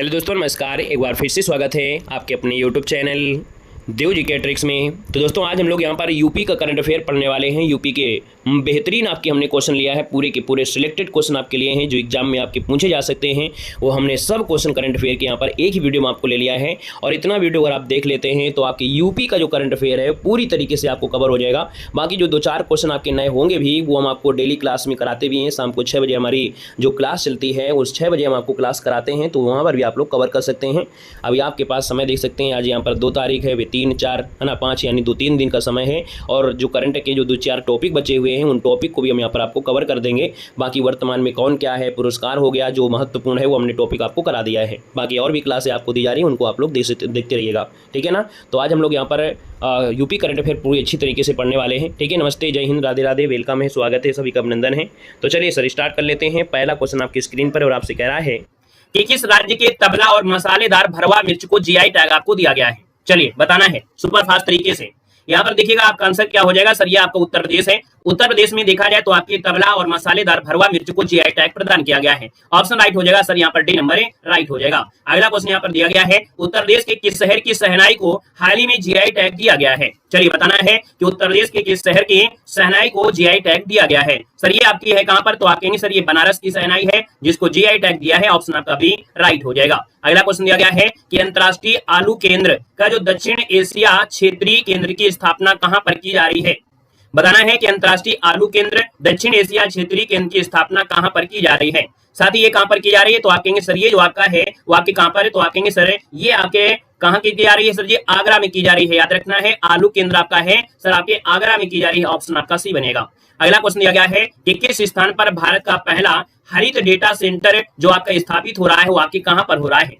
Hello दोस्तों, नमस्कार। एक बार फिर से स्वागत है आपके अपने यूट्यूब चैनल देव जी के ट्रिक्स में। तो दोस्तों, आज हम लोग यहाँ पर यूपी का करंट अफेयर पढ़ने वाले हैं। यूपी के बेहतरीन आपके हमने क्वेश्चन लिया है, पूरे के पूरे सिलेक्टेड क्वेश्चन आपके लिए हैं जो एग्जाम में आपके पूछे जा सकते हैं। वो हमने सब क्वेश्चन करंट अफेयर के यहाँ पर एक ही वीडियो में आपको ले लिया है, और इतना वीडियो अगर आप देख लेते हैं तो आपके यूपी का जो करंट अफेयर है पूरी तरीके से आपको कवर हो जाएगा। बाकी जो 2-4 क्वेश्चन आपके नए होंगे भी, वो हम आपको डेली क्लास में कराते भी हैं। शाम को 6 बजे हमारी जो क्लास चलती है, उस 6 बजे हम आपको क्लास कराते हैं, तो वहाँ पर भी आप लोग कवर कर सकते हैं। अभी आपके पास समय देख सकते हैं, आज यहाँ पर 2 तारीख है, वे 3, 4 है ना, 5 यानी 2-3 दिन का समय है। और जो करंट के जो 2-4 टॉपिक बचे हुए हैं, उन टॉपिक को भी हम यहाँ पर आपको कवर कर देंगे। बाकी वर्तमान में कौन क्या है, पुरस्कार हो गया, जो महत्वपूर्ण है वो हमने टॉपिक आपको करा दिया है। बाकी और भी क्लासें आपको दी जा रही हैं, उनको आप लोग देखते रहिएगा, ठीक है ना। तो आज हम लोग यहाँ पर यूपी करंट अफेयर पूरी अच्छी तरीके से पढ़ने वाले हैं, ठीक है। नमस्ते, जय हिंद, राधे राधे, वेलकम है, स्वागत है, सभी का अभिनंदन है। तो चलिए सर, स्टार्ट कर लेते हैं। पहला क्वेश्चन आपकी स्क्रीन पर और आपसे कह रहा है कि किस राज्य के तबला और मसालेदार भरवा मिर्च को जीआई टैग आपको दिया गया है। चलिए बताना है सुपर फास्ट तरीके से। यहाँ पर देखिएगा आपका आंसर क्या हो जाएगा। सर ये आपका उत्तर प्रदेश है। उत्तर प्रदेश में देखा जाए तो आपके तबला और मसालेदार भरवा मिर्च को जीआई टैग प्रदान किया गया है। ऑप्शन राइट हो जाएगा सर, यहाँ पर डी नंबर राइट हो जाएगा। अगला क्वेश्चन यहाँ पर दिया गया है, उत्तर प्रदेश के किस शहर की शहनाई को हाल ही में जीआई टैग दिया गया है। चलिए बताना है कि उत्तर प्रदेश के किस शहर की शहनाई को जीआई टैग दिया गया है। सर ये आपकी है कहां पर, तो आप कहेंगे सर ये बनारस की शहनाई है जिसको जीआई टैग दिया है। ऑप्शन आपका भी राइट हो जाएगा। अगला क्वेश्चन दिया गया है कि अंतरराष्ट्रीय आलू केंद्र का जो दक्षिण एशिया क्षेत्रीय केंद्र की स्थापना कहां पर की जा रही है। बताना है कि अंतरराष्ट्रीय आलू केंद्र दक्षिण एशिया क्षेत्रीय केंद्र की स्थापना कहां पर की जा रही है। साथ ही ये कहां पर की जा रही है, तो आप कहेंगे सर ये जो आपका है वो आपके कहां पर है, तो आप कहेंगे सर ये आपके कहां की जा रही है। सर ये आगरा में की जा रही है। याद रखना है, आलू केंद्र आपका है सर आपके आगरा में की जा रही है। ऑप्शन आपका सी बनेगा। अगला क्वेश्चन दिया गया है कि किस स्थान पर भारत का पहला हरित डेटा सेंटर जो आपका स्थापित हो रहा है वो आपके कहां पर हो रहा है।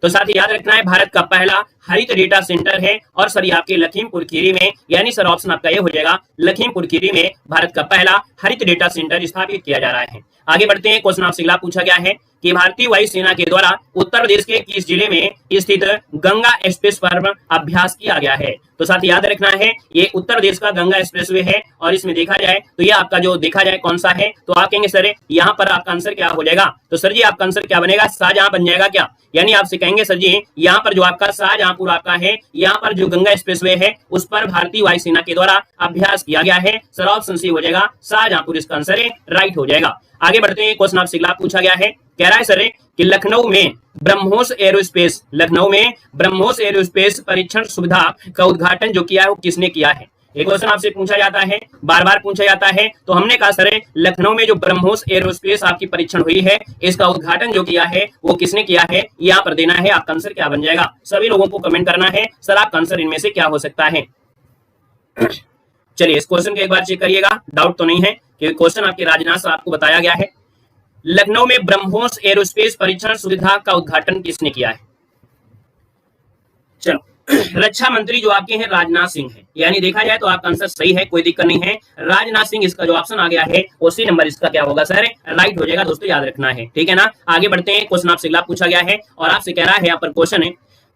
तो साथ ही याद रखना है, भारत का पहला हरित डेटा सेंटर है और सर ये आपके लखीमपुर खीरी में, यानी सर ऑप्शन आपका ये हो जाएगा, लखीमपुर खीरी में भारत का पहला हरित डेटा सेंटर स्थापित किया जा रहा है। आगे बढ़ते हैं। क्वेश्चन आपसे अगला पूछा गया है कि भारतीय वायुसेना के द्वारा उत्तर प्रदेश के किस जिले में स्थित गंगा एक्सप्रेस पर अभ्यास किया गया है। तो साथ ही याद रखना है, ये उत्तर प्रदेश का गंगा एक्सप्रेसवे है और इसमें देखा जाए तो ये आपका जो देखा जाए कौन सा है, तो आप कहेंगे सर यहाँ पर आपका आंसर क्या हो जाएगा। तो सर जी आपका आंसर क्या बनेगा, शाहजहां बन जाएगा क्या। यानी आपसे कहेंगे सर जी यहाँ पर जो आपका शाहजहांपुर आपका है, यहाँ पर जो गंगा एक्सप्रेसवे है उस पर भारतीय वायुसेना के द्वारा अभ्यास किया गया है। सर ऑप्शन सी हो जाएगा, शाहजहांपुर इसका आंसर राइट हो जाएगा। आगे बढ़ते हैं। क्वेश्चन आपसे अगला पूछा गया है, कह रहा है सर कि लखनऊ में ब्रह्मोस एरोस्पेस परीक्षण सुविधा का उद्घाटन जो किया है वो किसने किया है। एक क्वेश्चन आपसे पूछा जाता है, बार बार पूछा जाता है, तो हमने कहा सर लखनऊ में जो ब्रह्मोस एरोस्पेस आपकी परीक्षण हुई है, इसका उद्घाटन जो किया है वो किसने किया है, यहाँ पर देना है। आपका आंसर क्या बन जाएगा, सभी लोगों को कमेंट करना है सर आपका आंसर इनमें से क्या हो सकता है। चलिए इस क्वेश्चन को एक बार चेक करिएगा, डाउट तो नहीं है कि क्वेश्चन आपके राजनाथ से आपको बताया गया है। लखनऊ में ब्रह्मोस एरोस्पेस परीक्षण सुविधा का उद्घाटन किसने किया है। चलो रक्षा मंत्री जो आपके हैं राजनाथ सिंह है, यानी देखा जाए तो आपका आंसर सही है, कोई दिक्कत नहीं है। राजनाथ सिंह इसका जो ऑप्शन आ गया है उसी नंबर इसका क्या होगा सर, राइट हो जाएगा। दोस्तों याद रखना है, ठीक है ना। आगे बढ़ते हैं। क्वेश्चन आपसे अगला पूछा गया है और आपसे कह रहा है, यहाँ पर क्वेश्चन है,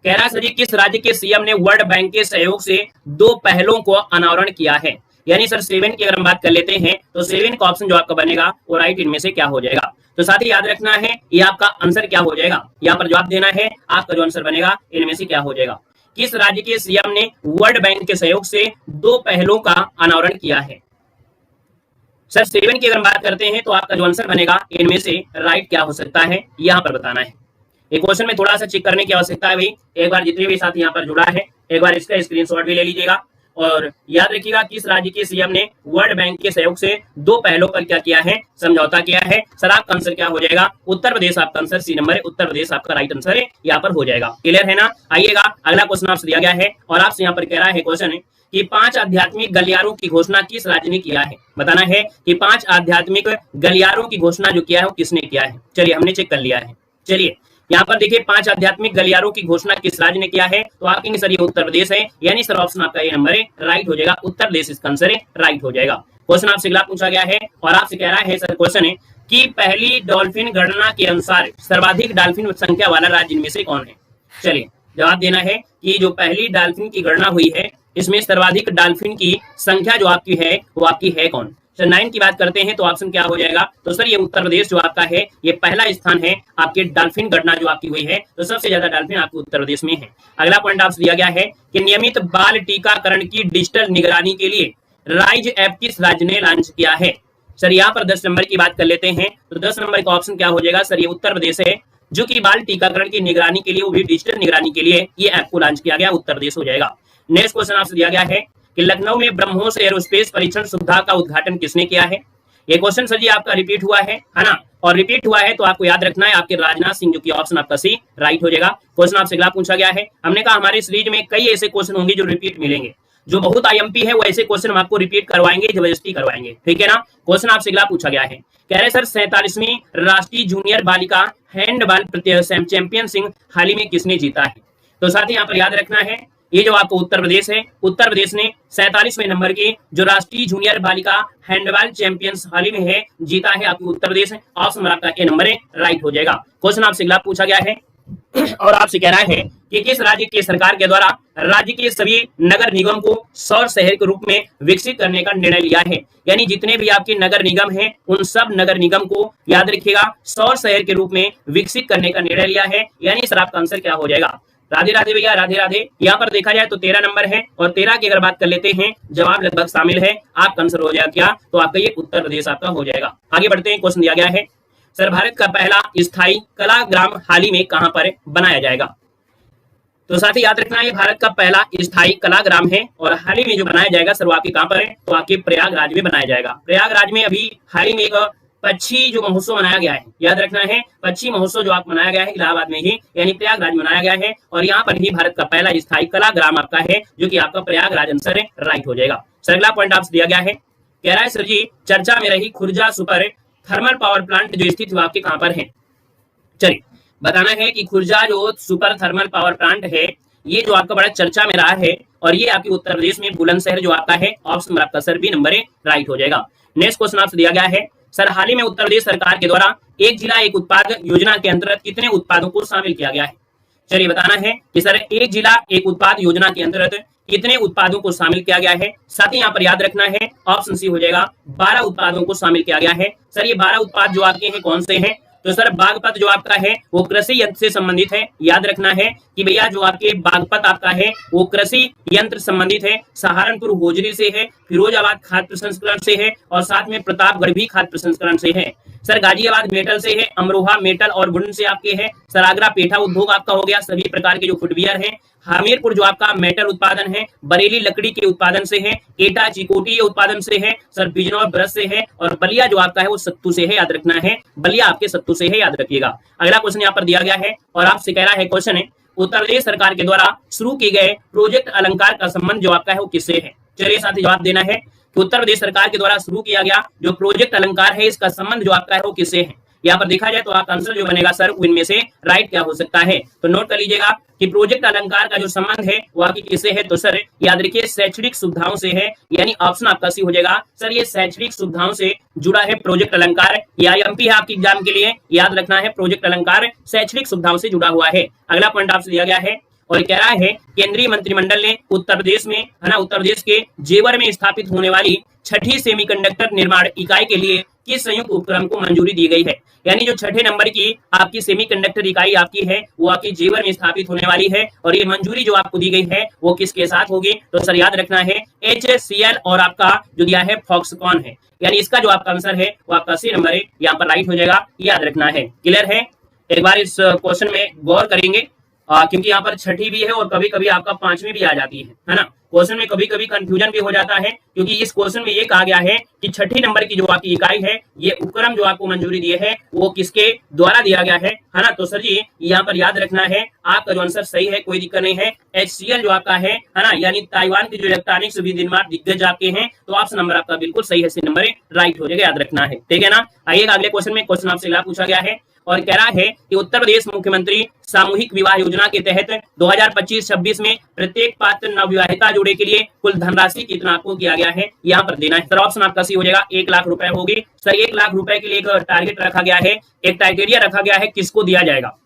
कह रहा है सर जी किस राज्य के सीएम ने वर्ल्ड बैंक के सहयोग से 2 पहलों को अनावरण किया है। यानी सर 7 की अगर हम बात कर लेते हैं तो 7 का ऑप्शन जो आपका बनेगा वो राइट इनमें से क्या हो जाएगा। तो साथ ही याद रखना है ये आपका आंसर क्या हो जाएगा, यहाँ पर जवाब देना है, आपका जो आंसर बनेगा इनमें से क्या हो जाएगा। किस राज्य के सीएम ने वर्ल्ड बैंक के सहयोग से 2 पहलों का अनावरण किया है। सर 7 की अगर बात करते हैं तो आपका जो आंसर बनेगा इनमें से राइट क्या हो सकता है, यहाँ पर बताना है। एक क्वेश्चन में थोड़ा सा चेक करने की आवश्यकता है भाई। एक बार जितने भी साथी यहाँ पर जुड़ा है एक बार इसका स्क्रीनशॉट भी ले लीजिएगा और याद रखिएगा किस राज्य के सीएम ने वर्ल्ड बैंक के सहयोग से 2 पहलों पर क्या किया है, समझौता किया है। सर आपका आंसर क्या हो जाएगा, उत्तर प्रदेश आपका आंसर सी नंबर है, उत्तर प्रदेश आपका राइट आंसर है, यहाँ पर हो जाएगा। क्लियर है ना। आइएगा अगला क्वेश्चन आपसे दिया गया है और आपसे यहाँ पर कह रहा है क्वेश्चन है कि 5 आध्यात्मिक गलियारों की घोषणा किस राज्य ने किया है। बताना है कि 5 आध्यात्मिक गलियारों की घोषणा जो किया है वो किसने किया है। चलिए हमने चेक कर लिया है। चलिए यहाँ पर देखिए 5 आध्यात्मिक गलियारों की घोषणा किस राज्य ने किया है, तो आप कहेंगे सर ये उत्तर प्रदेश है, यानी सर ऑप्शन आपका ये नंबर है राइट हो जाएगा, उत्तर प्रदेश इसका आंसर है राइट हो जाएगा। क्वेश्चन आपसे अगला पूछा गया है और आपसे कह रहा है सर क्वेश्चन है कि पहली डॉल्फिन गणना के अनुसार सर्वाधिक डॉल्फिन संख्या वाला राज्य इनमें से कौन है। चलिए जवाब देना है कि जो पहली डॉल्फिन की गणना हुई है इसमें सर्वाधिक डॉल्फिन की संख्या जो आपकी है वो आपकी है कौन। सर 9 की बात करते हैं तो ऑप्शन क्या हो जाएगा, तो सर ये उत्तर प्रदेश जो आपका है ये पहला स्थान है आपके डॉल्फिन गणना जो आपकी हुई है, तो सबसे ज्यादा डॉल्फिन आपके उत्तर प्रदेश में है। अगला पॉइंट आपसे दिया गया है कि नियमित बाल टीकाकरण की डिजिटल निगरानी के लिए राइज ऐप किस राज्य ने लॉन्च किया है। सर यहाँ पर 10 नंबर की बात कर लेते हैं, तो 10 नंबर का ऑप्शन क्या हो जाएगा, सर ये उत्तर प्रदेश है, जो कि बाल टीकाकरण की निगरानी के लिए, वो भी डिजिटल निगरानी के लिए ये ऐप को लॉन्च किया गया, उत्तर प्रदेश हो जाएगा। नेक्स्ट क्वेश्चन आपसे दिया गया है कि लखनऊ में ब्रह्मोस एरोस्पेस परीक्षण सुविधा का उद्घाटन किसने किया है। ये क्वेश्चन सर जी आपका रिपीट हुआ है ना, और रिपीट हुआ है तो आपको याद रखना है आपके राजनाथ सिंह, जो कि ऑप्शन आपका सी राइट हो जाएगा। क्वेश्चन आपसे अगला पूछा गया है, हमने कहा हमारे सीरीज में कई ऐसे क्वेश्चन होंगे जो रिपीट मिलेंगे, जो बहुत आईएमपी है वो ऐसे क्वेश्चन हम आपको रिपीट करवाएंगे, जबरदस्ती करवाएंगे, ठीक है ना। क्वेश्चन आपसे अगला पूछा गया है, कह रहे सर 47वीं राष्ट्रीय जूनियर बालिका हैंडबॉल चैंपियनशिप हाल ही में किसने जीता है। तो साथ ही यहाँ पर याद रखना है ये जो आपको उत्तर प्रदेश है, उत्तर प्रदेश ने 47वें नंबर की जो राष्ट्रीय जूनियर बालिका हैंडबॉल चैंपियंस हाल ही में है जीता है आपकी उत्तर प्रदेश है, ऑप्शन आपका ए नंबर है राइट हो जाएगा। क्वेश्चन आपसे अगला पूछा गया है और आपसे कह रहा है कि किस राज्य की सरकार के द्वारा राज्य के सभी नगर निगम को सौर शहर के रूप में विकसित करने का निर्णय लिया है। यानी जितने भी आपके नगर निगम हैं उन सब नगर निगम को याद रखिएगा सौर शहर के रूप में विकसित करने का निर्णय लिया है। यानी सर आपका आंसर क्या हो जाएगा, राधे राधे भैया, राधे राधे। यहाँ पर देखा जाए तो 13 नंबर है, और 13 की अगर बात कर लेते हैं जवाब लगभग शामिल है, आपका आंसर हो जाएगा क्या, तो आपका ये उत्तर प्रदेश आपका हो जाएगा। आगे बढ़ते हैं, क्वेश्चन दिया गया है सर भारत का पहला स्थायी कलाग्राम हाल ही में कहां पर बनाया जाएगा। तो साथ ही याद रखना है भारत का पहला स्थायी कलाग्राम है, और हाल ही में जो बनाया जाएगा सर वो आपके कहां पर है, तो आपके प्रयागराज में बनाया जाएगा। प्रयागराज में अभी हाल ही में एक पक्षी जो महोत्सव मनाया गया है, याद रखना है पक्षी महोत्सव जो आप मनाया गया है इलाहाबाद में ही, यानी प्रयागराज में मनाया गया है, और यहाँ पर ही भारत का पहला स्थायी कलाग्राम आपका है, जो कि आपका प्रयागराज आंसर है राइट हो जाएगा। सर अगला पॉइंट आपसे दिया गया है, कह रहा है सर जी चर्चा में रही Khurja super thermal power plant जो स्थित है आपके कहां पर है। चलिए बताना है कि खुर्जा जो सुपर थर्मल पावर प्लांट है ये जो आपका बड़ा चर्चा में रहा है, और ये आपके उत्तर प्रदेश में बुलंदशहर जो आपका है, ऑप्शन आपका सर बी नंबर है राइट हो जाएगा। नेक्स्ट क्वेश्चन आपसे दिया गया है सर हाल ही में उत्तर प्रदेश सरकार के द्वारा एक जिला एक उत्पाद योजना के अंतर्गत कितने उत्पादों को शामिल किया गया है। चलिए बताना है कि सर एक जिला एक उत्पाद योजना के अंतर्गत कितने उत्पादों को शामिल किया गया है। साथ ही यहाँ पर याद रखना है ऑप्शन सी हो जाएगा 12 उत्पादों को शामिल किया गया है। सर ये 12 उत्पाद जो आपके हैं कौन से हैं, तो सर बागपत जो आपका है वो कृषि यंत्र से संबंधित है। याद रखना है कि भैया जो आपके बागपत आपका है वो कृषि यंत्र संबंधित है, सहारनपुर होजरी से है, फिरोजाबाद खाद्य प्रसंस्करण से है, और साथ में प्रतापगढ़ भी खाद्य प्रसंस्करण से है। सर गाजियाबाद मेटल से है, अमरोहा मेटल और वुडन से आपके है, सर आगरा पेठा उद्योग आपका हो गया, सभी प्रकार के जो फुटवियर है, हमीरपुर जो आपका मेटल उत्पादन है, बरेली लकड़ी के उत्पादन से है, एटा चिकोटी उत्पादन से है, सर बिजनौर ब्रश से है, और बलिया जो आपका है वो सत्तू से है। याद रखना है बलिया आपके सत्तू से है, याद रखिएगा। अगला क्वेश्चन यहाँ पर दिया गया है और आपसे कह रहा है क्वेश्चन है उत्तर प्रदेश सरकार के द्वारा शुरू किए गए प्रोजेक्ट अलंकार का संबंध जो आपका है वो किससे है। चलिए साथ ही जवाब देना है कि उत्तर प्रदेश सरकार के द्वारा शुरू किया गया जो प्रोजेक्ट अलंकार है इसका संबंध जो आपका है वो किससे है। यहाँ पर देखा जाए तो आपका आंसर जो बनेगा सर इनमें से राइट क्या हो सकता है, तो नोट कर लीजिएगा कि प्रोजेक्ट अलंकार का जो संबंध है वो आपकी किससे है, तो सर याद रखिए शैक्षणिक सुविधाओं से है, यानी ऑप्शन आपका सी हो जाएगा। सर ये शैक्षणिक सुविधाओं से जुड़ा है प्रोजेक्ट अलंकार, या एमपी है आपके एग्जाम के लिए, याद रखना है प्रोजेक्ट अलंकार शैक्षणिक सुविधाओं से जुड़ा हुआ है। अगला पॉइंट आपसे दिया गया है और कह रहा है केंद्रीय मंत्रिमंडल ने उत्तर प्रदेश में है ना, उत्तर प्रदेश के जेवर में स्थापित होने वाली छठी सेमीकंडक्टर निर्माण इकाई के लिए किस संयुक्त उपक्रम को मंजूरी दी गई है। यानी जो छठे नंबर की आपकी सेमीकंडक्टर इकाई आपकी है वो आपकी जेवर में स्थापित होने वाली है, और ये मंजूरी जो आपको दी गई है वो किसके साथ होगी, तो सर याद रखना है HCL और आपका जो दिया है फॉक्सकॉन है, यानी इसका जो आपका आंसर है वो आपका सी नंबर है, यहाँ पर राइट हो जाएगा, याद रखना है। क्लियर है, एक बार इस क्वेश्चन में गौर करेंगे क्योंकि यहाँ पर छठी भी है और कभी कभी आपका पांचवी भी आ जाती है ना। क्वेश्चन में कभी कभी कंफ्यूजन भी हो जाता है, क्योंकि इस क्वेश्चन में ये कहा गया है कि छठी नंबर की जो आपकी इकाई है ये उपक्रम जो आपको मंजूरी दिए है वो किसके द्वारा दिया गया है ना। तो सर जी यहाँ पर याद रखना है आपका जो आंसर सही है, कोई दिक्कत नहीं है। HCL जो आपका है ना, यानी ताइवान की जो इलेक्ट्रॉनिक्स विनिर्माण दिग्गज आपके हैं, तो ऑप्शन नंबर आपका बिल्कुल सही है, सी नंबर राइट हो जाएगा, याद रखना है, ठीक है ना। आइएगा अगले क्वेश्चन में, क्वेश्चन आपसे अगला पूछा गया है और कह रहा है कि उत्तर प्रदेश मुख्यमंत्री सामूहिक विवाह योजना के तहत 2025-26 में प्रत्येक पात्र नवविवाहिता जोड़े के लिए कुल धनराशि कितना आपको किया गया है, यहाँ पर देना है। सर ऑप्शन आपका सी हो जाएगा 1 लाख रुपए होगी। सर 1 लाख रुपए के लिए एक टारगेट रखा गया है, एक क्राइटेरिया रखा गया है, किसको दिया जाएगा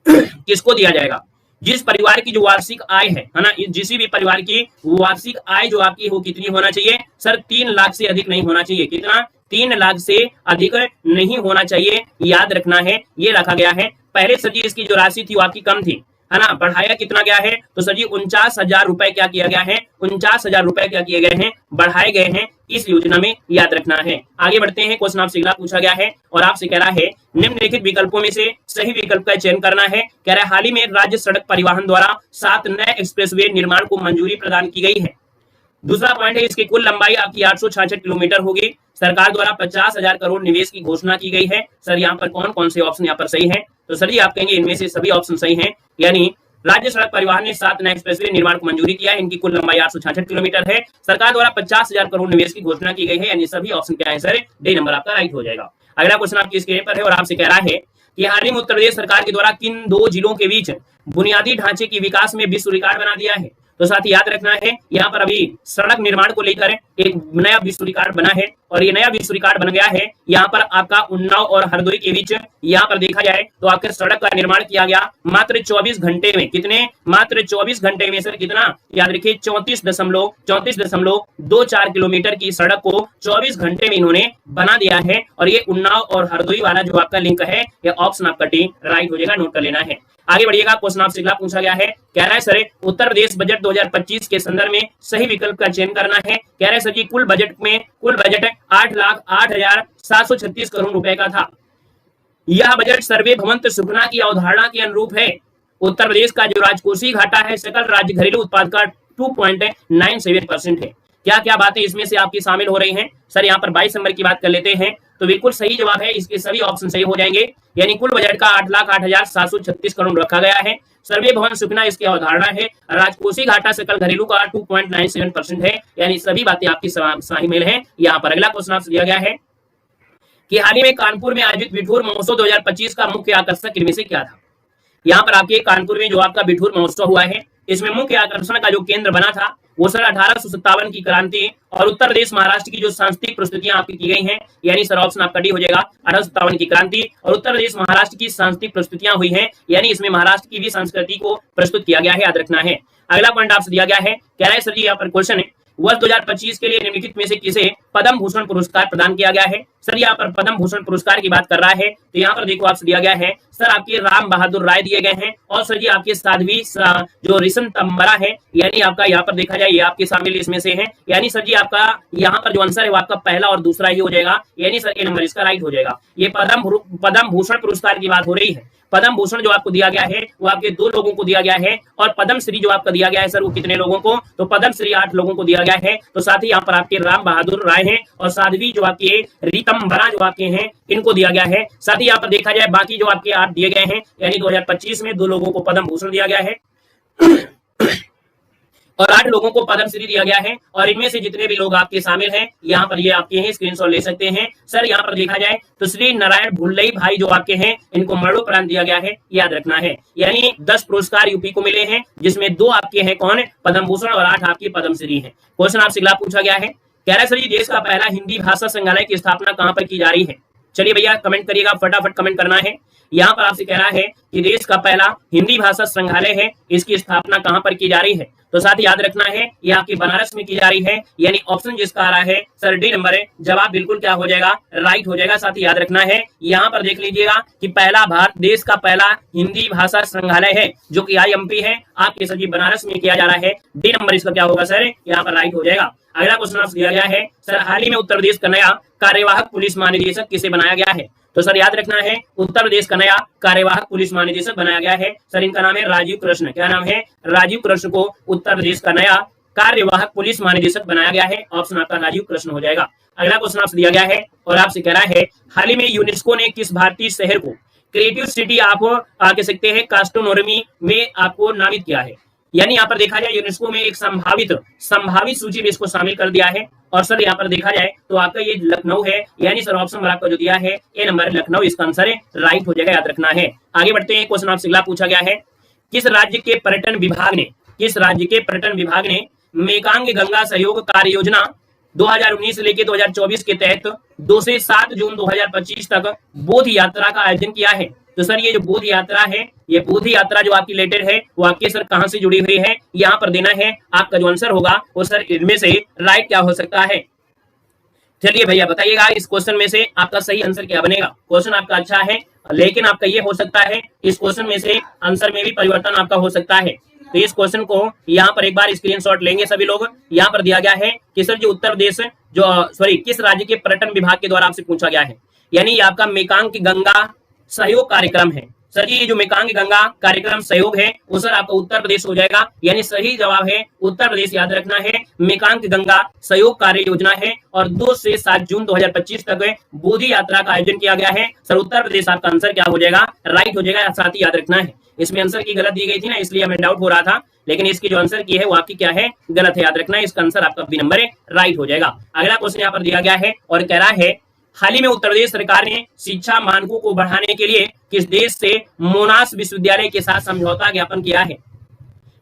किसको दिया जाएगा। जिस परिवार की जो वार्षिक आय है ना, जिस भी परिवार की वार्षिक आय जो आपकी वो कितनी होना चाहिए सर, 3 लाख से अधिक नहीं होना चाहिए। कितना? 3 लाख से अधिक नहीं होना चाहिए, याद रखना है, ये रखा गया है। पहले सर जी इसकी जो राशि थी वो आपकी कम थी, है ना, बढ़ाया कितना गया है तो सर जी 49,000 रुपए क्या किया गया है, 49,000 रुपए क्या किए गए हैं, बढ़ाए गए हैं इस योजना में, याद रखना है। आगे बढ़ते हैं, क्वेश्चन आपसे अगला पूछा गया है और आपसे कह रहा है निम्नलिखित विकल्पों में से सही विकल्प का चयन करना है। कह रहा है हाल ही में राज्य सड़क परिवहन द्वारा 7 नए एक्सप्रेसवे निर्माण को मंजूरी प्रदान की गई है। दूसरा पॉइंट है इसकी कुल लंबाई आपकी 866 किलोमीटर होगी। सरकार द्वारा 50,000 करोड़ निवेश की घोषणा की गई है। सर यहाँ पर कौन कौन से ऑप्शन यहाँ पर सही है, तो सर जी आप कहेंगे इनमें से सभी ऑप्शन सही हैं, यानी राज्य सड़क परिवहन ने 7 नए एक्सप्रेसवे निर्माण को मंजूरी किया है, इनकी कुल लंबाई 866 किलोमीटर है। सरकार द्वारा 50,000 करोड़ निवेश की घोषणा की गई है, यानी सभी ऑप्शन क्या है सर, डी नंबर आपका राइट हो जाएगा। अगला क्वेश्चन आपकी स्क्रीन पर है और आपसे कह रहा है कि हाल ही में उत्तर प्रदेश सरकार के द्वारा किन 2 जिलों के बीच बुनियादी ढांचे के विकास में विश्व रिकॉर्ड बना दिया है। तो साथ ही याद रखना है यहाँ पर अभी सड़क निर्माण को लेकर एक नया विश्व रिकॉर्ड बना है और ये नया विश्व रिकॉर्ड बन गया है। यहाँ पर आपका उन्नाव और हरदोई के बीच यहाँ पर देखा जाए तो आपके सड़क का निर्माण किया गया मात्र 24 घंटे में। कितने? मात्र 24 घंटे में सर, कितना? याद रखिए 34.24 किलोमीटर की सड़क को 24 घंटे में इन्होंने बना दिया है। और ये उन्नाव और हरदोई वाला जो आपका लिंक है, ये ऑप्शन आपका डी राइट हो जाएगा, नोट कर लेना है। आगे बढ़िएगा, क्वेश्चन आपसे अगला पूछा गया है, कह रहा है सर उत्तर प्रदेश बजट 2025 के संदर्भ में सही विकल्प का चयन करना है। कह रहा है सर जी कुल बजट 8,08,736 करोड़ रुपए का था। यह बजट सर्वे भवंत सुखना की अवधारणा के अनुरूप है। उत्तर प्रदेश का जो राजकोषीय घाटा है सकल राज्य घरेलू उत्पाद का 2.97% है। क्या क्या बातें इसमें से आपकी शामिल हो रही हैं सर, यहाँ पर 22 नंबर की बात कर लेते हैं तो बिल्कुल सही जवाब है, इसके सभी ऑप्शन सही हो जाएंगे। यानी कुल बजट का 8,08,736 करोड़ रखा गया है। सर्वे भवन सुखना इसकी अवधारणा है। राजकोषीय घाटा सकल घरेलू का 2.97% है, यानी सभी बातें आपकी शामिल हैं यहाँ पर। अगला क्वेश्चन आपसे दिया गया है कि हाल ही में कानपुर में आयोजित बिठूर महोत्सव 2025 का मुख्य आकर्षक इनमें से क्या था। यहाँ पर आपके कानपुर में जो आपका बिठूर महोत्सव हुआ है, इसमें मुख्य आकर्षण का जो केंद्र बना था वो सर 1857 की क्रांति और उत्तर प्रदेश महाराष्ट्र की जो सांस्कृतिक प्रस्तुतियां आपकी की गई हैं, यानी सर ऑप्शन आपका डी हो जाएगा। 1857 की क्रांति और उत्तर प्रदेश महाराष्ट्र की सांस्कृतिक प्रस्तुतियां हुई हैं, यानी इसमें महाराष्ट्र की भी संस्कृति को प्रस्तुत किया गया है, याद रखना है। अगला पॉइंट आपसे दिया गया है, कह रहा है सर जी यहाँ पर क्वेश्चन है वर्ष 2025 के लिए निम्नलिखित में से किसे पद्म भूषण पुरस्कार प्रदान किया गया है। सर यहाँ पर पद्म भूषण पुरस्कार की बात कर रहा है तो यहाँ पर देखो आपसे दिया गया है सर आपके राम बहादुर राय दिए गए हैं और सर जी आपके साध्वी जो रिशन तंबरा है, यानी आपका यहाँ पर देखा जाए ये आपके शामिल इसमें से है, यानी सर जी आपका यहाँ पर जो आंसर है वो आपका पहला और दूसरा ही हो जाएगा, यानी सर ए नंबर इसका राइट हो जाएगा। ये पद्म भूषण पुरस्कार की बात हो रही है। पद्म भूषण जो आपको दिया गया है वो आपके 2 लोगों को दिया गया है और पद्म श्री जो आपका दिया गया है सर वो कितने लोगों को, तो पद्म श्री 8 लोगों को दिया गया है। तो साथ ही यहाँ पर आपके राम बहादुर राय हैं और साध्वी जो आपके रीतम्बरा जो आपके हैं इनको दिया गया है। साथ ही यहाँ पर देखा जाए बाकी जो आपके 8 दिए गए हैं, यानी 2025 में 2 लोगों को पद्म भूषण दिया गया है और 8 लोगों को पद्म श्री दिया गया है। और इनमें से जितने भी लोग आपके शामिल हैं यहाँ पर ये आपके हैं, स्क्रीनशॉट ले सकते हैं। सर यहाँ पर देखा जाए तो श्री नारायण भुल्लई भाई जो आपके हैं इनको मरणोपरांत दिया गया है, याद रखना है। यानी 10 पुरस्कार यूपी को मिले हैं, जिसमें 2 आपके हैं कौन, पद्म भूषण और 8 आपकी पद्म श्री है। क्वेश्चन आपसे अगला पूछा गया है, कह रहा है सर देश का पहला हिंदी भाषा संग्रहालय की स्थापना कहाँ पर की जा रही है। चलिए भैया कमेंट करिएगा, फटाफट कमेंट करना है। यहाँ पर आपसे कह रहा है कि देश का पहला हिंदी भाषा संग्रहालय है, इसकी स्थापना कहाँ पर की जा रही है। तो साथ ही याद रखना है ये आपकी बनारस में की जा रही है, यानी ऑप्शन जिसका आ रहा है सर डी नंबर है, जवाब बिल्कुल क्या हो जाएगा, राइट हो जाएगा। साथ ही याद रखना है यहाँ पर देख लीजिएगा कि पहला देश का पहला हिंदी भाषा संग्रहालय है जो कि IMP है, आपके सर जी बनारस में किया जा रहा है। डी नंबर इसका क्या होगा सर, यहाँ पर राइट हो जाएगा। अगला क्वेश्चन आपसे दिया गया है, सर हाल ही में उत्तर प्रदेश का नया कार्यवाहक पुलिस महानिदेशक किसे बनाया गया है। तो सर याद रखना है उत्तर प्रदेश का नया कार्यवाहक पुलिस महानिदेशक बनाया गया है। सर इनका नाम है राजीव कृष्ण। क्या नाम है, राजीव कृष्ण को उत्तर प्रदेश का नया कार्यवाहक पुलिस महानिदेशक बनाया गया है। ऑप्शन आपका राजीव कृष्ण हो जाएगा। अगला क्वेश्चन आपसे दिया गया है और आपसे कह रहा है हाल ही में यूनेस्को ने किस भारतीय शहर को क्रिएटिव सिटी आप कह सकते हैं कास्टोनोमी में आपको नामित किया है। यानी यहाँ पर देखा जाए यूनेस्को में एक संभावित सूची में इसको शामिल कर दिया है। और सर यहाँ पर देखा जाए तो आपका ये लखनऊ है, यानी सर ऑप्शन आपका जो दिया है ए नंबर लखनऊ, इसका आंसर है राइट हो जाएगा, याद रखना है। आगे बढ़ते हैं, क्वेश्चन आपसे अगला पूछा गया है, किस राज्य के पर्यटन विभाग ने मेकांग गंगा सहयोग कार्य योजना 2019 से लेकर 2024 के तहत 2 से 7 जून 2025 तक बोध यात्रा का आयोजन किया है। तो सर ये जो बोध यात्रा है, ये बोध यात्रा जो आपकी लेटर है वो आपके सर कहां से जुड़ी हुई है, यहाँ पर देना है। आपका जो आंसर होगा वो सर इनमें से राइट क्या हो सकता है। चलिए भैया बताइएगा इस क्वेश्चन में से आपका सही आंसर क्या बनेगा। क्वेश्चन आपका अच्छा है, लेकिन आपका ये हो सकता है इस क्वेश्चन में से आंसर में भी परिवर्तन आपका हो सकता है। तो इस क्वेश्चन को यहाँ पर एक बार स्क्रीनशॉट लेंगे सभी लोग। यहाँ पर दिया गया है कि सर जो उत्तर प्रदेश किस राज्य के पर्यटन विभाग के द्वारा आपसे पूछा गया है, यानी ये आपका मेकांग गंगा सहयोग कार्यक्रम है। सर जी ये जो मेकांग गंगा कार्यक्रम सहयोग है वो सर आपका उत्तर प्रदेश हो जाएगा, यानी सही जवाब है उत्तर प्रदेश। याद रखना है मेकांग गंगा सहयोग कार्य योजना है और 2 से 7 जून 2025 तक बोधि यात्रा का आयोजन किया गया है। सर उत्तर प्रदेश आपका आंसर क्या हो जाएगा, राइट हो जाएगा। साथ ही याद रखना है इसमें आंसर की गलत दी गई थी ना, इसलिए हमें डाउट हो रहा था, लेकिन इसकी जो आंसर की है वो आपकी क्या है, गलत है। याद रखना है इसका आंसर आपका बी नंबर है, राइट हो जाएगा। अगला क्वेश्चन यहाँ पर दिया गया है और कह रहा है हाल ही में उत्तर प्रदेश सरकार ने शिक्षा मानकों को बढ़ाने के लिए किस देश से मोनाश विश्वविद्यालय के साथ समझौता ज्ञापन किया है।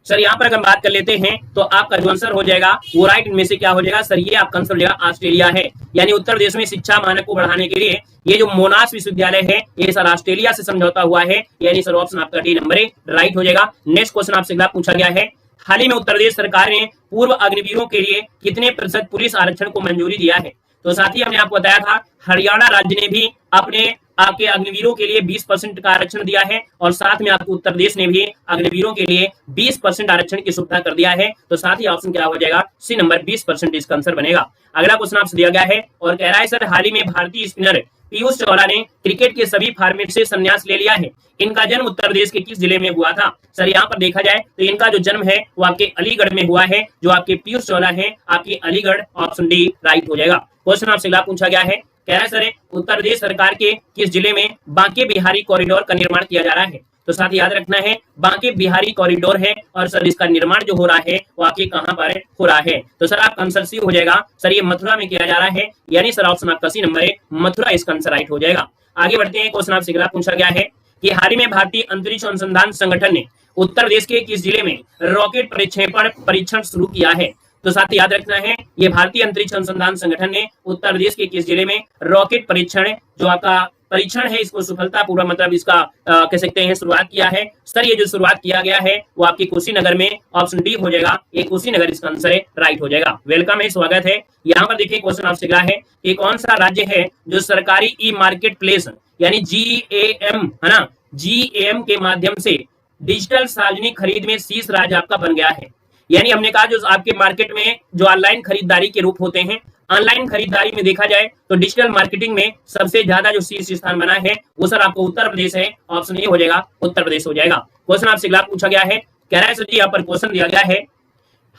सर यहाँ पर अगर बात कर लेते हैं तो आपका जो आंसर हो जाएगा वो राइट इनमें से क्या हो जाएगा, सर ये आपका आंसर हो जाएगा ऑस्ट्रेलिया है। यानी उत्तर प्रदेश में शिक्षा मानक को बढ़ाने के लिए ये जो मोनाश विश्वविद्यालय है ये सर ऑस्ट्रेलिया से समझौता हुआ है, यानी सर ऑप्शन आपका डी नंबर राइट हो जाएगा। नेक्स्ट क्वेश्चन आपसे अगला पूछा गया है, हाल ही में उत्तर प्रदेश सरकार ने पूर्व अग्निवीरों के लिए कितने प्रतिशत पुलिस आरक्षण को मंजूरी दिया है। तो साथ ही हमने आपको बताया था हरियाणा राज्य ने भी अपने आपके अग्निवीरों के लिए 20% का आरक्षण दिया है और साथ में आपको उत्तर प्रदेश ने भी अग्निवीरों के लिए 20% आरक्षण की सुविधा कर दिया है। तो साथ ही ऑप्शन क्या हो जाएगा, सी नंबर 20% इसका आंसर बनेगा। अगला क्वेश्चन आपसे दिया गया है और कह रहा है सर हाल ही में भारतीय स्पिनर पीयूष चावला ने क्रिकेट के सभी फॉर्मेट से संन्यास ले लिया है। इनका जन्म उत्तर प्रदेश के किस जिले में हुआ था। सर यहाँ पर देखा जाए तो इनका जो जन्म है वो आपके अलीगढ़ में हुआ है। जो आपके पीयूष चावला है आपकी अलीगढ़, ऑप्शन डी राइट हो जाएगा। क्वेश्चन आपसे अगला पूछा गया है, कह रहा है सर उत्तर प्रदेश सरकार के किस जिले में बांके बिहारी कॉरिडोर का निर्माण किया जा रहा है। तो साथ ही याद रखना है बांके बिहारी कॉरिडोर है और सर इसका निर्माण जो हो रहा है वो आपके कहां पर हो रहा है। तो सर आपका आंसर सी हो जाएगा, सर ये मथुरा में किया जा रहा है, यानी सर ऑप्शन आपका सी नंबर है, मथुरा इसका आंसर राइट हो जाएगा। आगे बढ़ते हैं, क्वेश्चन आपसे अगला पूछा गया है कि हाल ही में भारतीय अंतरिक्ष अनुसंधान संगठन ने उत्तर प्रदेश के किस जिले में रॉकेट प्रक्षेपण परीक्षण शुरू किया है। तो साथ ही याद रखना है ये भारतीय अंतरिक्ष अनुसंधान संगठन ने उत्तर प्रदेश के किस जिले में रॉकेट परीक्षण जो आपका परीक्षण है इसको सफलतापूर्वक मतलब इसका कह सकते हैं शुरुआत किया है। सर ये जो शुरुआत किया गया है वो आपके कुशीनगर में, ऑप्शन डी हो जाएगा, ये कुशीनगर इसका आंसर है, राइट हो जाएगा। वेलकम है, स्वागत है। यहाँ पर देखिए क्वेश्चन आपसे अगला है कि कौन सा राज्य है जो सरकारी ई मार्केट प्लेस यानी GAM है ना, GAM के माध्यम से डिजिटल सार्वजनिक खरीद में शीर्ष राज्य आपका बन गया है। यानी हमने कहा जो आपके मार्केट में जो ऑनलाइन खरीदारी के रूप होते हैं, ऑनलाइन खरीदारी में देखा जाए तो डिजिटल मार्केटिंग में सबसे ज्यादा जो शीर्ष स्थान बना है वो सर आपको उत्तर प्रदेश है, ऑप्शन ए हो जाएगा, उत्तर प्रदेश हो जाएगा। क्वेश्चन आपसे अगला पूछा गया है, कह रहा है सर जी यहाँ पर क्वेश्चन दिया गया है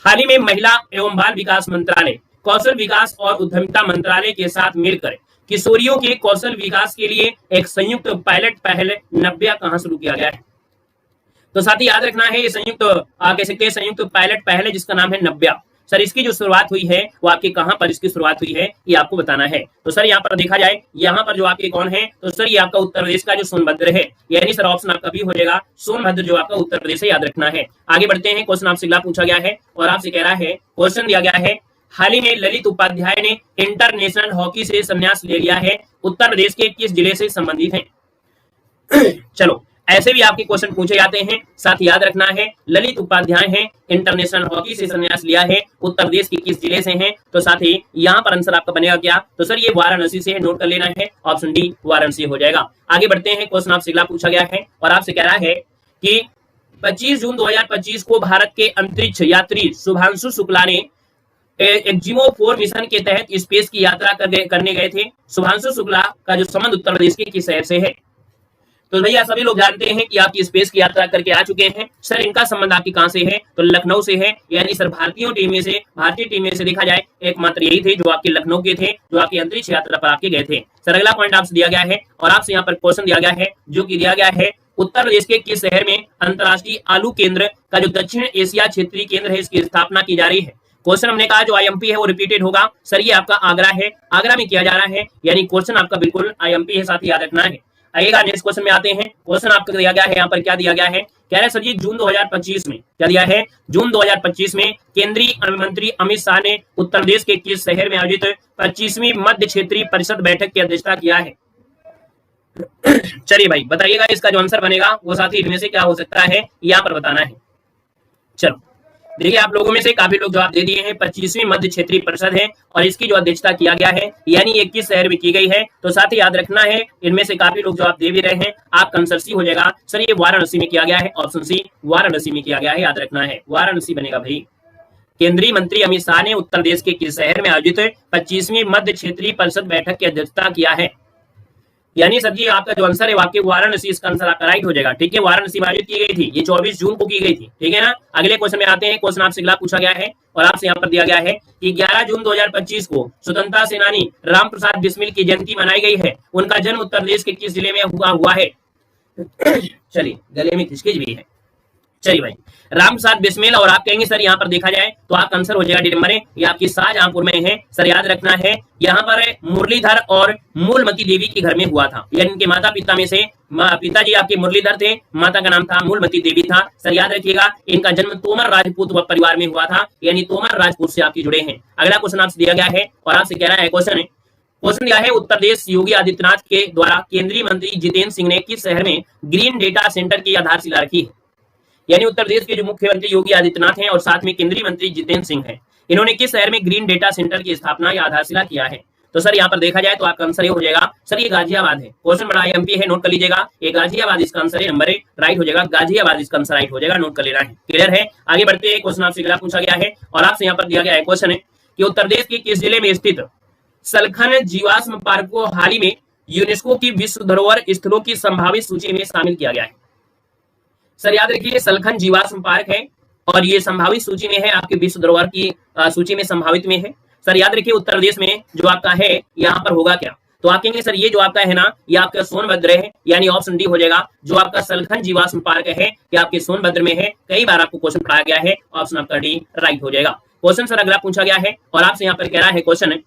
हाल ही में महिला एवं बाल विकास मंत्रालय कौशल विकास और उद्यमिता मंत्रालय के साथ मिलकर किशोरियों के कौशल विकास के लिए एक संयुक्त पायलट पहल नव्या कहां शुरू किया गया है। तो साथ ही याद रखना है ये संयुक्त कह सकते हैं संयुक्त पायलट पहल है जिसका नाम है नव्या। सर इसकी जो शुरुआत हुई है वो आपके कहां पर इसकी शुरुआत हुई है ये आपको बताना है। तो सर यहाँ पर देखा जाए यहाँ पर जो आपके कौन है, तो सर ये आपका उत्तर प्रदेश का जो सोनभद्र है, यानी सर ऑप्शन आपका भी हो जाएगा, सोनभद्र जो आपका उत्तर प्रदेश है, याद रखना है। आगे बढ़ते हैं, क्वेश्चन आपसे अगला पूछा गया है और आपसे कह रहा है क्वेश्चन दिया गया है हाल ही में ललित उपाध्याय ने इंटरनेशनल हॉकी से संन्यास ले लिया है, उत्तर प्रदेश के किस जिले से संबंधित है। चलो ऐसे भी आपके क्वेश्चन पूछे जाते हैं, साथ याद रखना है ललित उपाध्याय हैं इंटरनेशनल हॉकी से संन्यास लिया है, उत्तर प्रदेश के किस जिले से हैं। तो साथ ही यहाँ पर आंसर आपका बनेगा क्या, तो सर ये वाराणसी से नोट कर लेना है, ऑप्शन डी वाराणसी हो जाएगा। आगे बढ़ते हैं, क्वेश्चन आपसे अगला पूछा गया है और आपसे कह रहा है कि 25 जून 2025 को भारत के अंतरिक्ष यात्री शुभांशु शुक्ला ने एक्जिमो 4 मिशन के तहत स्पेस की यात्रा करने गए थे। शुभांशु शुक्ला का जो संबंध उत्तर प्रदेश के किस शहर से है। तो भैया सभी लोग जानते हैं कि आप स्पेस की यात्रा करके आ चुके हैं। सर इनका संबंध आपकी कहां से है, तो लखनऊ से है, यानी सर भारतीय टीम में से देखा जाए एकमात्र यही थे जो आपके लखनऊ के थे, जो आपकी अंतरिक्ष यात्रा पर आपके गए थे। सर अगला पॉइंट आपसे दिया गया है और आपसे यहाँ पर क्वेश्चन दिया गया है जो कि दिया गया है उत्तर प्रदेश के किस शहर में अंतर्राष्ट्रीय आलू केंद्र का जो दक्षिण एशिया क्षेत्रीय केंद्र है इसकी स्थापना की जा रही है। क्वेश्चन हमने कहा जो IMP है वो रिपीटेड होगा। सर ये आपका आगरा है, आगरा में किया जा रहा है, यानी क्वेश्चन आपका बिल्कुल IMP है, साथ ही याद रखना है। आइएगा नेक्स्ट क्वेश्चन में आते हैं। क्वेश्चन आपको दिया गया है यहाँ पर क्या दिया गया है, कह रहे हैं सर जी जून 2025 में क्या दिया है, जून 2025 में केंद्रीय मंत्री अमित शाह ने उत्तर प्रदेश के किस शहर में आयोजित 25वीं मध्य क्षेत्रीय परिषद बैठक की अध्यक्षता किया है। चलिए भाई बताइएगा इसका जो आंसर बनेगा वो साथी इनमें से क्या हो सकता है, यहाँ पर बताना है। चलो देखिए, आप लोगों में से काफी लोग जवाब दे दिए हैं। 25वीं मध्य क्षेत्रीय परिषद है और इसकी जो अध्यक्षता किया गया है यानी 21 शहर में की गई है। तो साथ ही याद रखना है, इनमें से काफी लोग जवाब दे भी रहे हैं। आपका आंसर सी हो जाएगा। सर ये वाराणसी में किया गया है, ऑप्शन सी वाराणसी में किया गया है, याद रखना है वाराणसी बनेगा भाई। केंद्रीय मंत्री अमित शाह ने उत्तर प्रदेश के किस शहर में आयोजित 25वीं मध्य क्षेत्रीय परिषद बैठक की अध्यक्षता किया है? यानी सर जी आपका जो आंसर है वाकई वाराणसी, इसका आंसर आपका राइट हो जाएगा। ठीक है, वाराणसी में आयोजित की गई थी, ये 24 जून को की गई थी। ठीक है ना। अगले क्वेश्चन में आते हैं। क्वेश्चन आपसे अगला पूछा गया है और आपसे यहाँ पर दिया गया है कि 11 जून 2025 को स्वतंत्रता सेनानी राम प्रसाद बिस्मिल की जयंती मनाई गई है। उनका जन्म उत्तर प्रदेश के किस जिले में हुआ है? चलिए, गले में खिचखिच भी है। चलिए भाई, राम प्रसाद बिस्मिल, और आप कहेंगे सर यहाँ पर देखा जाए तो आपका आंसर हो जाएगा डी नंबर ए, ये आपकी शाहजहांपुर में है। सर याद रखना है, यहाँ पर मुरलीधर और मूलमती देवी के घर में हुआ था। यानी इनके माता पिता में से पिताजी आपके मुरलीधर थे, माता का नाम था मूलमती देवी था। सर याद रखिएगा, इनका जन्म तोमर राजपूत परिवार में हुआ था, यानी तोमर राजपूत से आपके जुड़े हैं। अगला क्वेश्चन आपसे दिया गया है और आपसे कह रहा है क्वेश्चन दिया है, उत्तर प्रदेश योगी आदित्यनाथ के द्वारा केंद्रीय मंत्री जितेंद्र सिंह ने किस शहर में ग्रीन डेटा सेंटर की आधारशिला रखी है? यानी उत्तर प्रदेश के जो मुख्यमंत्री योगी आदित्यनाथ हैं और साथ में केंद्रीय मंत्री जितेंद्र सिंह हैं, इन्होंने किस शहर में ग्रीन डेटा सेंटर की स्थापना या आधारशिला किया है? तो सर यहाँ पर देखा जाए तो आपका आंसर ये हो जाएगा, सर ये गाजियाबाद है। क्वेश्चन बड़ा एमपी है, नोट कर लीजिएगा, ये गाजियाबाद इसका आंसर है, नंबर ए राइट हो जाएगा। गाजियाबाद इसका आंसर राइट हो जाएगा, नोट कर लेना है। क्लियर है। आगे बढ़ते हैं, क्वेश्चन आपसे अगला पूछा गया है और आपसे यहाँ पर दिया गया है क्वेश्चन है कि उत्तर प्रदेश के किस जिले में स्थित सलखन जीवाश्म पार्क को हाल ही में यूनेस्को की विश्व धरोहर स्थलों की संभावित सूची में शामिल किया गया है? सर याद रखिए, सलखन जीवाश्म पार्क है और ये संभावित सूची में है, आपके विश्व धरोहर की सूची में संभावित में है। सर याद रखिए, उत्तर प्रदेश में जो आपका है यहाँ पर होगा क्या? तो आप कहेंगे सर ये जो आपका है ना, ये आपका सोनभद्र है, यानी ऑप्शन डी हो जाएगा। जो आपका सलखन जीवाश्म पार्क है ये आपके सोनभद्र में है। कई बार आपको क्वेश्चन पढ़ाया गया है, ऑप्शन आपका डी राइट हो जाएगा। क्वेश्चन सर अगला पूछा गया है और आपसे यहाँ पर कह रहा है क्वेश्चन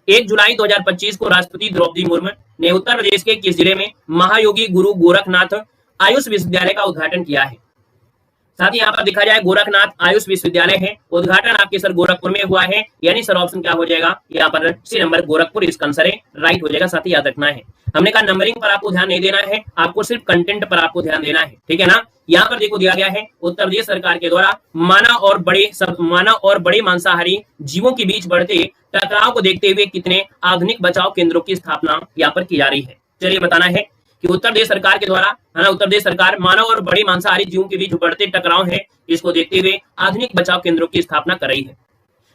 1 जुलाई 2025 को राष्ट्रपति द्रौपदी मुर्मू ने उत्तर प्रदेश के किस जिले में महायोगी गुरु गोरखनाथ आयुष विश्वविद्यालय का उद्घाटन किया है? साथ ही यहाँ पर देखा जाए गोरखनाथ आयुष विश्वविद्यालय है, उद्घाटन आपके सर गोरखपुर में हुआ है, यानी सर ऑप्शन क्या हो जाएगा यहाँ पर सी नंबर गोरखपुर इसका आंसर है, राइट हो जाएगा। साथ ही याद रखना है, हमने कहा नंबरिंग पर आपको ध्यान नहीं देना है, आपको सिर्फ कंटेंट पर आपको ध्यान देना है। ठीक है ना। यहाँ पर देखो दिया गया है, उत्तर प्रदेश सरकार के द्वारा मानव और बड़े मांसाहारी जीवों के बीच बढ़ते टकराव को देखते हुए कितने आधुनिक बचाव केंद्रों की स्थापना यहाँ पर की जा रही है? चलिए बताना है कि उत्तर प्रदेश सरकार के द्वारा, है ना, उत्तर प्रदेश सरकार मानव और बड़े मांसाहारी जीवों के बीच बढ़ते टकराव है, इसको देखते हुए आधुनिक बचाव केंद्रों की स्थापना कर रही है।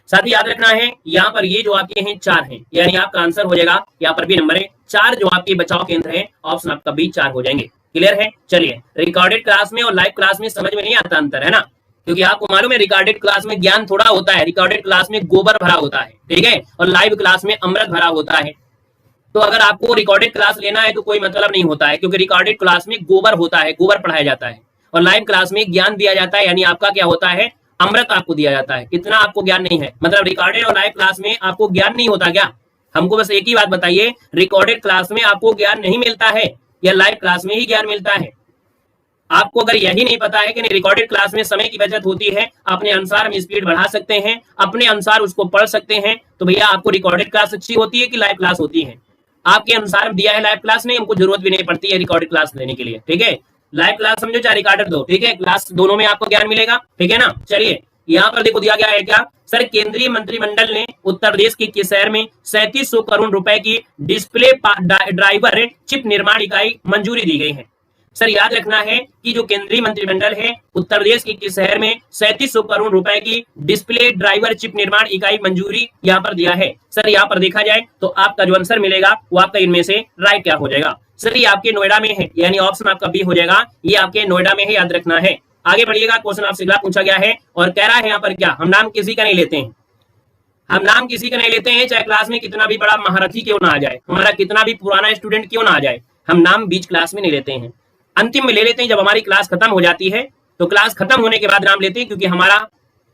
साथ ही याद रखना है, यहाँ पर ये जो आपके हैं 4 हैं, यानी आपका आंसर हो जाएगा यहाँ पर भी नंबर है 4 जो आपके बचाव केंद्र है, ऑप्शन आपका बी 4 हो जाएंगे। क्लियर है। चलिए, रिकॉर्डेड क्लास में और लाइव क्लास में समझ में नहीं आता अंतर, है ना, क्योंकि आपको मालूम है रिकॉर्डेड क्लास में ज्ञान थोड़ा होता है, रिकॉर्डेड क्लास में गोबर भरा होता है, ठीक है, और लाइव क्लास में अमृत भरा होता है। तो अगर आपको रिकॉर्डेड क्लास लेना है तो कोई मतलब नहीं होता है, क्योंकि रिकॉर्डेड क्लास में गोबर होता है, गोबर पढ़ाया जाता है, और लाइव क्लास में ज्ञान दिया जाता है, यानी आपका क्या होता है, अमृत आपको दिया जाता है। इतना आपको ज्ञान नहीं है, मतलब रिकॉर्डेड और लाइव क्लास में आपको ज्ञान नहीं होता क्या? हमको बस एक ही बात बताइए, रिकॉर्डेड क्लास में आपको ज्ञान नहीं मिलता है या लाइव क्लास में ही ज्ञान मिलता है? आपको अगर यही नहीं पता है कि रिकॉर्डेड क्लास में समय की बचत होती है, अपने अनुसार हम स्पीड बढ़ा सकते हैं, अपने अनुसार उसको पढ़ सकते हैं, तो भैया आपको रिकॉर्डेड क्लास अच्छी होती है कि लाइव क्लास होती है? आपके अनुसार दिया है लाइव क्लास में, हमको जरूरत भी नहीं पड़ती है रिकॉर्डेड क्लास लेने के लिए। ठीक है, लाइव क्लास समझो चाहे रिकॉर्डेड दो, ठीक है, क्लास दोनों में आपको ज्ञान मिलेगा। ठीक है ना। चलिए, यहाँ पर देखो दिया गया है क्या, सर केंद्रीय मंत्रिमंडल ने उत्तर प्रदेश के किस शहर में 3700 करोड़ रुपए की डिस्प्ले ड्राइवर चिप निर्माण इकाई मंजूरी दी गई है? सर याद रखना है कि जो केंद्रीय मंत्रिमंडल है उत्तर प्रदेश के किस शहर में 3700 करोड़ रुपए की डिस्प्ले ड्राइवर चिप निर्माण इकाई मंजूरी यहाँ पर दिया है? सर यहाँ पर देखा जाए तो आपका जो आंसर मिलेगा वो आपका इनमें से राइट क्या हो जाएगा? सर ये आपके नोएडा में है, यानी ऑप्शन आपका बी हो जाएगा, ये आपके नोएडा में है, याद रखना है। आगे बढ़िएगा, क्वेश्चन आपसे अगला पूछा गया है और कह रहा है यहाँ पर क्या, हम नाम किसी का नहीं लेते हैं, हम नाम किसी का नहीं लेते हैं, चाहे क्लास में कितना भी बड़ा महारथी क्यों ना आ जाए, हमारा कितना भी पुराना स्टूडेंट क्यों ना आ जाए, हम नाम बीच क्लास में नहीं लेते हैं, अंतिम में ले लेते हैं। जब हमारी क्लास खत्म हो जाती है तो क्लास खत्म होने के बाद नाम लेते हैं, क्योंकि हमारा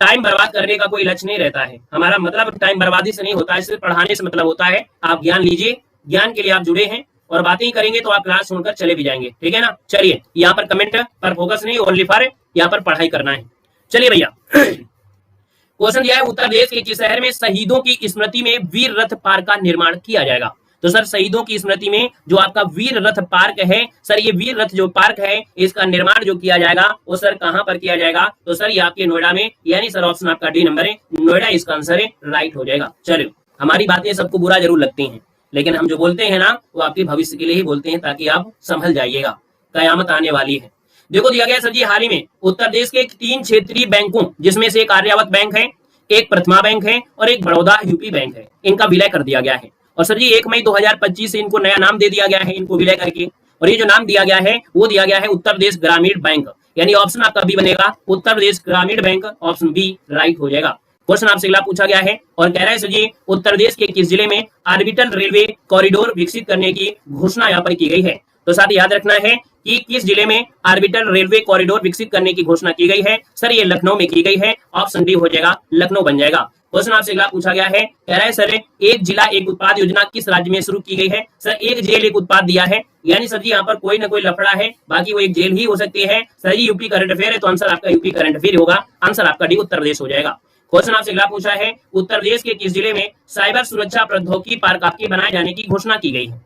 टाइम बर्बाद करने का कोई लक्ष्य नहीं रहता है, हमारा मतलब टाइम बर्बादी से नहीं होता है, सिर्फ पढ़ाने से मतलब होता है। आप ज्ञान लीजिए, ज्ञान के लिए आप जुड़े हैं और बातें ही करेंगे तो आप क्लास सुनकर चले भी जाएंगे। ठीक है ना। चलिए, यहाँ पर कमेंट पर फोकस नहीं, ओनली फॉर यहाँ पर पढ़ाई करना है। चलिए भैया, क्वेश्चन दिया है उत्तर प्रदेश के किस शहर में शहीदों की स्मृति में वीर रथ पार्क का निर्माण किया जाएगा? तो सर शहीदों की स्मृति में जो आपका वीर रथ पार्क है, सर ये वीर रथ जो पार्क है इसका निर्माण जो किया जाएगा वो सर कहां पर किया जाएगा? तो सर ये आपके नोएडा में, यानी सर ऑप्शन आपका डी नंबर है, नोएडा इसका आंसर है, राइट हो जाएगा। चलो, हमारी बातें सबको बुरा जरूर लगती हैं, लेकिन हम जो बोलते हैं ना वो आपके भविष्य के लिए ही बोलते हैं, ताकि आप संभल जाइएगा, कयामत आने वाली है। देखो दिया गया सर जी, हाल ही में उत्तर प्रदेश के 3 क्षेत्रीय बैंकों, जिसमें से एक आर्यावर्त बैंक है, एक प्रथमा बैंक है और एक बड़ौदा यूपी बैंक है, इनका विलय कर दिया गया है। और सर जी 1 मई 2025 से इनको नया नाम दे दिया गया है, इनको विलय करके। और ये जो नाम दिया गया है वो दिया गया है उत्तर प्रदेश ग्रामीण बैंक, यानी ऑप्शन आपका बी बनेगा, उत्तर प्रदेश ग्रामीण बैंक, ऑप्शन बी राइट हो जाएगा। क्वेश्चन आपसे अगला पूछा गया है और कह रहा है सर जी, उत्तर प्रदेश के किस जिले में ऑर्बिटल रेलवे कॉरिडोर विकसित करने की घोषणा यहाँ पर की गई है? तो साथ याद रखना है कि किस जिले में ऑर्बिटल रेलवे कॉरिडोर विकसित करने की घोषणा की गई है? सर ये लखनऊ में की गई है, ऑप्शन डी हो जाएगा, लखनऊ बन जाएगा। क्वेश्चन आपसे अगला पूछा गया है, कह रहा है सर एक जिला एक उत्पाद योजना किस राज्य में शुरू की गई है? सर एक जेल एक उत्पाद दिया है, यानी सर जी यहाँ पर कोई ना कोई लफड़ा है, बाकी वो एक जेल ही हो सकती है। सर जी यूपी करंट अफेयर है, तो आंसर आपका यूपी करंट अफेयर होगा, आंसर आपका डी उत्तर प्रदेश हो जाएगा। क्वेश्चन आपसे अगला पूछा है, उत्तर प्रदेश के किस जिले में साइबर सुरक्षा प्रौद्योगिकी पार्क आपके बनाए जाने की घोषणा की गई है?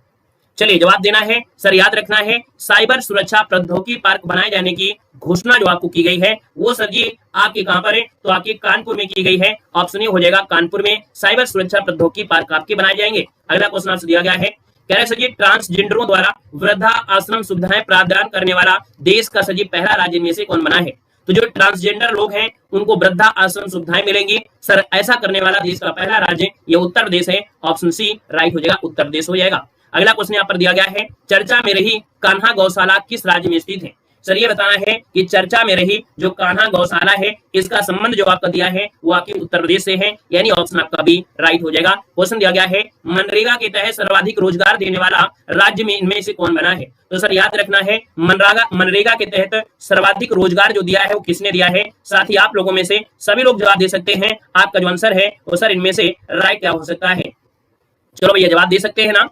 चलिए जवाब देना है, सर याद रखना है, साइबर सुरक्षा प्रौद्योगिकी पार्क बनाए जाने की घोषणा जो आपको की गई है वो सर जी आपके कहां पर है? तो आपके कानपुर में की गई है, ऑप्शन ए हो जाएगा, कानपुर में साइबर सुरक्षा प्रौद्योगिकी पार्क आपके बनाए जाएंगे। अगला क्वेश्चन आपसे दिया गया है, कह रहे सर जी ट्रांसजेंडरों द्वारा वृद्धा आश्रम सुविधाएं प्रदान करने वाला देश का सर जी पहला राज्य में से कौन बना है? तो जो ट्रांसजेंडर लोग हैं उनको वृद्धा आश्रम सुविधाएं मिलेंगी, सर ऐसा करने वाला देश का पहला राज्य ये उत्तर प्रदेश है, ऑप्शन सी राइट हो जाएगा, उत्तर प्रदेश हो जाएगा। अगला क्वेश्चन यहाँ पर दिया गया है, चर्चा में रही कान्हा गौशाला किस राज्य में स्थित है? सर ये बताना है कि चर्चा में रही जो कान्हा गौशाला है इसका संबंध जो आपका दिया है वो आपके उत्तर प्रदेश से है, यानी ऑप्शन आपका भी राइट हो जाएगा। क्वेश्चन दिया गया है, मनरेगा के तहत सर्वाधिक रोजगार देने वाला राज्य में इनमें से कौन बना है? तो सर याद रखना है, मनरेगा के तहत सर्वाधिक रोजगार जो दिया है वो किसने दिया है? साथ ही आप लोगों में से सभी लोग जवाब दे सकते हैं, आपका जो आंसर है वो सर इनमें से राइट क्या हो सकता है? चलो भैया जवाब दे सकते हैं ना,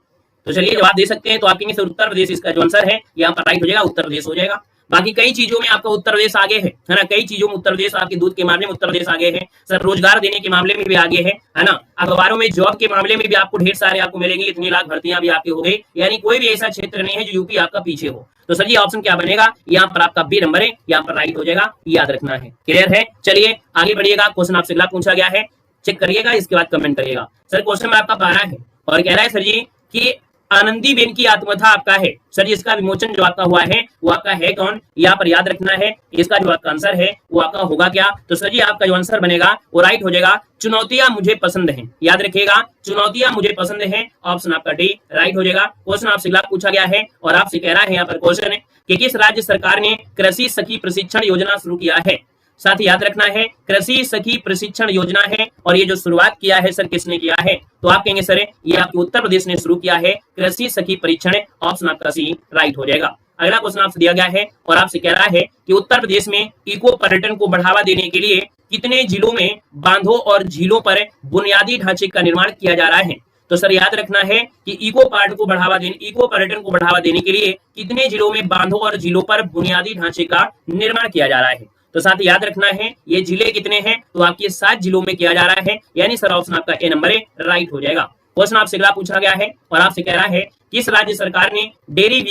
तो चलिए जवाब दे सकते हैं, तो आपके उत्तर प्रदेश इसका जो आंसर है यहाँ पर राइट हो जाएगा, उत्तर प्रदेश हो जाएगा। बाकी कई चीजों में आपका उत्तर प्रदेश आगे है ना, कई चीजों में उत्तर प्रदेश, आपके दूध के मामले में उत्तर प्रदेश आगे है, सर रोजगार देने के मामले में भी आगे है ना, अखबारों में जॉब के मामले में भी आपको ढेर सारे आपको मिलेंगे, इतनी लाख भर्तियां भी आपकी हो गई, यानी कोई भी ऐसा क्षेत्र नहीं है जो यूपी आपका पीछे हो। तो सर ये ऑप्शन क्या बनेगा? यहाँ पर आपका बी नंबर है, यहाँ पर राइट हो जाएगा, याद रखना है। क्लियर है? चलिए आगे बढ़िएगा। क्वेश्चन आपसे अगला पूछा गया है, चेक करिएगा, इसके बाद कमेंट करिएगा। सर क्वेश्चन में आपका 12 है और कह रहा है सर जी कि आनंदीबेन की आत्मकथा आपका है, सर इसका विमोचन जो आपका हुआ है वो आपका है कौन? यहाँ पर याद रखना है, इसका जो आपका आंसर है वो आपका होगा क्या? तो सर जी आपका जो आंसर बनेगा वो राइट हो जाएगा, चुनौतियां मुझे पसंद हैं, याद रखिएगा, चुनौतियां मुझे पसंद हैं, ऑप्शन आपका डी राइट हो जाएगा। क्वेश्चन आपसे अगला पूछा गया है और आपसे कह रहा है यहाँ पर क्वेश्चन कि किस राज्य सरकार ने कृषि सखी प्रशिक्षण योजना शुरू किया है? साथ ही याद रखना है, कृषि सखी प्रशिक्षण योजना है और ये जो शुरुआत किया है सर किसने किया है? तो आप कहेंगे सर ये आपके उत्तर प्रदेश ने शुरू किया है, कृषि सखी परीक्षण, ऑप्शन आपका सी राइट हो जाएगा। अगला क्वेश्चन आपसे दिया गया है और आपसे कह रहा है कि उत्तर प्रदेश में इको पर्यटन को बढ़ावा देने के लिए कितने जिलों में बांधों और झीलों पर बुनियादी ढांचे का निर्माण किया जा रहा है? तो सर याद रखना है कि इको पर्यटन को बढ़ावा देने के लिए कितने जिलों में बांधों और झीलों पर बुनियादी ढांचे का निर्माण किया जा रहा है? तो साथ ही याद रखना है ये जिले कितने हैं? तो आपके 7 जिलों में किया जा रहा है, यानी सर ऑप्शन आपका ए नंबर है, राइट हो जाएगा। क्वेश्चन आपसे अगला पूछा गया है और आपसे कह रहा है किस राज्य सरकार ने डेयरी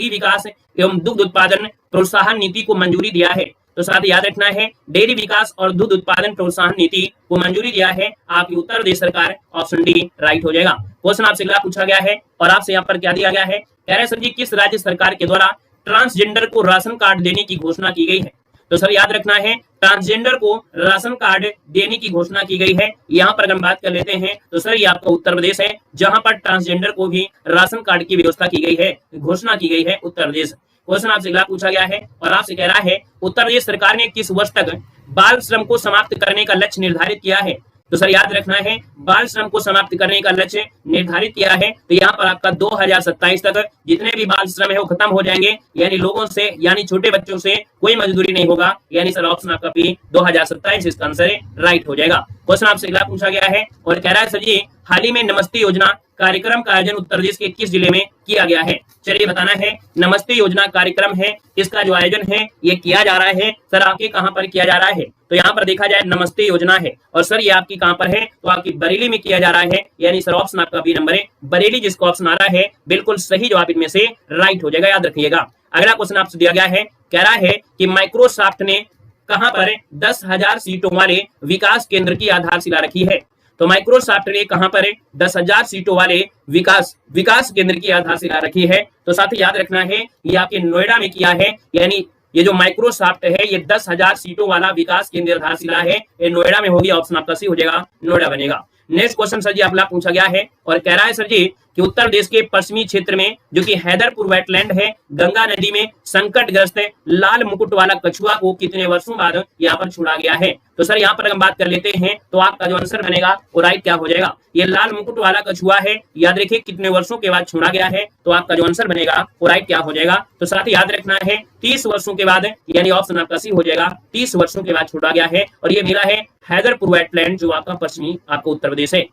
विकास एवं दुग्ध उत्पादन प्रोत्साहन नीति को मंजूरी दिया है? तो साथ ही याद रखना है, डेयरी विकास और दुग्ध उत्पादन प्रोत्साहन नीति को मंजूरी दिया है आपकी उत्तर प्रदेश सरकार, ऑप्शन डी राइट हो जाएगा। क्वेश्चन आपसे अगला पूछा गया है और आपसे यहाँ पर क्या दिया गया है? कह रहे सर जी किस राज्य सरकार के द्वारा ट्रांसजेंडर को राशन कार्ड देने की घोषणा की गई है? तो सर याद रखना है, ट्रांसजेंडर को राशन कार्ड देने की घोषणा की गई है। यहाँ पर हम बात कर लेते हैं तो सर ये आपका उत्तर प्रदेश है, जहां पर ट्रांसजेंडर को भी राशन कार्ड की व्यवस्था की गई है, घोषणा की गई है उत्तर प्रदेश। क्वेश्चन आपसे अगला पूछा गया है और आपसे कह रहा है उत्तर प्रदेश सरकार ने किस वर्ष तक बाल श्रम को समाप्त करने का लक्ष्य निर्धारित किया है? तो सर याद रखना है, बाल श्रम को समाप्त करने का लक्ष्य निर्धारित किया है, तो यहाँ पर आपका 2027 तक जितने भी बाल श्रम है वो खत्म हो जाएंगे, यानी लोगों से, यानी छोटे बच्चों से कोई मजदूरी नहीं होगा, यानी सर ऑप्शन आपका भी 2027 इसका आंसर है, राइट हो जाएगा। क्वेश्चन आपसे अगला पूछा गया है और कह रहा है सर जी हाल ही में नमस्ते योजना कार्यक्रम का आयोजन उत्तर प्रदेश के किस जिले में किया गया है? चलिए बताना है, नमस्ते योजना कार्यक्रम है, इसका जो आयोजन है ये किया जा रहा है, सर आपके कहां पर किया जा रहा है? तो यहाँ पर देखा जाए नमस्ते योजना है। और सर ये आपकी कहां पर है, तो आपकी बरेली में किया जा रहा है, यानी सर ऑप्शन आपका बी नंबर है बरेली, जिसका ऑप्शन आ रहा है बिल्कुल सही जवाब इनमें से राइट हो जाएगा, याद रखिएगा। अगला क्वेश्चन आपसे दिया गया है, कह रहा है कि माइक्रोसॉफ्ट ने कहां पर 10,000 सीटों वाले विकास केंद्र की आधारशिला रखी है। तो माइक्रोसॉफ्ट ने कहां पर 10,000 सीटों वाले विकास केंद्र की आधारशिला रखी है। तो साथ ही याद रखना है ये आपके नोएडा में किया है, यानी ये जो माइक्रोसॉफ्ट है ये 10,000 सीटों वाला विकास केंद्र आधारशिला है, ये नोएडा में होगी, ऑप्शन आपका सी हो जाएगा, नोएडा बनेगा। नेक्स्ट क्वेश्चन सर जी आपला पूछा गया है और कह रहा है सर जी कि उत्तर प्रदेश के पश्चिमी क्षेत्र में जो कि हैदरपुर वेटलैंड है, गंगा नदी में संकटग्रस्त लाल मुकुट वाला कछुआ को कितने वर्षों बाद यहाँ पर छोड़ा गया है। तो सर यहाँ पर हम बात कर लेते हैं तो आपका जो आंसर बनेगा वो राइट क्या हो जाएगा, ये लाल मुकुट वाला कछुआ है, याद रखिए कितने वर्षों के बाद छोड़ा गया है, तो आपका जो आंसर बनेगा वो राइट क्या हो जाएगा। तो साथ ही याद रखना है 30 वर्षों के बाद, यानी ऑप्शन आपका सी हो जाएगा, 30 वर्षों के बाद छोड़ा गया है और ये मिला है हैदरपुर वेटलैंड जो आपका पश्चिमी आपका उत्तर प्रदेश है।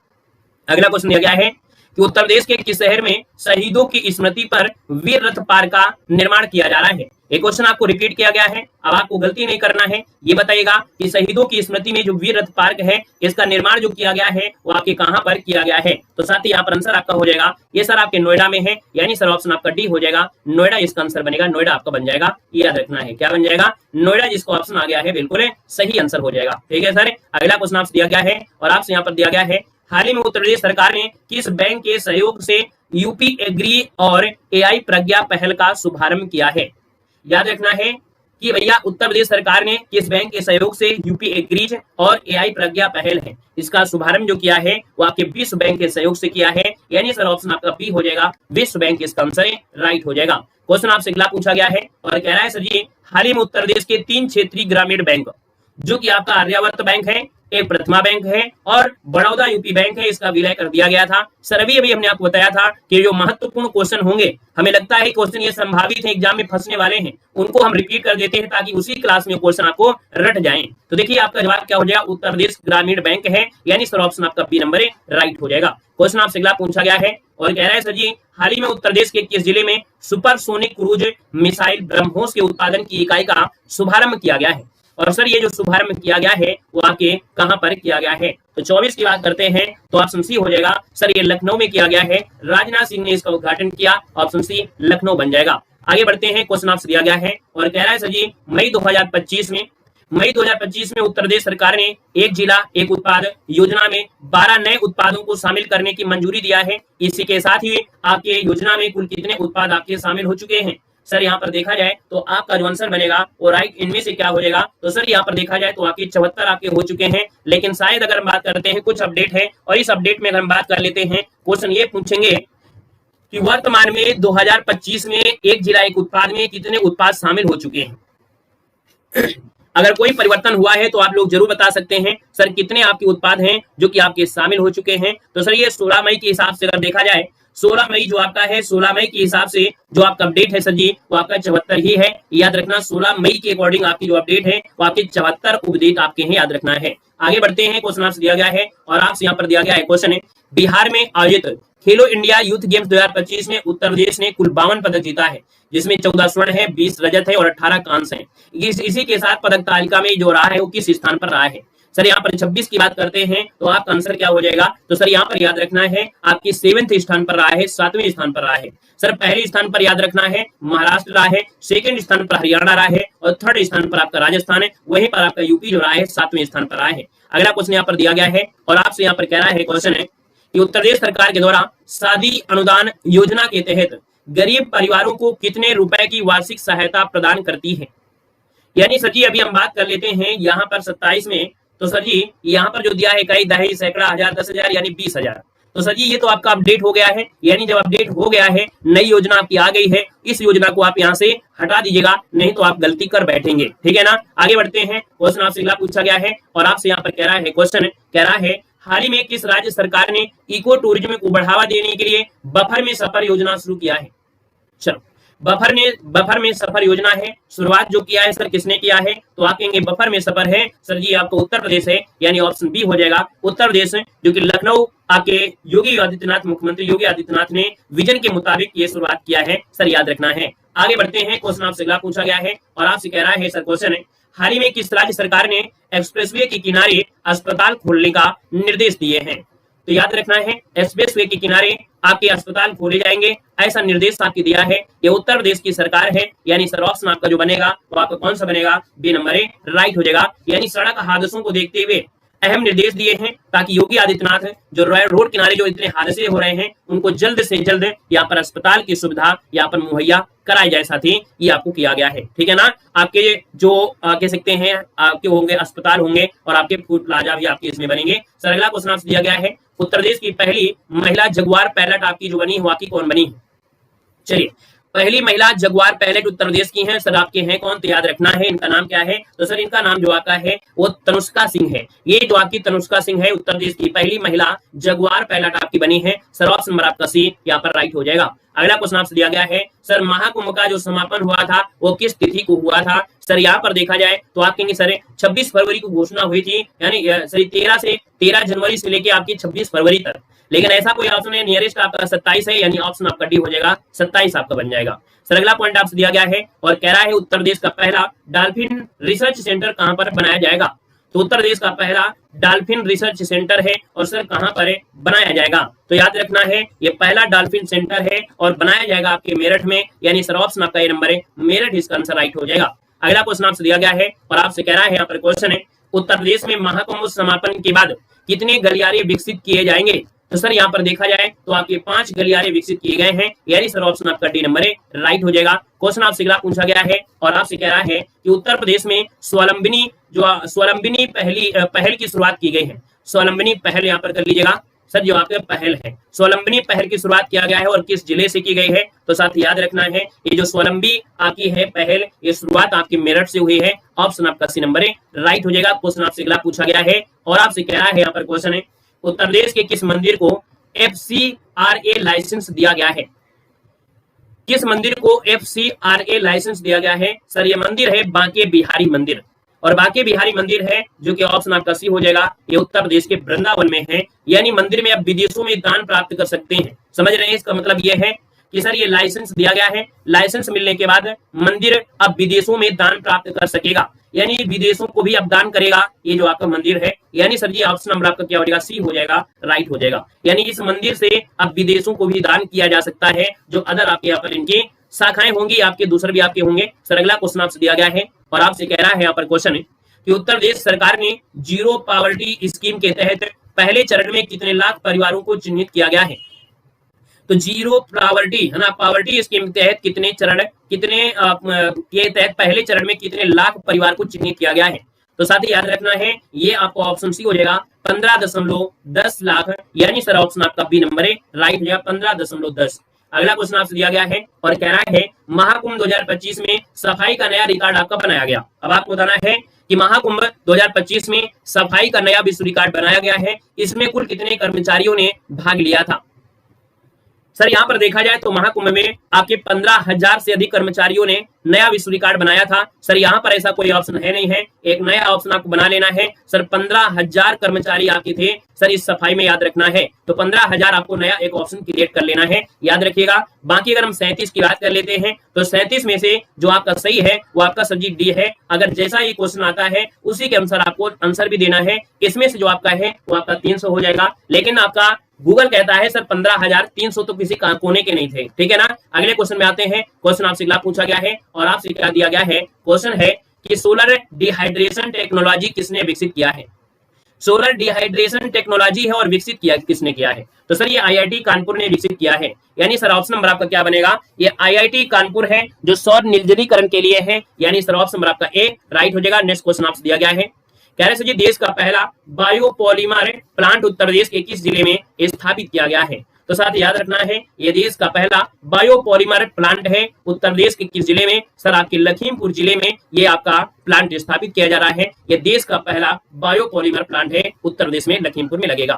अगला क्वेश्चन दिया गया है कि उत्तर प्रदेश के किस शहर में शहीदों की स्मृति पर वीर रथ पार्क का निर्माण किया जा रहा है। एक क्वेश्चन आपको रिपीट किया गया है, अब आपको गलती नहीं करना है, ये बताइएगा कि शहीदों की स्मृति में जो वीर रथ पार्क है इसका निर्माण जो किया गया है वो आपके कहां पर किया गया है। तो साथ ही यहाँ पर आंसर आपका हो जाएगा, ये सर आपके नोएडा में है, यानी सर ऑप्शन आपका डी हो जाएगा, नोएडा इसका आंसर बनेगा, नोएडा आपका बन जाएगा, ये याद रखना है, क्या बन जाएगा, नोएडा, जिसका ऑप्शन आ गया है बिल्कुल सही आंसर हो जाएगा। ठीक है सर, अगला क्वेश्चन आपसे दिया गया है और आपसे यहाँ पर दिया गया है, हाल ही में उत्तर प्रदेश सरकार ने किस बैंक के सहयोग से यूपी एग्री और एआई प्रज्ञा पहल का शुभारंभ किया है। याद रखना है कि भैया उत्तर प्रदेश सरकार ने किस बैंक के सहयोग से यूपी एग्रीज और एआई प्रज्ञा पहल है इसका शुभारंभ जो किया है वो आपके विश्व बैंक के सहयोग से किया है, यानी सर ऑप्शन आपका बी हो जाएगा, विश्व बैंक इसका आंसर राइट हो जाएगा। क्वेश्चन आपसे अगला पूछा गया है और कह रहा है सर जी हाल ही में उत्तर प्रदेश के 3 क्षेत्रीय ग्रामीण बैंक जो कि आपका आर्यावर्त बैंक है, एक प्रथमा बैंक है और बड़ौदा यूपी बैंक है, इसका विलय कर दिया गया था। सर अभी हमने आपको बताया था कि जो महत्वपूर्ण क्वेश्चन होंगे, हमें लगता है क्वेश्चन ये संभावित है एग्जाम में फंसने वाले हैं, उनको हम रिपीट कर देते हैं ताकि उसी क्लास में क्वेश्चन आपको रट जाएं। तो देखिए आपका जवाब क्या हो जाएगा, उत्तर प्रदेश ग्रामीण बैंक है, यानी सर ऑप्शन आपका बी नंबर राइट हो जाएगा। क्वेश्चन आपसे अगला पूछा गया है और कह रहा है सर जी हाल ही में उत्तर प्रदेश के किस जिले में सुपरसोनिक क्रूज मिसाइल ब्रह्मोस के उत्पादन की इकाई का शुभारंभ किया गया है। और सर ये जो शुभारंभ किया गया है वो आपके कहां पर किया गया है। तो 24 की बात करते हैं तो ऑप्शन सी हो जाएगा, सर ये लखनऊ में किया गया है, राजनाथ सिंह ने इसका उद्घाटन किया, ऑप्शन सी लखनऊ बन जाएगा। आगे बढ़ते हैं, क्वेश्चन आपसे दिया गया है और कह रहा है सर जी मई 2025 में उत्तर प्रदेश सरकार ने एक जिला एक उत्पाद योजना में 12 नए उत्पादों को शामिल करने की मंजूरी दिया है। इसी के साथ ही आपके योजना में कुल कितने उत्पाद आपके शामिल हो चुके हैं। सर यहाँ पर देखा जाए तो आपका जो आंसर बनेगा वो राइट इनमें से क्या हो जाएगा। तो सर यहाँ पर देखा जाए तो आपके 74 आपके हो चुके हैं, लेकिन शायद अगर हम बात करते हैं कुछ अपडेट है और इस अपडेट में अगर हम बात कर लेते हैं, क्वेश्चन ये पूछेंगे कि वर्तमान में 2025 में एक जिला एक उत्पाद में कितने उत्पाद शामिल हो चुके हैं। अगर कोई परिवर्तन हुआ है तो आप लोग जरूर बता सकते हैं सर कितने आपके उत्पाद हैं जो कि आपके शामिल हो चुके हैं। तो सर ये 16 मई के हिसाब से अगर देखा जाए, 16 मई जो आपका है, 16 मई के हिसाब से जो आपका अपडेट है सर जी वो आपका 74 ही है, याद रखना। 16 मई के अकॉर्डिंग आपकी जो अपडेट है वो आपके 74 अपडेट आपके हैं, याद रखना है। आगे बढ़ते हैं, क्वेश्चन आपसे दिया गया है और आपसे यहाँ पर दिया गया है क्वेश्चन है, बिहार में आयोजित खेलो इंडिया यूथ गेम्स 2025 में उत्तर प्रदेश ने कुल 52 पदक जीता है, जिसमें 14 स्वर्ण है, 20 रजत है और 18 कांस्य है। इसी के साथ पदक तालिका में जो रहा है वो किस स्थान पर रहा है। सर यहाँ पर 26 की बात करते हैं तो आपका आंसर क्या हो जाएगा। तो सर यहाँ पर याद रखना है आपकी 7वें स्थान पर रहा है, 7वें स्थान पर रहा है। सर पहले स्थान पर याद रखना है महाराष्ट्र रहा है, सेकंड स्थान पर हरियाणा रहा है और थर्ड स्थान पर आपका राजस्थान है, वहीं पर आपका यूपी जो रहा है 7वें स्थान पर रहा है। अगला क्वेश्चन यहाँ पर दिया गया है और आपसे यहाँ पर कह रहा है क्वेश्चन है कि उत्तर प्रदेश सरकार के द्वारा शादी अनुदान योजना के तहत गरीब परिवारों को कितने रुपए की वार्षिक सहायता प्रदान करती है। यानी सर जी अभी हम बात कर लेते हैं यहाँ पर 27 में, तो सर जी यहाँ पर जो दिया है कई, दहाई, सैकड़ा, हजार, 10,000 यानी 20,000। तो सर जी ये तो आपका अपडेट हो गया है, यानी जब अपडेट हो गया है नई योजना आपकी आ गई है, इस योजना को आप यहाँ से हटा दीजिएगा, नहीं तो आप गलती कर बैठेंगे, ठीक है ना। आगे बढ़ते हैं, क्वेश्चन आपसे अगला पूछा गया है और आपसे यहाँ पर कह रहा है क्वेश्चन कह रहा है हाल ही में किस राज्य सरकार ने इको टूरिज्म को बढ़ावा देने के लिए बफर में सफर योजना शुरू किया है। चलो बफर में सफर योजना है, शुरुआत जो किया है सर किसने किया है, तो आप कहेंगे बफर में सफर है सर जी आपको उत्तर प्रदेश है, यानी ऑप्शन बी हो जाएगा उत्तर प्रदेश, जो कि लखनऊ आपके योगी आदित्यनाथ, मुख्यमंत्री योगी आदित्यनाथ ने विजन के मुताबिक ये शुरुआत किया है, सर याद रखना है। आगे बढ़ते हैं, क्वेश्चन आपसे अगला पूछा गया है और आपसे कह रहा है सर क्वेश्चन है हाल ही में किस राज्य सरकार ने एक्सप्रेसवे के किनारे अस्पताल खोलने का निर्देश दिए हैं? तो याद रखना है, एक्सप्रेसवे के किनारे आपके अस्पताल खोले जाएंगे, ऐसा निर्देश आपके दिया है। ये उत्तर प्रदेश की सरकार है, यानी सर ऑप्शन आपका जो बनेगा वो आपका कौन सा बनेगा? बी नंबर ए राइट हो जाएगा। यानी सड़क हादसों को देखते हुए अहम निर्देश दिए हैं ताकि योगी आदित्यनाथ जो रोड किनारे जो इतने हादसे हो रहे हैं उनको जल्द से जल्द यहाँ पर अस्पताल की सुविधा यहाँ पर मुहैया कराई जाए। साथ ही ये आपको किया गया है, ठीक है ना। आपके जो कह सकते हैं आपके होंगे अस्पताल होंगे और आपके फूड प्लाजा भी आपके इसमें बनेंगे। सर अगला क्वेश्चन आपसे दिया गया है, उत्तर प्रदेश की पहली महिला जगुआर पायलट आपकी जो बनी हुआ की कौन बनी? चलिए, पहली महिला जगुआर पायलट उत्तर प्रदेश की हैं। सर आपके हैं कौन? तो याद रखना है इनका नाम क्या है? तो सर इनका नाम जो आपका है वो तनुष्का सिंह है। ये जो आपकी तनुष्का सिंह है उत्तर प्रदेश की पहली महिला जगुआर पायलट आपकी बनी है। सर ऑप्शन नंबर आपका सी यहाँ पर राइट हो जाएगा। अगला क्वेश्चन आपसे दिया गया है, सर महाकुंभ का जो समापन हुआ था वो किस तिथि को हुआ था? सर यहाँ पर देखा जाए तो आप कहेंगे सर 26 फरवरी को घोषणा हुई थी, यानी सर 13 जनवरी से लेके आपकी 26 फरवरी तक। लेकिन ऐसा कोई ऑप्शन है, नियरेस्ट आपका 27 है, यानी ऑप्शन आपका डी हो जाएगा, 27 आपका बन जाएगा। सर अगला पॉइंट आपसे दिया गया है और कह रहा है उत्तर प्रदेश का पहला डॉल्फिन रिसर्च सेंटर कहां पर बनाया जाएगा? तो उत्तर प्रदेश का पहला डॉल्फिन रिसर्च सेंटर है और सर कहां पर बनाया जाएगा? तो याद रखना है ये पहला डॉल्फिन सेंटर है और बनाया जाएगा आपके मेरठ में, यानी सर ऑप्शन आपका ये नंबर है मेरठ, इसका आंसर राइट हो जाएगा। अगला क्वेश्चन आपसे दिया गया है और आपसे कह रहा है यहाँ पर क्वेश्चन है, उत्तर प्रदेश में महाकुंभ समापन के बाद कितने गलियारे विकसित किए जाएंगे? तो सर यहाँ पर देखा जाए तो आपके 5 गलियारे विकसित किए गए हैं, यानी सर ऑप्शन आपका डी नंबर है राइट हो जाएगा। क्वेश्चन आपसे अगला पूछा गया है और आपसे कह रहा है कि उत्तर प्रदेश में स्वावलंबनी पहल की शुरुआत की गई है। स्वावलंबनी पहल यहाँ पर कर लीजिएगा सर, जो आपका पहल है स्वावलंबनी पहल की शुरुआत किया गया है और किस जिले से की गई है? तो साथ याद रखना है ये जो स्वावलंबी आपकी है पहल, ये शुरुआत आपकी मेरठ से हुई है। ऑप्शन आपका सी नंबर है राइट हो जाएगा। क्वेश्चन आपसे अगला पूछा गया है और आपसे कह रहा है यहाँ पर क्वेश्चन है, उत्तर प्रदेश के किस मंदिर को FCRA लाइसेंस दिया गया है? किस मंदिर को FCRA लाइसेंस दिया गया है? सर ये मंदिर है बांके बिहारी मंदिर, और बांके बिहारी मंदिर है जो कि ऑप्शन आपका सी हो जाएगा, ये उत्तर प्रदेश के वृंदावन में है। यानी मंदिर में आप विदेशों में दान प्राप्त कर सकते हैं। समझ रहे हैं? इसका मतलब ये है कि सर ये लाइसेंस दिया गया है, लाइसेंस मिलने के बाद मंदिर अब विदेशों में दान प्राप्त कर सकेगा, यानी विदेशों को भी अब दान करेगा ये जो आपका मंदिर है। यानी सर ये ऑप्शन नंबर आपका क्या हो जाएगा? सी हो जाएगा, राइट हो जाएगा। यानी इस मंदिर से अब विदेशों को भी दान किया जा सकता है, जो अदर आपके यहाँ पर इनकी शाखाएं होंगी, आपके दूसरे भी आपके होंगे। सर अगला क्वेश्चन आपसे दिया गया है और आपसे कह रहा है यहाँ पर क्वेश्चन है कि उत्तर प्रदेश सरकार ने जीरो पॉवर्टी स्कीम के तहत पहले चरण में कितने लाख परिवारों को चिन्हित किया गया है? तो जीरो पॉवर्टी है ना, पॉवर्टी स्कीम के तहत कितने के तहत पहले चरण में कितने लाख परिवार को चिन्हित किया गया है? तो साथ ही याद रखना है ये आपको ऑप्शन सी हो जाएगा 15.10 लाख, यानी सर ऑप्शन आपका बी नंबर है राइट हो जाएगा 15.10। अगला क्वेश्चन आपसे दिया गया है और कह रहा है महाकुंभ 2025 में सफाई का नया रिकॉर्ड आपका बनाया गया। अब आपको बताना है कि महाकुंभ 2025 में सफाई का नया विश्व रिकॉर्ड बनाया गया है, इसमें कुल कितने कर्मचारियों ने भाग लिया था? सर यहाँ पर देखा जाए तो महाकुंभ में आपके 15,000 से अधिक कर्मचारियों ने नया विश्व रिकॉर्ड बनाया था। सर यहाँ पर ऐसा कोई ऑप्शन है नहीं है, एक नया ऑप्शन आपको बना लेना है। सर 15,000 कर्मचारी आपके थे सर इस सफाई में, याद रखना है। तो 15,000 आपको नया एक ऑप्शन क्रिएट कर लेना है, याद रखिएगा। बाकी अगर हम 37 की बात कर लेते हैं तो 37 में से जो आपका सही है वो आपका सब्जी डी है। अगर जैसा ये क्वेश्चन आता है उसी के अनुसार आपको आंसर भी देना है। इसमें से जो आपका है वो आपका 300 हो जाएगा, लेकिन आपका गूगल कहता है सर 15,300 तो किसी कोने के नहीं थे, ठीक है ना। अगले क्वेश्चन में आते हैं। क्वेश्चन आपसे अगला पूछा गया है और आपसे क्या दिया गया है? क्वेश्चन है कि सोलर डिहाइड्रेशन टेक्नोलॉजी किसने विकसित किया है? सोलर डिहाइड्रेशन टेक्नोलॉजी है और विकसित किया किसने किया है? तो सर ये IIT कानपुर ने विकसित किया है, यानी सर ऑप्शन नंबर आपका क्या बनेगा? ये IIT कानपुर है जो सौर निर्जलीकरण के लिए है, यानी सर ऑप्शन नंबर आपका ए राइट हो जाएगा। नेक्स्ट क्वेश्चन आपसे दिया गया है, कह रहे जी देश का पहला बायोपॉलीमर प्लांट उत्तर प्रदेश के किस जिले में स्थापित किया गया है? तो साथ याद रखना है ये देश का पहला बायोपॉलीमर प्लांट है उत्तर प्रदेश के किस जिले में? सर आपके लखीमपुर जिले में ये आपका प्लांट स्थापित किया जा रहा है। ये देश का पहला बायोपॉलीमर प्लांट है उत्तर प्रदेश में, लखीमपुर में लगेगा।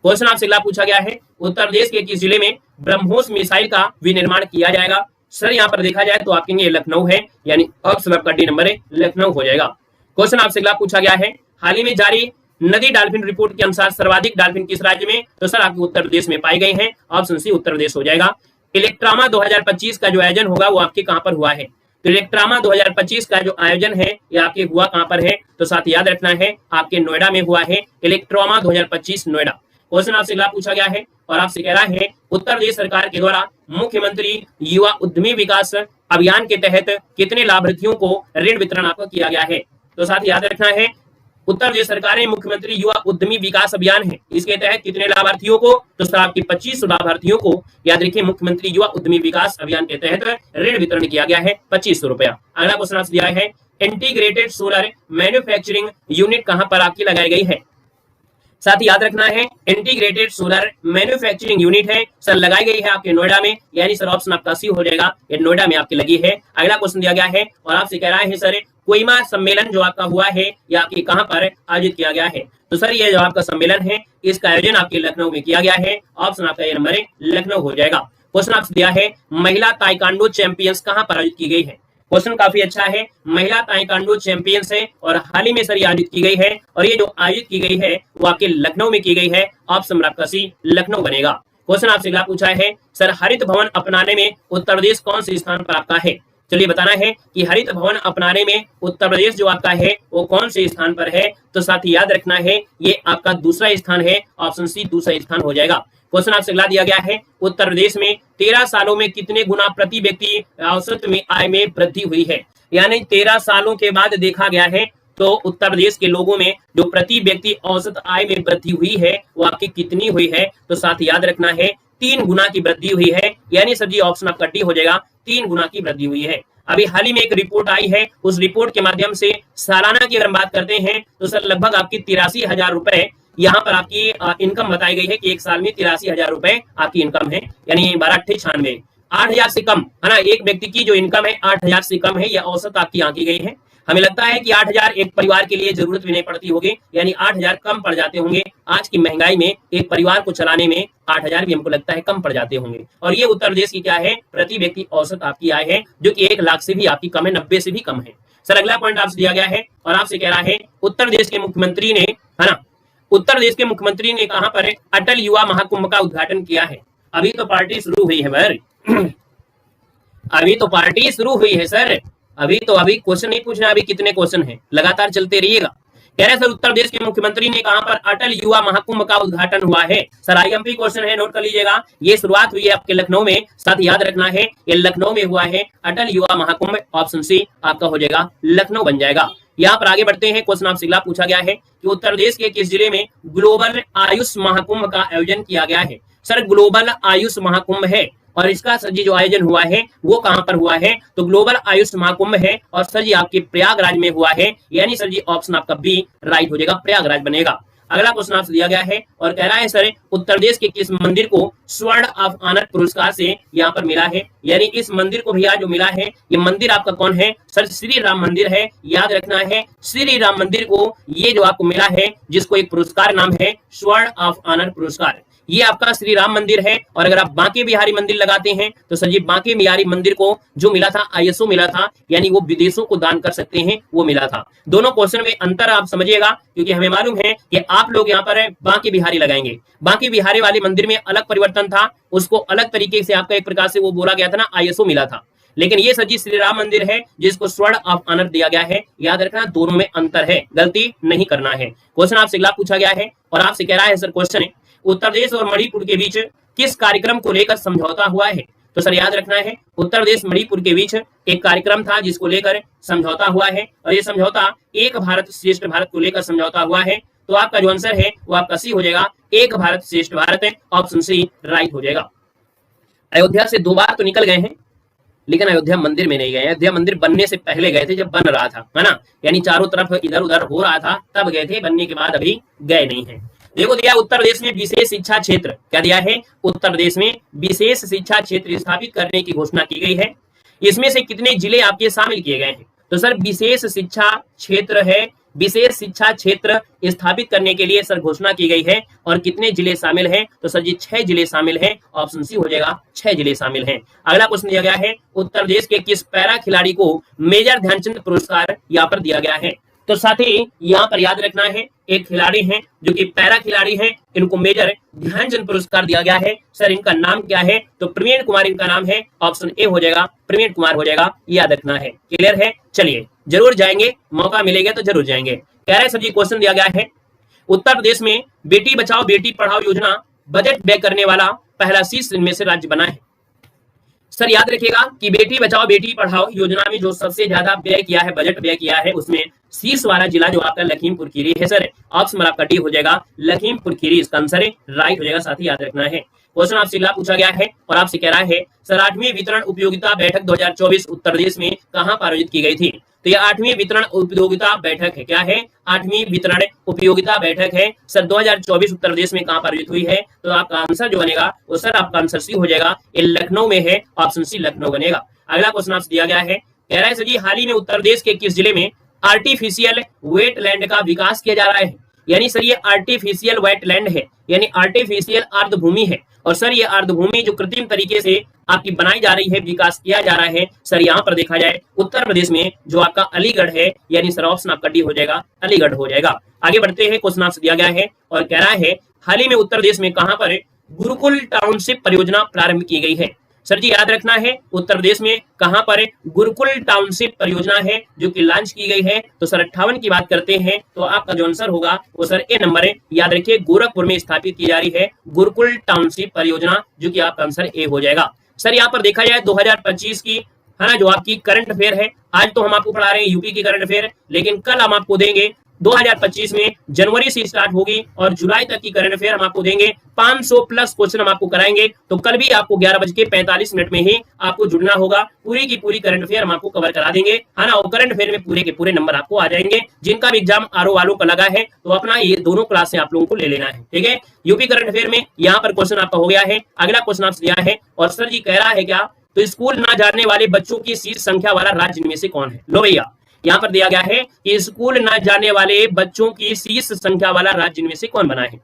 क्वेश्चन आपसे अगला पूछा गया है, उत्तर प्रदेश के किस जिले में ब्रह्मोस मिसाइल का विनिर्माण किया जाएगा? सर यहाँ पर देखा जाए तो आपके लखनऊ है, यानी ऑप्शन आपका डी नंबर है लखनऊ हो जाएगा। क्वेश्चन आपसे अगला पूछा गया है, हाल ही में जारी नदी डॉल्फिन रिपोर्ट के अनुसार सर्वाधिक डॉल्फिन किस राज्य में? तो सर आपके उत्तर प्रदेश में पाई गई हैं, ऑप्शन सी उत्तर प्रदेश हो जाएगा। इलेक्ट्रामा 2025 का जो आयोजन होगा वो आपके कहां पर हुआ है? तो इलेक्ट्रामा 2025 का जो आयोजन है ये आपके हुआ कहां पर है, तो साथ याद रखना है आपके नोएडा में हुआ है, इलेक्ट्रामा 2025 नोएडा। क्वेश्चन आपसे अगला पूछा गया है और आपसे कह रहा है उत्तर प्रदेश सरकार के द्वारा मुख्यमंत्री युवा उद्यमी विकास अभियान के तहत कितने लाभार्थियों को ऋण वितरण आपको किया गया है। तो साथ याद रखना है उत्तर प्रदेश सरकार ने मुख्यमंत्री युवा उद्यमी विकास अभियान है, इसके तहत कितने लाभार्थियों को, तो सर आपके 25 लाभार्थियों को याद रखिए मुख्यमंत्री युवा उद्यमी विकास अभियान के तहत ऋण वितरण किया गया है 2500 रुपया। अगला क्वेश्चन आपसे दिया है इंटीग्रेटेड सोलर मैन्युफैक्चरिंग यूनिट कहां पर आपकी लगाई गई है। साथ ही याद रखना है इंटीग्रेटेड सोलर मैन्युफैक्चरिंग यूनिट है सर लगाई गई है आपके नोएडा में, यानी सर ऑप्शन आपका सी हो जाएगा, ये नोएडा में आपकी लगी है। अगला क्वेश्चन दिया गया है और आपसे कह रहा है सर कोहिमा सम्मेलन जो आपका हुआ है या आपके कहां पर आयोजित किया गया है। तो सर ये जो आपका सम्मेलन है इसका आयोजन आपके लखनऊ में किया गया है, ऑप्शन आपका ये नंबर लखनऊ हो जाएगा। क्वेश्चन आपसे दिया है महिला ताइक्वांडो चैंपियंस कहां पर आयोजित की गई है। क्वेश्चन काफी अच्छा है, महिला ताइक्वांडो चैंपियंस है और हाल ही में सर ये आयोजित की गई है और ये जो आयोजित की गई है वो आपके लखनऊ में की गई है, ऑप्शन आपका सी लखनऊ बनेगा। क्वेश्चन आपसे अगला पूछा है सर हरित भवन अपनाने में उत्तर प्रदेश कौन से स्थान पर आपका है। चलिए बताना है कि हरित भवन अपनाने में उत्तर प्रदेश जो आपका है वो कौन से स्थान पर है। तो साथ ही याद रखना है ये आपका दूसरा स्थान है, ऑप्शन सी दूसरा स्थान हो जाएगा। क्वेश्चन आपसे अगला दिया गया है उत्तर प्रदेश में 13 सालों में कितने गुना प्रति व्यक्ति औसत में आय में वृद्धि हुई है, यानी 13 सालों के बाद देखा गया है तो उत्तर प्रदेश के लोगों में जो प्रति व्यक्ति औसत आय में वृद्धि हुई है वो आपकी कितनी हुई है। तो साथ ही याद रखना है 3 गुना की वृद्धि हुई है, यानी सर जी ऑप्शन आपका डी हो जाएगा, 3 गुना की वृद्धि हुई है। अभी हाल ही में एक रिपोर्ट आई है, उस रिपोर्ट के माध्यम से सालाना की अगर हम बात करते हैं तो सर लगभग आपकी 83,000 रुपए यहाँ पर आपकी इनकम बताई गई है कि एक साल में 83,000 रुपए आपकी इनकम है, यानी 12,98 8,000 से कम है ना, एक व्यक्ति की जो इनकम है 8,000 से कम है, यह औसत आपकी आंकी गई है। हमें लगता है कि 8,000 एक परिवार के लिए जरूरत भी नहीं पड़ती होगी, यानी 8,000 कम पड़ जाते होंगे। आज की महंगाई में एक परिवार को चलाने में 8,000 भी हमको लगता है कम पड़ जाते होंगे। और ये उत्तर प्रदेश की क्या है, प्रति व्यक्ति औसत आपकी आय है, जो कि 1 लाख से भी आपकी कम है, 90 से भी कम है। सर अगला पॉइंट आपसे दिया गया है और आपसे कह रहा है उत्तर प्रदेश के मुख्यमंत्री ने, है ना, उत्तर प्रदेश के मुख्यमंत्री ने कहां पर अटल युवा महाकुंभ का उद्घाटन किया है। अभी तो पार्टी शुरू हुई है सर, अभी तो पार्टी शुरू हुई है सर, अभी क्वेश्चन नहीं पूछना, अभी कितने क्वेश्चन हैं, लगातार चलते रहिएगा। कह रहे सर उत्तर प्रदेश के मुख्यमंत्री ने कहां पर अटल युवा महाकुंभ का उद्घाटन हुआ है। सर आईएमपी क्वेश्चन है, नोट कर लीजिएगा। ये शुरुआत हुई है आपके लखनऊ में, साथ याद रखना है ये लखनऊ में हुआ है अटल युवा महाकुंभ, ऑप्शन सी आपका हो जाएगा, लखनऊ बन जाएगा। यहाँ पर आगे बढ़ते हैं, क्वेश्चन आपसे अगला पूछा गया है कि उत्तर प्रदेश के किस जिले में ग्लोबल आयुष महाकुंभ का आयोजन किया गया है। सर ग्लोबल आयुष महाकुंभ है और इसका सर जी जो आयोजन हुआ है वो कहां पर हुआ है, तो ग्लोबल आयुष महाकुंभ है और सर जी आपके प्रयागराज में हुआ है, यानी सर जी ऑप्शन आपका बी राइट हो जाएगा, प्रयागराज बनेगा। अगला क्वेश्चन आपसे दिया गया है और कह रहा है सर उत्तर प्रदेश के किस मंदिर को स्वर्ण ऑफ ऑनर पुरस्कार से यहाँ पर मिला है, यानी इस मंदिर को भैया जो मिला है ये मंदिर आपका कौन है, सर श्री राम मंदिर है। याद रखना है श्री राम मंदिर को ये जो आपको मिला है जिसको एक पुरस्कार नाम है स्वर्ण ऑफ ऑनर पुरस्कार, ये आपका श्री राम मंदिर है। और अगर आप बांके बिहारी मंदिर लगाते हैं तो सर जी बांके बिहारी मंदिर को जो मिला था आईएसओ मिला था, यानी वो विदेशों को दान कर सकते हैं, वो मिला था। दोनों क्वेश्चन में अंतर आप समझिएगा, क्योंकि हमें मालूम है कि आप लोग यहाँ पर बांके बिहारी लगाएंगे, बांके बिहारी वाले मंदिर में अलग परिवर्तन था, उसको अलग तरीके से आपका एक प्रकार से वो बोला गया था ना, आईएसओ मिला था। लेकिन ये सर जी श्री राम मंदिर है जिसको स्वर्ण ऑफ ऑनर दिया गया है। याद रखना दोनों में अंतर है, गलती नहीं करना है। क्वेश्चन आपसे अगला पूछा गया है और आपसे कह रहा है सर क्वेश्चन है उत्तर प्रदेश और मणिपुर के बीच किस कार्यक्रम को लेकर समझौता हुआ है। तो सर याद रखना है उत्तर प्रदेश मणिपुर के बीच एक कार्यक्रम था जिसको लेकर समझौता हुआ है और ये समझौता एक भारत श्रेष्ठ भारत को लेकर समझौता हुआ है। तो आपका जो आंसर है वो आपका सी हो जाएगा, एक भारत श्रेष्ठ भारत है, ऑप्शन सी राइट हो जाएगा। अयोध्या से 2 बार तो निकल गए हैं, लेकिन अयोध्या मंदिर में नहीं गए। अयोध्या मंदिर बनने से पहले गए थे, जब बन रहा था, है ना, यानी चारों तरफ इधर उधर हो रहा था तब गए थे, बनने के बाद अभी गए नहीं है। देखो दिया उत्तर प्रदेश में विशेष शिक्षा क्षेत्र, क्या दिया है, उत्तर प्रदेश में विशेष शिक्षा क्षेत्र स्थापित करने की घोषणा की गई है। इसमें से कितने जिले आपके शामिल किए गए हैं। तो सर विशेष शिक्षा क्षेत्र है, विशेष शिक्षा क्षेत्र स्थापित करने के लिए सर घोषणा की गई है और कितने जिले शामिल हैं, तो सर जी 6 जिले शामिल हैं, ऑप्शन सी हो जाएगा, 6 जिले शामिल हैं। अगला क्वेश्चन दिया गया है उत्तर प्रदेश के किस पैरा खिलाड़ी को मेजर ध्यानचंद पुरस्कार यहाँ पर दिया गया है। तो साथ ही यहाँ पर याद रखना है एक खिलाड़ी हैं जो कि पैरा खिलाड़ी हैं, इनको मेजर ध्यानचंद पुरस्कार दिया गया है। सर इनका नाम क्या है? तो प्रवीण कुमार इनका नाम है, ऑप्शन ए हो जाएगा, प्रवीण कुमार हो जाएगा, याद रखना है। क्लियर है? चलिए जरूर जाएंगे, मौका मिलेगा तो जरूर जाएंगे। कह रहे हैं सर जी क्वेश्चन दिया गया है, उत्तर प्रदेश में बेटी बचाओ बेटी पढ़ाओ योजना बजट व्यय करने वाला पहला शीर्ष इनमें से राज्य बना है। सर याद रखिएगा कि बेटी बचाओ बेटी पढ़ाओ योजना में जो सबसे ज्यादा व्यय किया है, बजट व्यय किया है, उसमें शीर्ष वाला जिला जो आपका लखीमपुर खीरी है। सर ऑप्शन आपका डी हो जाएगा, लखीमपुर खीरी इसका आंसर है, राइट हो जाएगा। साथ ही याद रखना है क्वेश्चन आपसे पूछा गया है और आपसे कह रहा है सर 8वीं वितरण उपयोगिता बैठक 2024 उत्तर प्रदेश में कहां पर आयोजित की गई थी? तो ये 8वीं वितरण उपयोगिता बैठक है। क्या है? 8वीं वितरण उपयोगिता बैठक है सर 2024 उत्तर प्रदेश में कहां पर आयोजित हुई है? तो आपका आंसर जो बनेगा वो सर आपका आंसर सी हो जाएगा, ये लखनऊ में है, ऑप्शन सी लखनऊ बनेगा। अगला क्वेश्चन आपसे दिया गया है, कह रहा है सर जी हाल ही में उत्तर प्रदेश के किस जिले में आर्टिफिशियल वेटलैंड का विकास किया जा रहा है? यानी सर ये आर्टिफिशियल वेटलैंड है, यानी आर्टिफिशियल अर्धभूमि है। और सर ये अर्धभूमि जो कृत्रिम तरीके से आपकी बनाई जा रही है, विकास किया जा रहा है, सर यहाँ पर देखा जाए उत्तर प्रदेश में जो आपका अलीगढ़ है, यानी सर ऑप्शन आपका डी हो जाएगा, अलीगढ़ हो जाएगा। आगे बढ़ते हैं, क्वेश्चन आपसे दिया गया है और कह रहा है हाल ही में उत्तर प्रदेश में कहां पर गुरुकुल टाउनशिप परियोजना प्रारंभ की गई है? सर जी याद रखना है उत्तर प्रदेश में कहां पर गुरुकुल टाउनशिप परियोजना है जो कि लॉन्च की गई है? तो सर 58 की बात करते हैं तो आपका जो आंसर होगा वो सर ए नंबर है, याद रखिए गोरखपुर में स्थापित की जा रही है गुरुकुल टाउनशिप परियोजना, जो कि आपका आंसर ए हो जाएगा। सर यहाँ पर देखा जाए 2025 की है ना जो आपकी करंट अफेयर है, आज तो हम आपको पढ़ा रहे हैं यूपी की करंट अफेयर, लेकिन कल हम आपको देंगे 2025 में जनवरी से स्टार्ट होगी और जुलाई तक की करंट अफेयर हम आपको देंगे। 500 प्लस क्वेश्चन हम आपको कराएंगे, तो कल भी आपको 11:45 में ही आपको जुड़ना होगा। पूरी की पूरी करंट अफेयर हम आपको कवर करा देंगे, है ना। और करंट अफेयर में पूरे के पूरे नंबर आपको आ जाएंगे। जिनका भी एग्जाम आरओ वालों का लगा है तो अपना ये दोनों क्लास से आप लोगों को ले लेना है, ठीक है। यूपी करंट अफेयर में यहाँ पर क्वेश्चन आपका हो गया है। अगला क्वेश्चन आपसे दिया है और सर जी कह रहा है क्या, तो स्कूल ना जाने वाले बच्चों की शीर्ष संख्या वाला राज्य इनमें से कौन है? लो भैया यहाँ पर दिया गया है कि स्कूल न जाने वाले बच्चों की शीर्ष संख्या वाला राज्य इनमें से कौन बना है।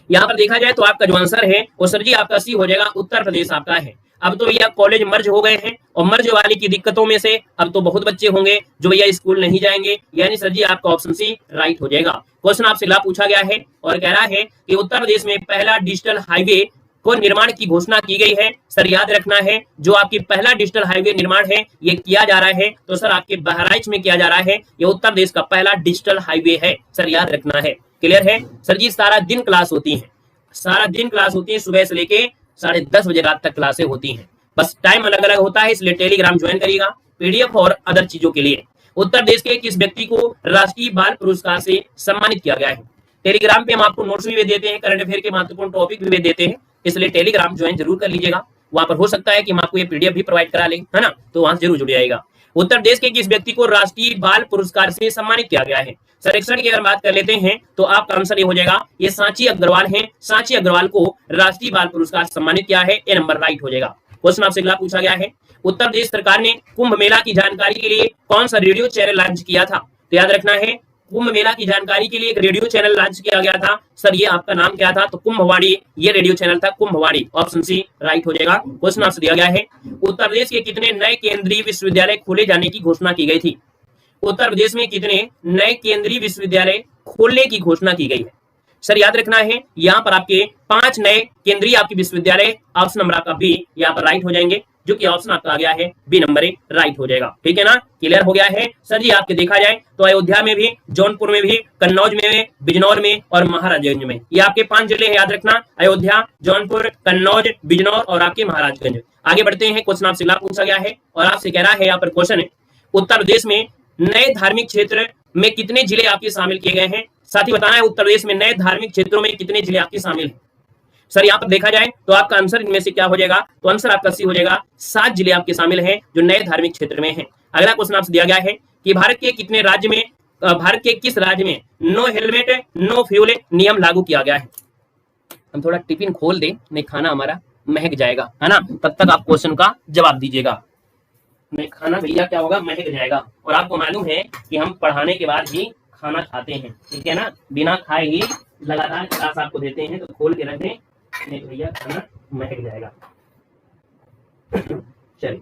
यहाँ पर देखा जाए तो आपका जो आंसर है वो सर जी आपका सी हो जाएगा, उत्तर प्रदेश आपका है। अब तो भैया कॉलेज मर्ज हो गए हैं और मर्ज वाली की दिक्कतों में से अब तो बहुत बच्चे होंगे जो भैया स्कूल नहीं जाएंगे, यानी सर जी आपका ऑप्शन सी राइट हो जाएगा। क्वेश्चन आपसे पूछा गया है और कह रहा है कि उत्तर प्रदेश में पहला डिजिटल हाईवे को निर्माण की घोषणा की गई है। सर याद रखना है जो आपकी पहला डिजिटल हाईवे निर्माण है ये किया जा रहा है, तो सर आपके बहराइच में किया जा रहा है। ये उत्तर प्रदेश का पहला डिजिटल हाईवे है, सर याद रखना है। क्लियर है? सर जी सारा दिन क्लास होती है, सारा दिन क्लास होती है, सुबह से लेके 10:30 बजे रात तक क्लासें होती हैं, बस टाइम अलग अलग होता है, इसलिए टेलीग्राम ज्वाइन करिएगा पीडीएफ और अदर चीजों के लिए। उत्तर प्रदेश के किस व्यक्ति को राष्ट्रीय बाल पुरस्कार से सम्मानित किया गया है? टेलीग्राम पे हम आपको नोट्स भी देते हैं, करंट अफेयर के महत्वपूर्ण टॉपिक भी देते हैं, इसलिए टेलीग्राम ज्वाइन जरूर कर लीजिएगा। वहां पर हो सकता है कि हम आपको ये पीडीएफ भी प्रोवाइड करा लें, है ना, तो वहां से जरूर जुड़ जाएगा। उत्तर प्रदेश के किस व्यक्ति को राष्ट्रीय बाल पुरस्कार से सम्मानित किया गया है? सर 61 की अगर बात कर लेते हैं तो आपका आंसर ये हो जाएगा, ये सांची अग्रवाल है। सांची अग्रवाल को राष्ट्रीय बाल पुरस्कार सम्मानित किया है, ए नंबर राइट हो जाएगा। क्वेश्चन आपसे अगला पूछा गया है, उत्तर प्रदेश सरकार ने कुंभ मेला की जानकारी के लिए कौन सा रेडियो चैनल लॉन्च किया था? तो याद रखना है कुंभ मेला की जानकारी के लिए एक रेडियो चैनल लॉन्च किया गया था। सर ये आपका नाम क्या था? तो कुंभवाणी, ये रेडियो चैनल था कुंभवाणी, ऑप्शन सी राइट हो जाएगा। क्वेश्चन आपसे दिया गया है, उत्तर प्रदेश के कितने नए केंद्रीय विश्वविद्यालय खोले जाने की घोषणा की गई थी? उत्तर प्रदेश में कितने नए केंद्रीय विश्वविद्यालय खोलने की घोषणा की गई है? सर याद रखना है यहाँ पर आपके 5 नए केंद्रीय आपके विश्वविद्यालय, ऑप्शन नंबर आपका बी यहाँ पर राइट हो जाएंगे, जो कि ऑप्शन आपका आ गया है बी नंबर राइट हो जाएगा, ठीक है ना। क्लियर हो गया है? सर जी आपके देखा जाए तो अयोध्या में भी, जौनपुर में भी, कन्नौज में, बिजनौर में और महाराजगंज में, ये आपके 5 जिले हैं, याद रखना, अयोध्या, जौनपुर, कन्नौज, बिजनौर और आपके महाराजगंज। आगे बढ़ते हैं, क्वेश्चन आपसे पूछा गया है और आपसे कह रहा है यहाँ पर क्वेश्चन है, उत्तर प्रदेश में नए धार्मिक क्षेत्र में कितने जिले आपके शामिल किए गए हैं? साथ ही बताना है उत्तर प्रदेश में नए धार्मिक क्षेत्रों में कितने जिले आपके शामिल हैं। सर यहाँ पर देखा जाए तो आपका आंसर इनमें से क्या हो जाएगा? तो आंसर आपका सी हो जाएगा, 7 जिले आपके शामिल हैं जो नए धार्मिक क्षेत्र में हैं। अगला क्वेश्चन आपसे दिया गया है कि भारत के कितने राज्य में, भारत के किस राज्य में नो हेलमेट नो फ्यूल नियम लागू किया गया है? हम थोड़ा टिफिन खोल दें, नहीं खाना हमारा महक जाएगा, है ना, तब तक आप क्वेश्चन का जवाब दीजिएगा। नहीं खाना भैया क्या होगा, महक जाएगा। और आपको मालूम है कि हम पढ़ाने के बाद ही खाना खाते हैं, ठीक है ना, बिना खाए ही लगातार क्लास आपको देते हैं, तो खोल के रख दें, नहीं भैया खाना महक जाएगा। चलिए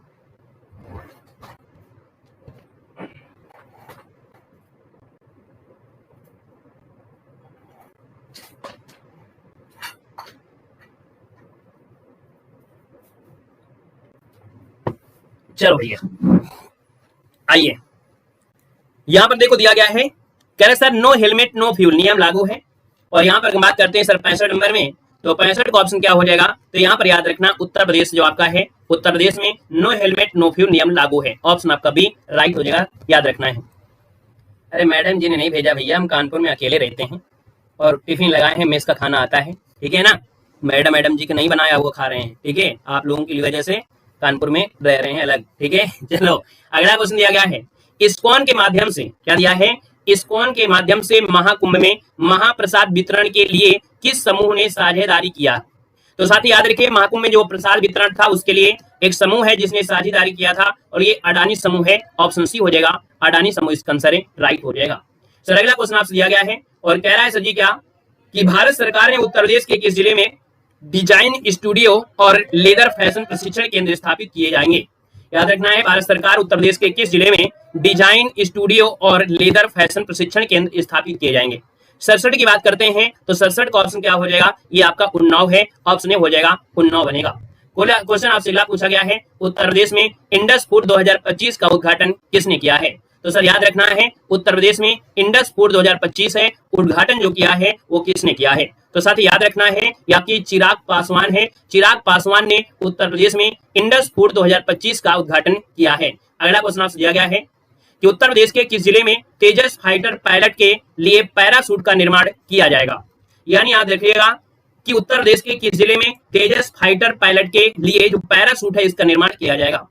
चलो भैया आइए, यहां पर देखो दिया गया है, कह रहे sir no helmet no fuel नियम लागू है। और यहां पर बात करते हैं सर 65 नंबर में, तो 65 का ऑप्शन क्या हो जाएगा, तो यहां पर याद रखना उत्तर प्रदेश जो आपका है, उत्तर प्रदेश में नो हेलमेट नो फ्यूल नियम लागू है। ऑप्शन आपका बी राइट हो जाएगा, याद रखना है। अरे मैडम जी ने नहीं भेजा भैया, हम कानपुर में अकेले रहते हैं और टिफिन लगाए हैं, मेस का खाना आता है, ठीक है ना। मैडम जी के नहीं बनाया वो खा रहे हैं, ठीक है। आप लोगों की वजह से कानपुर में रह रहे हैं अलग, ठीक है। चलो अगला क्वेश्चन दिया गया है, इस्कॉन के माध्यम से, क्या दिया है, इस्कॉन के माध्यम से महाकुंभ में महाप्रसाद वितरण के लिए किस समूह ने साझेदारी किया। तो साथ ही याद रखिए, महाकुंभ में जो प्रसाद वितरण था उसके लिए एक समूह है जिसने साझेदारी किया था, और ये अडानी समूह है। ऑप्शन सी हो जाएगा, अडानी समूह इसका आंसर है, राइट हो जाएगा। सर अगला क्वेश्चन आपसे दिया गया है और कह रहा है सर जी क्या, कि भारत सरकार ने उत्तर प्रदेश के किस जिले में डिजाइन स्टूडियो और लेदर फैशन प्रशिक्षण केंद्र स्थापित किए जाएंगे। याद रखना है, भारत सरकार उत्तर प्रदेश के किस जिले में डिजाइन स्टूडियो और लेदर फैशन प्रशिक्षण केंद्र स्थापित किए जाएंगे। 67 की बात करते हैं तो 67 का ऑप्शन क्या हो जाएगा, ये आपका उन्नाव है, ऑप्शन ए हो जाएगा, उन्नाव बनेगा। क्वेश्चन आपसे अगला पूछा गया है, उत्तर प्रदेश में इंडस फूड 2025 का उद्घाटन किसने किया है। तो सर याद रखना है, उत्तर प्रदेश में इंडस फूड 2025 है, उद्घाटन जो किया है वो किसने किया है। तो साथ ही याद रखना है, ये आपकी चिराग पासवान है, चिराग पासवान ने उत्तर प्रदेश में इंडस फूड 2025 का उद्घाटन किया है। अगला क्वेश्चन आपसे दिया गया है कि उत्तर प्रदेश के किस जिले में तेजस फाइटर पायलट के लिए पैराशूट का निर्माण किया जाएगा। यानी याद रखिएगा कि उत्तर प्रदेश के किस जिले में तेजस फाइटर पायलट के लिए जो पैराशूट है इसका निर्माण किया जाएगा।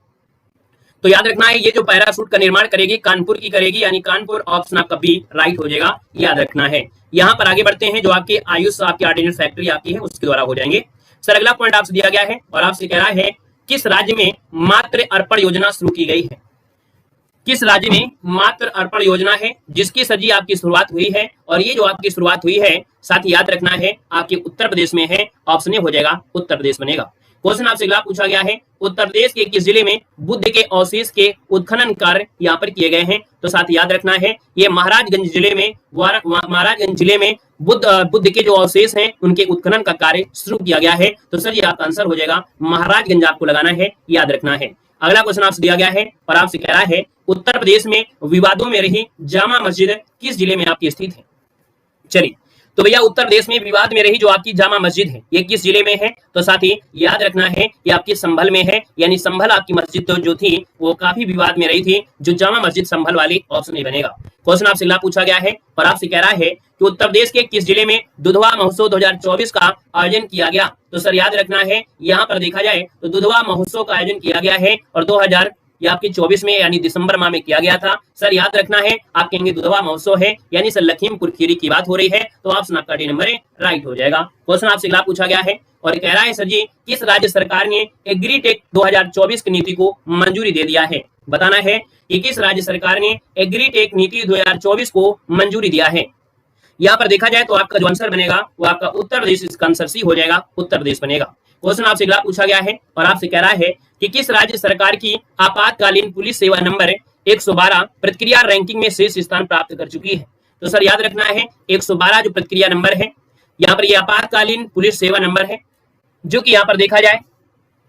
तो याद रखना है, ये जो पैराशूट का निर्माण करेगी कानपुर की करेगी, यानी कानपुर, ऑप्शन आपका बी राइट हो जाएगा, याद रखना है। यहाँ पर आगे बढ़ते हैं, जो आपकी आयुष आपकी आर्डिनेंस फैक्ट्री आपकी है उसके द्वारा हो जाएंगे। सर अगला पॉइंट आपसे दिया गया है और आपसे कह रहा है, किस राज्य में मातृ अर्पण योजना शुरू की गई है। किस राज्य में मातृ अर्पण योजना है जिसकी सर जी आपकी शुरुआत हुई है, और ये जो आपकी शुरुआत हुई है साथ ही याद रखना है आपके उत्तर प्रदेश में है, ऑप्शन ए हो जाएगा, उत्तर प्रदेश बनेगा। क्वेश्चन आपसे अगला पूछा गया है, उत्तर प्रदेश के किस जिले में बुद्ध के अवशेष के उत्खनन कार्य यहाँ पर किए गए हैं। तो साथ याद रखना है, ये महाराजगंज जिले में, महाराजगंज जिले में बुद्ध के जो अवशेष हैं उनके उत्खनन का कार्य शुरू किया गया है। तो सर ये आपका आंसर हो जाएगा, महाराजगंज आपको लगाना है, याद रखना है। अगला क्वेश्चन आपसे दिया गया है और आपसे कह रहा है, उत्तर प्रदेश में विवादों में रही जामा मस्जिद किस जिले में आपकी स्थित है। चलिए, तो भैया उत्तर प्रदेश में विवाद में रही जो आपकी जामा मस्जिद है ये किस जिले में है। तो साथ ही याद रखना है ये आपकी संभल में है, यानी संभल आपकी मस्जिद जो थी वो काफी विवाद में रही थी, जो जामा मस्जिद संभल वाली, ऑप्शन नहीं बनेगा। क्वेश्चन आपसे अगला पूछा गया है और आपसे कह रहा है कि उत्तर प्रदेश के किस जिले में दुधवा महोत्सव 2024 का आयोजन किया गया। तो सर याद रखना है, यहाँ पर देखा जाए तो दुधवा महोत्सव का आयोजन किया गया है और 2024 में यानी दिसंबर माह में किया गया था। सर याद रखना है, आप कहेंगे दुधवा महोत्सव है यानी सर लखीमपुर खीरी की बात हो रही है, तो ऑप्शन आपका डी नंबर राइट हो जाएगा। क्वेश्चन आपसे अगला पूछा गया है और कह रहा है, सर जी किस राज्य सरकार ने एग्रीटेक 2024 की नीति को मंजूरी दे दिया है। बताना है कि किस राज्य सरकार ने एग्रीटेक नीति 2024 को मंजूरी दिया है। यहाँ पर देखा जाए तो आपका जो आंसर बनेगा वो आपका उत्तर प्रदेश, इसका आंसर सी हो जाएगा, उत्तर प्रदेश बनेगा। क्वेश्चन आपसे अगला पूछा गया है और आपसे कह रहा है कि किस राज्य सरकार की आपातकालीन पुलिस सेवा नंबर 112 प्रतिक्रिया रैंकिंग में शीर्ष स्थान प्राप्त कर चुकी है। तो सर याद रखना है, 112 जो प्रतिक्रिया नंबर है, यहाँ पर ये आपातकालीन पुलिस सेवा नंबर है, जो कि यहाँ पर देखा जाए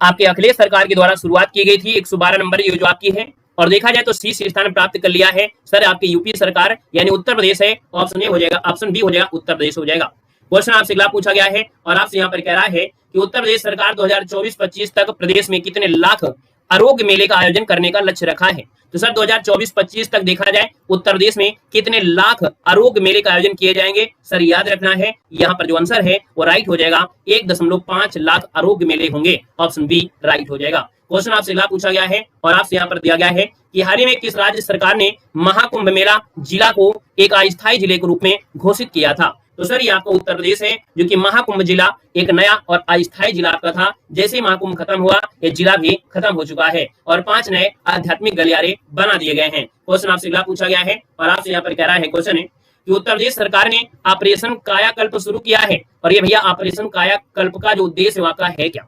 आपके अखिलेश सरकार के द्वारा शुरुआत की गई थी। 112 नंबर ये जो आपकी है, और देखा जाए तो शीर्ष स्थान प्राप्त कर लिया है सर आपकी यूपी सरकार, यानी उत्तर प्रदेश है, ऑप्शन ए हो जाएगा, ऑप्शन बी हो जाएगा, उत्तर प्रदेश हो जाएगा। क्वेश्चन आपसे अगला पूछा गया है और आपसे यहाँ पर कह रहा है कि उत्तर प्रदेश सरकार 2024-25 तक प्रदेश में कितने लाख आरोग्य मेले का आयोजन करने का लक्ष्य रखा है। तो सर 2024-25 तक देखा जाए उत्तर प्रदेश में कितने लाख आरोग्य मेले का आयोजन किए जाएंगे। सर याद रखना है, यहाँ पर जो आंसर है वो राइट हो जाएगा, 1.5 लाख आरोग्य मेले होंगे, ऑप्शन बी राइट हो जाएगा। क्वेश्चन आपसे अगला पूछा गया है और आपसे यहाँ पर दिया गया है कि हाल ही में किस राज्य सरकार ने महाकुंभ मेला जिला को एक अस्थायी जिले के रूप में घोषित किया था। तो सर ये आपका उत्तर प्रदेश है, जो कि महाकुंभ जिला एक नया और अस्थायी जिला आपका था। जैसे ही महाकुंभ खत्म हुआ ये जिला भी खत्म हो चुका है और 5 नए आध्यात्मिक गलियारे बना दिए गए हैं। क्वेश्चन आपसे अगला पूछा गया है और आपसे यहाँ पर कह रहा है क्वेश्चन है कि उत्तर प्रदेश सरकार ने ऑपरेशन कायाकल्प शुरू किया है, और ये भैया ऑपरेशन कायाकल्प का जो उद्देश्य वाका है क्या।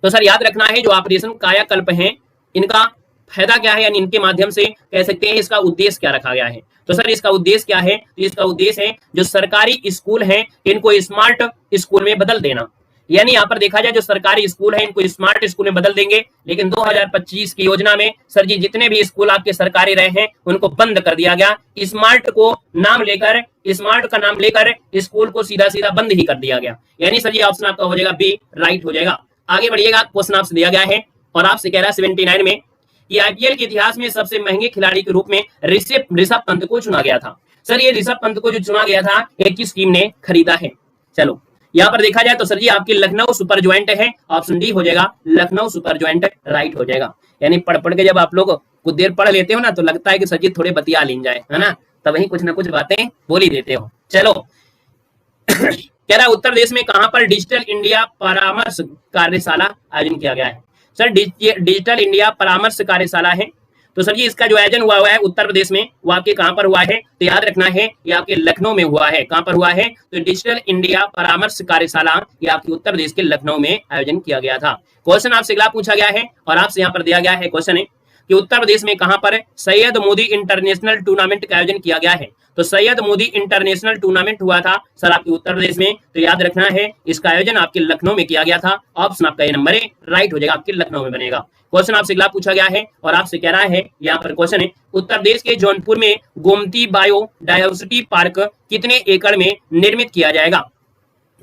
तो सर याद रखना है, जो ऑपरेशन कायाकल्प है इनका फायदा क्या है, यानी इनके माध्यम से कह सकते हैं इसका उद्देश्य क्या रखा गया है। तो सर इसका उद्देश्य क्या है, तो इसका उद्देश्य है जो सरकारी स्कूल हैं इनको स्मार्ट स्कूल में बदल देना, यानी यहाँ पर देखा जाए जो सरकारी स्कूल है इनको स्मार्ट स्कूल में बदल देंगे, लेकिन 2025 की योजना में सर जी जितने भी स्कूल आपके सरकारी रहे हैं उनको बंद कर दिया गया। स्मार्ट का नाम लेकर स्कूल को सीधा सीधा बंद ही कर दिया गया। यानी सर जी ऑप्शन आपका हो जाएगा बी राइट हो जाएगा। आगे बढ़िएगा, क्वेश्चन आपसे दिया गया है और आपसे कह रहा है 79 में कि आईपीएल के इतिहास में सबसे महंगे खिलाड़ी के रूप में ऋषभ पंत को चुना गया था। सर ये ऋषभ पंत को जो चुना गया था ये किस टीम ने खरीदा है? चलो यहाँ पर देखा जाए तो सर जी आपकी लखनऊ सुपर जॉइंट है, ऑप्शन डी हो जाएगा, लखनऊ सुपर जॉइंट राइट हो जाएगा। यानी पढ़ पढ़ के जब आप लोग कुछ देर पढ़ लेते हो ना तो लगता है कि सर जी थोड़े बतिया लीन जाए, है ना, तब वही कुछ ना कुछ बातें बोल ही देते हो। चलो कह रहा उत्तर प्रदेश में कहां पर डिजिटल इंडिया परामर्श कार्यशाला आयोजन किया गया है? सर डिजिटल इंडिया परामर्श कार्यशाला है, तो सर जी इसका जो आयोजन हुआ है उत्तर प्रदेश में वो आपके कहां पर हुआ है? तो याद रखना है ये आपके लखनऊ में हुआ है। कहां पर हुआ है? तो डिजिटल इंडिया परामर्श कार्यशाला ये आपके उत्तर प्रदेश के लखनऊ में आयोजन किया गया था। क्वेश्चन आपसे अगला पूछा गया है और आपसे यहाँ पर दिया गया है क्वेश्चन है कि उत्तर प्रदेश में कहां पर सैयद मोदी इंटरनेशनल टूर्नामेंट का आयोजन किया गया है? तो सैयद मोदी इंटरनेशनल टूर्नामेंट हुआ था सर आपके उत्तर प्रदेश में, तो याद रखना है इसका आयोजन आपके लखनऊ में किया गया था। ऑप्शन आपका ये नंबर है राइट हो जाएगा, आपके लखनऊ में बनेगा। क्वेश्चन आपसे अगला पूछा गया है और आपसे कह रहा है यहाँ पर क्वेश्चन है उत्तर प्रदेश के जौनपुर में गोमती बायोडायवर्सिटी पार्क कितने एकड़ में निर्मित किया जाएगा?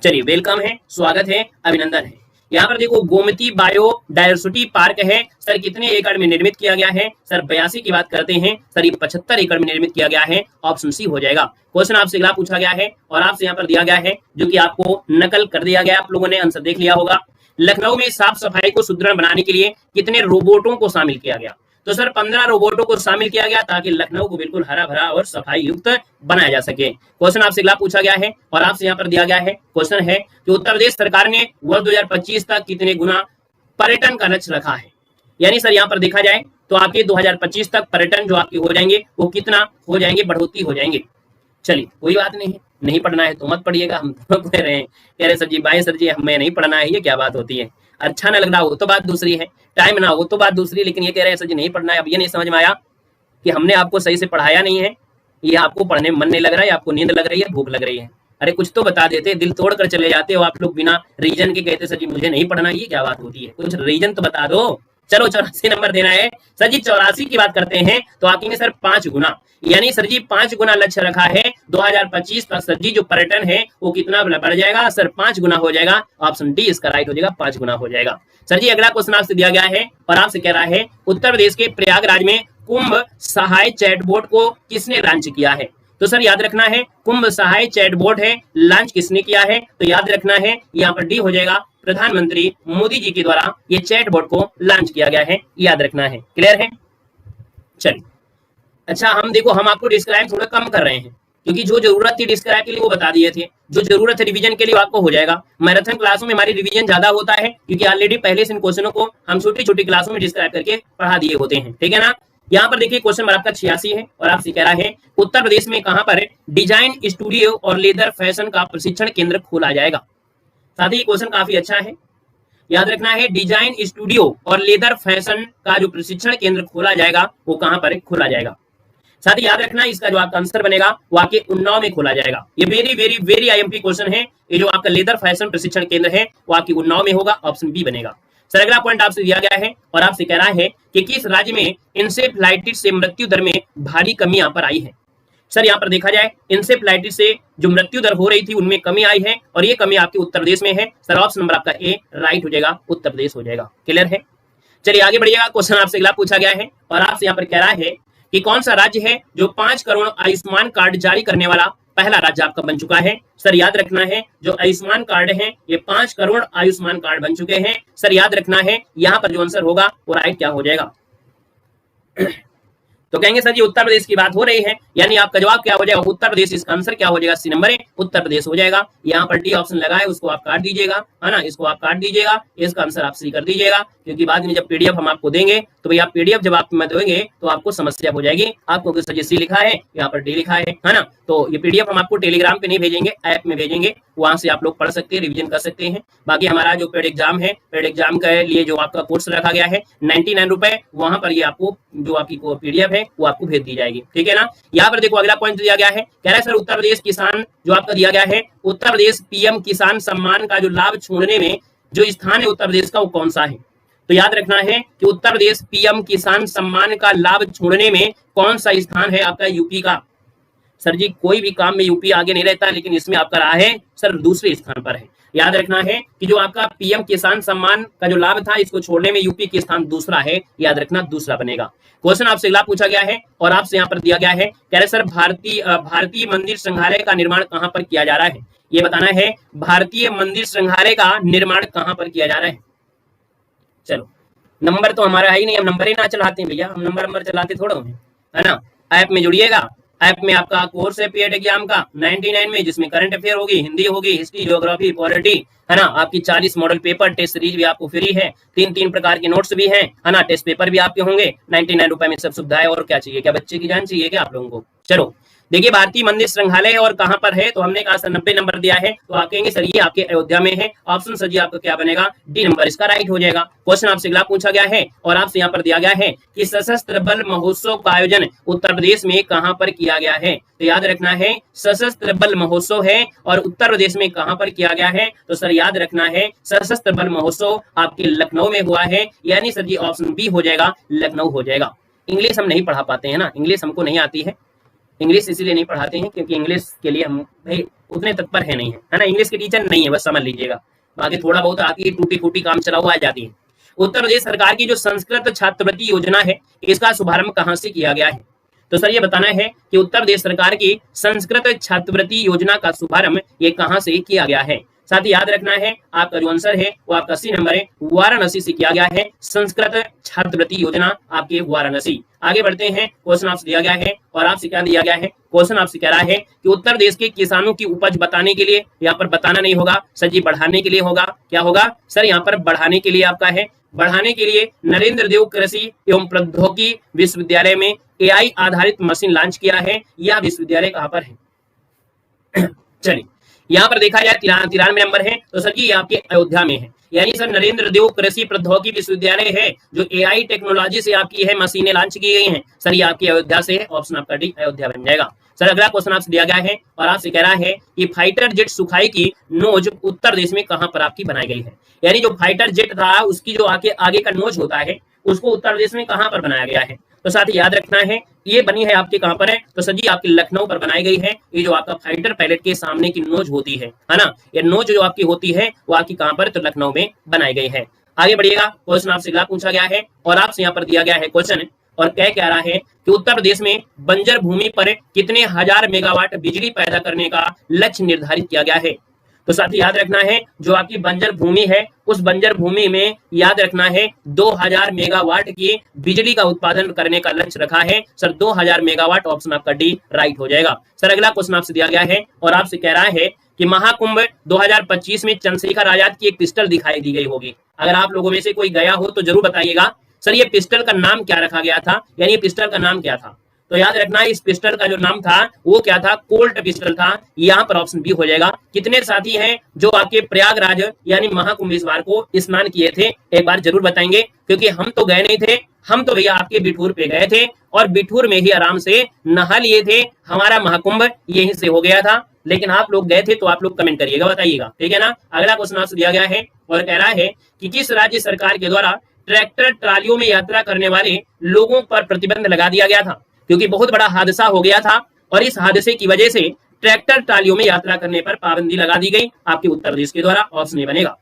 चलिए वेलकम है, स्वागत है, अभिनंदन है। यहाँ पर देखो गोमती बायोडायवर्सिटी पार्क है सर कितने एकड़ में निर्मित किया गया है? सर 82 की बात करते हैं सर ये 75 एकड़ में निर्मित किया गया है, ऑप्शन सी हो जाएगा। क्वेश्चन आपसे अगला पूछा गया है और आपसे यहाँ पर दिया गया है जो कि आपको नकल कर दिया गया, आप लोगों ने आंसर देख लिया होगा। लखनऊ में साफ सफाई को सुदृढ़ बनाने के लिए कितने रोबोटों को शामिल किया गया? तो सर 15 रोबोटों को शामिल किया गया ताकि लखनऊ को बिल्कुल हरा भरा और सफाई युक्त बनाया जा सके। क्वेश्चन आपसे अगला पूछा गया है और आपसे यहाँ पर दिया गया है क्वेश्चन है कि उत्तर प्रदेश सरकार ने वर्ष 2025 तक कितने गुना पर्यटन का लक्ष्य रखा है? यानी सर यहाँ पर देखा जाए तो आपके 2025 तक पर्यटन जो आपके हो जाएंगे वो कितना हो जाएंगे, बढ़ोतरी हो जाएंगे। चलिए कोई बात नहीं है, नहीं पढ़ना है तो मत पढ़िएगा, हम तो कह रहे हैं कह रहे सर जी बाय सर जी हमें नहीं पढ़ना है, ये क्या बात होती है? अच्छा ना लग रहा हो तो बात दूसरी है, टाइम ना हो तो बात दूसरी, लेकिन ये कह रहे हैं सर जी नहीं पढ़ना है। अब ये नहीं समझ में आया कि हमने आपको सही से पढ़ाया नहीं है, ये आपको पढ़ने में मन नहीं लग रहा है, आपको नींद लग रही है, भूख लग रही है। अरे कुछ तो बता देते, दिल तोड़ कर चले जाते हो आप लोग बिना रीजन के, कहते सर जी मुझे नहीं पढ़ना, ये क्या बात होती है? कुछ रीजन तो बता दो। चलो 84 नंबर देना है सर जी। 84 की बात करते हैं तो आप कहेंगे सर 5 गुना, यानी सर जी 5 गुना लक्ष्य रखा है 2025 तक सर जी जो पर्यटन है वो कितना बढ़ जाएगा? सर 5 गुना हो जाएगा, ऑप्शन डी इसका राइट हो जाएगा, 5 गुना हो जाएगा। सर जी अगला क्वेश्चन आपसे दिया गया है और आपसे कह रहा है उत्तर प्रदेश के प्रयागराज में कुंभ सहाय चैटबोट को किसने लॉन्च किया है? तो सर याद रखना है कुंभ सहाय चैटबोट है, लॉन्च किसने किया है? तो याद रखना है यहाँ पर डी हो जाएगा, प्रधानमंत्री मोदी जी के द्वारा ये चैटबोट को लॉन्च किया गया है, याद रखना है। क्लियर है? चलिए अच्छा हम देखो हम आपको डिस्क्राइब थोड़ा कम कर रहे हैं क्योंकि जो जरूरत थी डिस्क्राइब के लिए वो बता दिए थे, जो जरूरत है रिवीजन के लिए आपको हो जाएगा। मैराथन क्लासों में हमारी रिवीजन ज्यादा होता है क्योंकि ऑलरेडी पहले से इन क्वेश्चनों को हम छोटी छोटी क्लासों में डिस्क्राइब करके पढ़ा दिए होते हैं, ठीक है ना। यहाँ पर देखिए क्वेश्चन नंबर आपका 86 है और आपसे कह रहा है उत्तर प्रदेश में कहां पर डिजाइन स्टूडियो और लेदर फैशन का प्रशिक्षण केंद्र खोला जाएगा? साथ ही क्वेश्चन काफी अच्छा है, याद रखना है डिजाइन स्टूडियो और लेदर फैशन का जो प्रशिक्षण केंद्र खोला जाएगा वो कहां पर खोला जाएगा? साथ ही याद रखना इसका जो आपका आंसर बनेगा वो आपके उन्नाव में खोला जाएगा। ये very very very IMP question है, ये जो आपका लेदर फैशन प्रशिक्षण केंद्र है वो आपके उन्नाव में होगा, ऑप्शन बी बनेगा। सर अगला पॉइंट आपसे दिया गया है और आपसे कह रहा है कि किस राज्य में इंसेफ्लाइटिस से मृत्यु दर में भारी कमी यहाँ पर आई है? सर यहाँ पर देखा जाए इंसेफ्लाइटिस से जो मृत्यु दर हो रही थी उनमें कमी आई है और ये कमी आपके उत्तर प्रदेश में है। सर ऑप्शन नंबर आपका ए राइट हो जाएगा, उत्तर प्रदेश हो जाएगा। क्लियर है? चलिए आगे बढ़िएगा, क्वेश्चन आपसे अगला पूछा गया है और आपसे यहाँ पर कह रहा है कि कौन सा राज्य है जो 5 करोड़ आयुष्मान कार्ड जारी करने वाला पहला राज्य आपका बन चुका है? सर याद रखना है जो आयुष्मान कार्ड है ये 5 करोड़ आयुष्मान कार्ड बन चुके हैं। सर याद रखना है यहाँ पर जो आंसर होगा वो राइट क्या हो जाएगा? तो कहेंगे सर जी उत्तर प्रदेश की बात हो रही है, यानी आपका जवाब क्या हो जाएगा? उत्तर प्रदेश। इसका आंसर क्या हो जाएगा? सी नंबर है, उत्तर प्रदेश हो जाएगा। यहाँ पर डी ऑप्शन लगा है उसको आप काट दीजिएगा, है ना, इसको आप काट दीजिएगा, इसका आंसर आप सी कर दीजिएगा। क्योंकि बाद में जब पीडीएफ हम आपको देंगे तो भैया पीडीएफ जब आप में देंगे तो आपको समस्या हो जाएगी। आपको सर सी लिखा है, यहाँ पर डी लिखा है ना। तो ये पीडीएफ हम आपको टेलीग्राम पे नहीं भेजेंगे, ऐप में भेजेंगे, वहां से आप लोग पढ़ सकते हैं, रिवीजन कर सकते हैं। बाकी हमारा जो पेड एग्जाम है, पेड एग्जाम के लिए जो आपका कोर्स रखा गया है 99 रुपए, वहां पर ये आपको जो आपकी पीडीएफ है वो आपको भेज दी जाएगी, ठीक है ना। यहाँ पर देखो अगला पॉइंट दिया गया है, कह रहा है सर उत्तर प्रदेश किसान जो आपका दिया गया है, उत्तर प्रदेश पीएम किसान सम्मान का जो लाभ छोड़ने में जो स्थान है उत्तर प्रदेश का वो कौन सा है। तो याद रखना है कि उत्तर प्रदेश पीएम किसान सम्मान का लाभ छोड़ने में कौन सा स्थान है आपका यूपी का। सर जी कोई भी काम में यूपी आगे नहीं रहता, लेकिन इसमें आपका रहा है सर दूसरे स्थान पर है। याद रखना है कि जो आपका पीएम किसान सम्मान का जो लाभ था इसको छोड़ने में यूपी के स्थान दूसरा है, याद रखना दूसरा बनेगा। क्वेश्चन आपसे अगला पूछा गया है और आपसे यहाँ पर दिया गया है, कह रहे सर भारतीय मंदिर संग्रहालय का निर्माण कहाँ पर किया जा रहा है। ये बताना है भारतीय मंदिर संग्रहालय का निर्माण कहाँ पर किया जा रहा है। चलो नंबर तो हमारा है ही नहीं, हम नंबर ही ना चलाते हैं भैया, हम नंबर चलाते थोड़ा है ना। ऐप में जुड़िएगा, ऐप में आपका कोर्स है पीएड एग्जाम का 99 में, जिसमें करंट अफेयर होगी, हिंदी होगी, हिस्ट्री, ज्योग्राफी, पॉलिटी, है ना। आपकी 40 मॉडल पेपर, टेस्ट सीरीज भी आपको फ्री है, 3 प्रकार के नोट्स भी हैं, है ना। टेस्ट पेपर भी आपके होंगे, 99 रुपए में सब सुविधा है। और क्या चाहिए, क्या बच्चे की जान चाहिए क्या आप लोगों को। चलो देखिए भारतीय मंदिर संग्रहालय और कहां पर है, तो हमने कहा सर 90 नंबर दिया है, तो आप कहेंगे सर ये आपके अयोध्या में है। ऑप्शन सर जी आपका क्या बनेगा, डी नंबर इसका राइट हो जाएगा। क्वेश्चन आपसे अगला पूछा गया है और आपसे यहाँ पर दिया गया है कि सशस्त्र बल महोत्सव का आयोजन उत्तर प्रदेश में कहां पर किया गया है। तो याद रखना है सशस्त्र बल महोत्सव है और उत्तर प्रदेश में कहां पर किया गया है। तो सर याद रखना है सशस्त्र बल महोत्सव आपके लखनऊ में हुआ है, यानी सर जी ऑप्शन बी हो जाएगा, लखनऊ हो जाएगा। इंग्लिश हम नहीं पढ़ा पाते हैं ना, इंग्लिश हमको नहीं आती है, इंग्लिश इसीलिए नहीं पढ़ाते हैं क्योंकि इंग्लिश के लिए हम भाई उतने तत्पर है नहीं है ना, इंग्लिश के टीचर नहीं है, बस समझ लीजिएगा। बाकी थोड़ा बहुत आती है, टूटी फूटी काम चला हुआ आ जाती है। उत्तर प्रदेश सरकार की जो संस्कृत छात्रवृत्ति योजना है इसका शुभारंभ कहाँ से किया गया है। तो सर ये बताना है कि उत्तर प्रदेश सरकार की संस्कृत छात्रवृत्ति योजना का शुभारंभ ये कहाँ से किया गया है। साथ ही याद रखना है आपका जो आंसर है वो आपका सी नंबर है, वाराणसी से किया गया है संस्कृत छात्रवृत्ति योजना आपके वाराणसी। आगे बढ़ते हैं, क्वेश्चन आपसे दिया गया है और आपसे क्या दिया गया है। क्वेश्चन आपसे कह रहा है कि उत्तर प्रदेश के किसानों की उपज बताने के लिए, यहाँ पर बताना नहीं होगा सर जी, बढ़ाने के लिए होगा। क्या होगा सर, यहाँ पर बढ़ाने के लिए आपका है, बढ़ाने के लिए नरेंद्र देव कृषि एवं प्रौद्योगिकी विश्वविद्यालय में एआई आधारित मशीन लॉन्च किया है। यह विश्वविद्यालय कहाँ पर है। चलिए यहाँ पर देखा जाए 93 नंबर है, तो सर जी आपके अयोध्या में है, यानी सर नरेंद्र देव कृषि प्रौद्योगिकी विश्वविद्यालय है जो एआई टेक्नोलॉजी से आपकी है मशीनें लॉन्च की गई हैं। सर ये आपकी अयोध्या से है, ऑप्शन आपका डी अयोध्या बन जाएगा। सर अगला क्वेश्चन आपसे दिया गया है और आपसे कह रहा है कि फाइटर जेट सुखाई की नोज उत्तर प्रदेश में कहां पर आपकी बनाई गई है। यानी जो फाइटर जेट था उसकी जो आगे का नोज होता है उसको उत्तर प्रदेश में कहां पर बनाया गया है। तो साथ ही याद रखना है ये बनी है आपके कहां पर है, तो सर जी आपके लखनऊ पर बनाई गई है। ये जो आपका फाइटर पायलट के सामने की नोज होती है ना, ये नोज जो आपकी होती है वो आपकी कहां पर, तो लखनऊ में बनाई गई है। आगे बढ़िएगा, क्वेश्चन आपसे अगला पूछा गया है और आपसे यहाँ पर दिया गया है क्वेश्चन और क्या रहा है कि उत्तर प्रदेश में बंजर भूमि पर कितने हजार मेगावाट बिजली पैदा करने का लक्ष्य निर्धारित किया गया है। तो साथ ही याद रखना है जो आपकी बंजर भूमि है उस बंजर भूमि में याद रखना है 2000 मेगावाट की बिजली का उत्पादन करने का लक्ष्य रखा है। सर 2000 मेगावाट, ऑप्शन आपका डी राइट हो जाएगा। सर अगला क्वेश्चन आपसे दिया गया है और आपसे कह रहा है कि महाकुंभ 2025 में चंद्रशेखर आजाद की एक पिस्टल दिखाई दी गई होगी। अगर आप लोगों में से कोई गया हो तो जरूर बताइएगा सर ये पिस्टल का नाम क्या रखा गया था, यानी ये पिस्टल का नाम क्या था। तो याद रखना इस पिस्टल का जो नाम था वो क्या था, कोल्ट पिस्टल था। यहाँ पर ऑप्शन बी हो जाएगा। कितने साथी हैं जो आपके प्रयागराज यानी महाकुंभ इस बार को स्नान किए थे, एक बार जरूर बताएंगे, क्योंकि हम तो गए नहीं थे, हम तो भैया आपके बिठूर पे गए थे और बिठूर में ही आराम से नहा लिए थे। हमारा महाकुंभ यहीं से हो गया था, लेकिन आप लोग गए थे तो आप लोग कमेंट करिएगा, बताइएगा, ठीक है ना। अगला क्वेश्चन आपसे दिया गया है और कह रहा है कि किस राज्य सरकार के द्वारा ट्रैक्टर ट्रालियों में यात्रा करने वाले लोगों पर प्रतिबंध लगा दिया गया था, क्योंकि बहुत बड़ा हादसा हो गया था और इस हादसे की वजह से ट्रैक्टर ट्रालियों में यात्रा करने पर पाबंदी लगा दी गई आपके उत्तर प्रदेश के द्वारा, ऑप्शन ए बनेगा।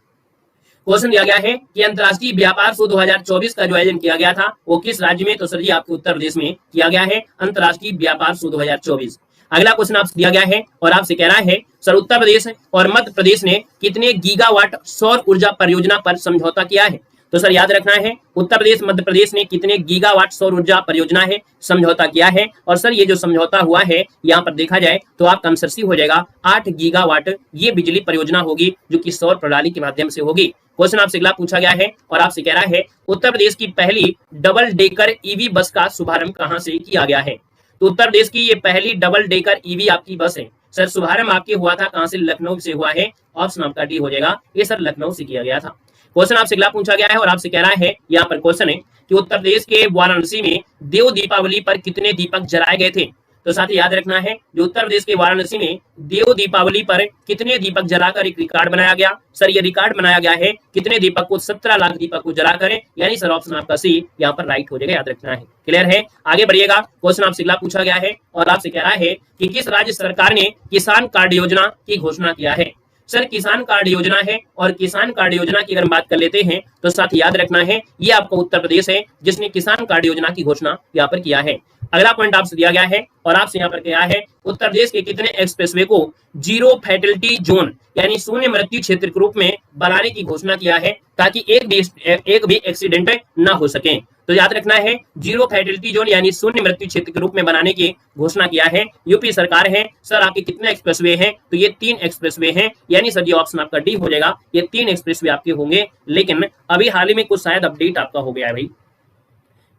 क्वेश्चन दिया गया है कि अंतर्राष्ट्रीय व्यापार शो 2024 का जो आयोजन किया गया था वो किस राज्य में, तो सर जी आपके उत्तर प्रदेश में किया गया है अंतर्राष्ट्रीय व्यापार शो 2024। अगला क्वेश्चन आपसे दिया गया है और आपसे कह रहा है सर उत्तर प्रदेश और मध्य प्रदेश ने कितने गीगावाट सौर ऊर्जा परियोजना पर समझौता किया है। तो सर याद रखना है उत्तर प्रदेश मध्य प्रदेश ने कितने गीगावाट सौर ऊर्जा परियोजना है समझौता किया है। और सर ये जो समझौता हुआ है यहाँ पर देखा जाए तो आपका आंसर सी हो जाएगा 8 गीगावाट ये बिजली परियोजना होगी जो कि सौर प्रणाली के माध्यम से होगी। क्वेश्चन आपसे अगला पूछा गया है और आपसे कह रहा है उत्तर प्रदेश की पहली डबल डेकर ईवी बस का शुभारंभ कहां से किया गया है। तो उत्तर प्रदेश की ये पहली डबल डेकर ईवी आपकी बस है सर, शुभारंभ आपके हुआ था कहां से, लखनऊ से हुआ है। ऑप्शन आपका डी हो जाएगा, ये सर लखनऊ से किया गया था। क्वेश्चन आपसे अगला पूछा गया है और आपसे कह रहा है, यहाँ पर क्वेश्चन है कि उत्तर प्रदेश के वाराणसी में देव दीपावली पर कितने दीपक जलाए गए थे। तो साथ ही याद रखना है, जो उत्तर प्रदेश के वाराणसी में देव दीपावली पर कितने दीपक जलाकर एक रिकॉर्ड बनाया गया। सर ये रिकॉर्ड बनाया गया है कितने दीपक को, 17 लाख दीपक को जलाकर, यानी सर ऑप्शन आपका सी यहाँ पर राइट हो जाएगा, याद रखना है। क्लियर है, आगे बढ़िएगा। क्वेश्चन आपसे अगला पूछा गया है और आपसे कह रहा है कि किस राज्य सरकार ने किसान कार्ड योजना की घोषणा किया है। सर किसान कार्ड योजना है और किसान कार्ड योजना की अगर बात कर लेते हैं तो साथ याद रखना है, ये आपका उत्तर प्रदेश है जिसने किसान कार्ड योजना की घोषणा यहाँ पर किया है। अगला पॉइंट आपसे दिया गया है और आपसे यहाँ पर क्या है, उत्तर प्रदेश के कितने एक्सप्रेसवे को जीरो फैटलिटी जोन यानी शून्य मृत्यु क्षेत्र के रूप में बनाने की घोषणा किया है, ताकि एक भी एक्सीडेंट ना हो सके। तो याद रखना है, जीरो फैटलिटी जोन यानी शून्य मृत्यु क्षेत्र के रूप में बनाने की घोषणा किया है यूपी सरकार है। सर आपके कितने एक्सप्रेसवे हैं, तो ये 3 एक्सप्रेसवे हैं, यानी सर ये ऑप्शन आपका डी हो जाएगा, ये 3 एक्सप्रेसवे आपके होंगे। लेकिन अभी हाल ही में कुछ शायद अपडेट आपका हो गया है भाई,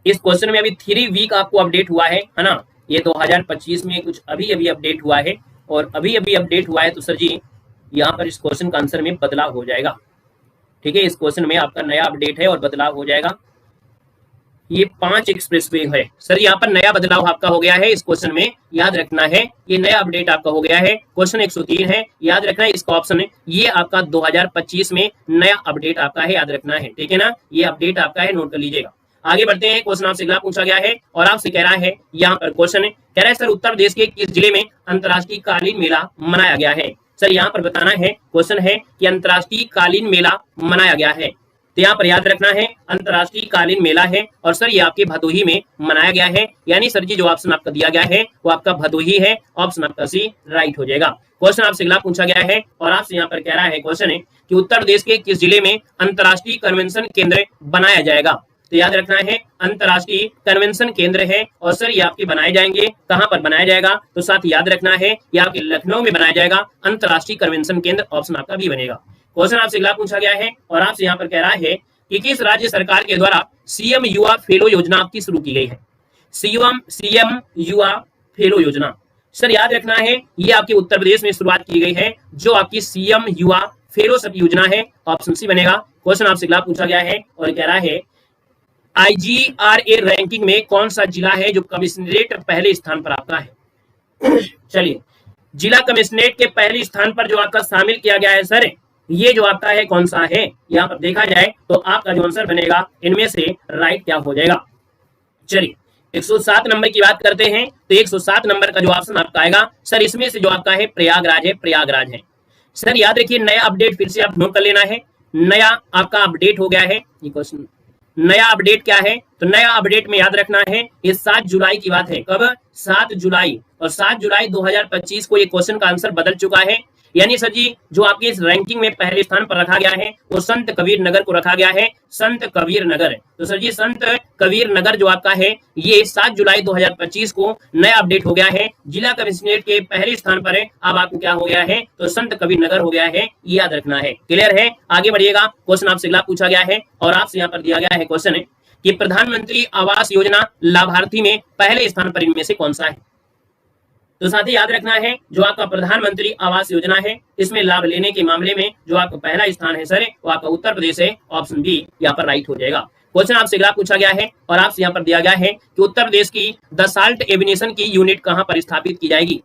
इस क्वेश्चन में अभी 3 वीक आपको अपडेट हुआ है ना, ये 2025 में कुछ अभी अपडेट हुआ है और अभी अपडेट हुआ है। तो सर जी यहाँ पर इस क्वेश्चन का आंसर में बदलाव हो जाएगा, ठीक है, इस क्वेश्चन में आपका नया अपडेट है और बदलाव हो जाएगा। ये 5 एक्सप्रेसवे है सर, यहाँ पर नया बदलाव आपका हो गया है इस क्वेश्चन में, याद रखना है, ये नया अपडेट आपका हो गया है। क्वेश्चन 103 है, याद रखना है इसका ऑप्शन है, ये आपका 2025 में नया अपडेट आपका है, याद रखना है, ठीक है ना, ये अपडेट आपका है, नोट कर लीजिएगा। आगे बढ़ते हैं, क्वेश्चन आपसे अगला पूछा गया है और आपसे कह रहा है, यहाँ पर क्वेश्चन है, कह रहा है सर उत्तर प्रदेश के किस जिले में अंतर्राष्ट्रीय कालीन मेला मनाया गया है। सर यहाँ पर बताना है, क्वेश्चन है कि अंतर्राष्ट्रीय कालीन मेला मनाया गया है, तो यहाँ पर याद रखना है अंतर्राष्ट्रीय कालीन मेला है और सर ये आपके भदोही में मनाया गया है, यानी सर जी जो ऑप्शन आपका दिया गया है वो आपका भदोही है, ऑप्शन आपका सी राइट हो जाएगा। क्वेश्चन आपसे अगला पूछा गया है और आपसे यहाँ पर कह रहा है, क्वेश्चन है कि उत्तर प्रदेश के किस जिले में अंतर्राष्ट्रीय कन्वेंशन केंद्र बनाया जाएगा। तो याद रखना है अंतर्राष्ट्रीय कन्वेंशन केंद्र है और सर ये आपके बनाए जाएंगे, कहां पर बनाया जाएगा, तो साथ याद रखना है ये आपके लखनऊ में बनाया जाएगा अंतर्राष्ट्रीय कन्वेंशन केंद्र, ऑप्शन आपका भी बनेगा। क्वेश्चन आपसे अगला पूछा गया है और आपसे यहाँ पर कह रहा है कि किस राज्य सरकार के द्वारा सीएम युवा फेलो योजना आपकी शुरू की गई है। सीएम युवा फेलो योजना, सर याद रखना है ये आपके उत्तर प्रदेश में शुरुआत की गई है, जो आपकी सीएम युवा फेलोशिप योजना है, ऑप्शन सी बनेगा। क्वेश्चन आपसे अगला पूछा गया है और कह रहा है IGRA रैंकिंग में कौन सा जिला है जो कमिश्नरेट पहले स्थान पर आपका है। चलिए, जिला कमिश्नरेट के पहले स्थान पर जो आपका शामिल किया गया है सर, ये जो आपका है कौन सा है, यहाँ पर देखा जाए तो आपका जो आंसर बनेगा इनमें से राइट क्या हो जाएगा। चलिए 107 नंबर की बात करते हैं, तो 107 नंबर का जो ऑप्शन आपका आएगा सर, इसमें से जो आपका है प्रयागराज है, प्रयागराज है। सर याद रखिए नया अपडेट फिर से आप नोट कर लेना है, नया आपका अपडेट हो गया है, ये क्वेश्चन नया अपडेट क्या है, तो नया अपडेट में याद रखना है ये 7 जुलाई की बात है, कब 7 जुलाई, और 7 जुलाई 2025 को ये क्वेश्चन का आंसर बदल चुका है, यानी सर जी जो आपके इस रैंकिंग में पहले स्थान पर रखा गया है वो संत कबीर नगर को रखा गया है, संत कबीर नगर। तो सर जी संत कबीर नगर जो आपका है ये 7 जुलाई 2025 को नया अपडेट हो गया है, जिला कमिश्नरेट के पहले स्थान पर है, अब आपको क्या हो गया है, तो संत कबीर नगर हो गया है, याद रखना है। क्लियर है, आगे बढ़िएगा। क्वेश्चन आपसे अगला पूछा गया है और आपसे यहाँ पर दिया गया है क्वेश्चन है कि प्रधानमंत्री आवास योजना लाभार्थी में पहले स्थान पर इनमें से कौन सा है। तो साथ ही याद रखना है जो आपका प्रधानमंत्री आवास योजना है इसमें लाभ लेने के मामले में जो आपका पहला स्थान है सर वो आपका उत्तर प्रदेश है, ऑप्शन बी यहाँ पर राइट हो जाएगा। क्वेश्चन आपसे अगला पूछा गया है और आपसे यहाँ पर दिया गया है कि उत्तर प्रदेश की दसाल्ट एविनेशन की यूनिट कहाँ पर स्थापित की जाएगी।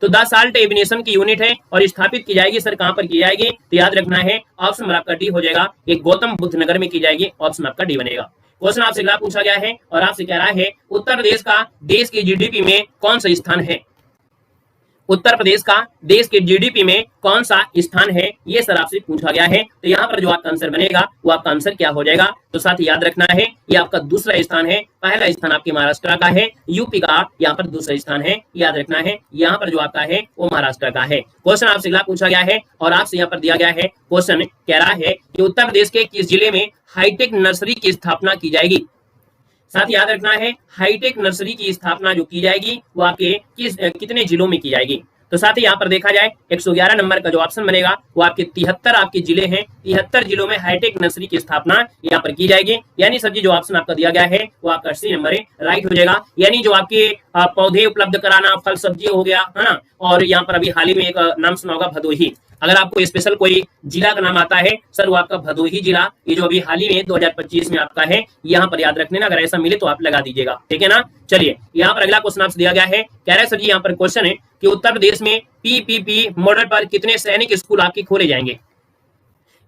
तो दसाल्ट एविनेशन की यूनिट है और स्थापित की जाएगी सर, कहाँ पर की जाएगी, तो याद रखना है ऑप्शन नंबर आपका डी हो जाएगा, ये गौतम बुद्ध नगर में की जाएगी, ऑप्शन आपका डी बनेगा। क्वेश्चन आपसे अगला पूछा गया है और आपसे कह रहा है उत्तर प्रदेश का देश के जीडीपी में कौन सा स्थान है। उत्तर प्रदेश का देश के जीडीपी में कौन सा स्थान है, ये सर आपसे पूछा गया है, तो यहाँ पर जो आपका आंसर बनेगा वो आपका आंसर क्या हो जाएगा, तो साथ ही याद रखना है ये आपका दूसरा स्थान है, पहला स्थान आपके महाराष्ट्र का है, यूपी का यहाँ पर दूसरा स्थान है, याद रखना है यहाँ पर जो आपका है वो महाराष्ट्र का है। क्वेश्चन आपसे अगला पूछा गया है और आपसे यहाँ पर दिया गया है क्वेश्चन कह रहा है कि उत्तर प्रदेश के किस जिले में हाईटेक नर्सरी की स्थापना की जाएगी। साथ याद रखना है हाईटेक नर्सरी की स्थापना जो की जाएगी वो आपके कितने जिलों में की जाएगी। तो साथ ही यहाँ पर देखा जाए 111 नंबर का जो ऑप्शन बनेगा वो आपके 73 आपके जिले हैं, 73 जिलों में हाईटेक नर्सरी की स्थापना यहाँ पर की जाएगी। यानी सर जी जो ऑप्शन आपका दिया गया है वो आपका 80 नंबर है, राइट हो जाएगा। यानी जो आपके पौधे उपलब्ध कराना, फल सब्जी हो गया है ना, और यहाँ पर अभी हाल ही में एक नाम सुना होगा भदोही। अगर आपको स्पेशल कोई जिला का नाम आता है सर वो आपका भदोही जिला, ये जो अभी हाल ही में 2025 में आपका है, यहाँ पर याद रखने ना, अगर ऐसा मिले तो आप लगा दीजिएगा, ठीक है ना। चलिए यहाँ पर अगला क्वेश्चन आपसे दिया गया है, कह रहे हैं सर जी यहाँ पर क्वेश्चन है कि उत्तर प्रदेश में पीपीपी मॉडल पर कितने सैनिक स्कूल आपके खोले जाएंगे।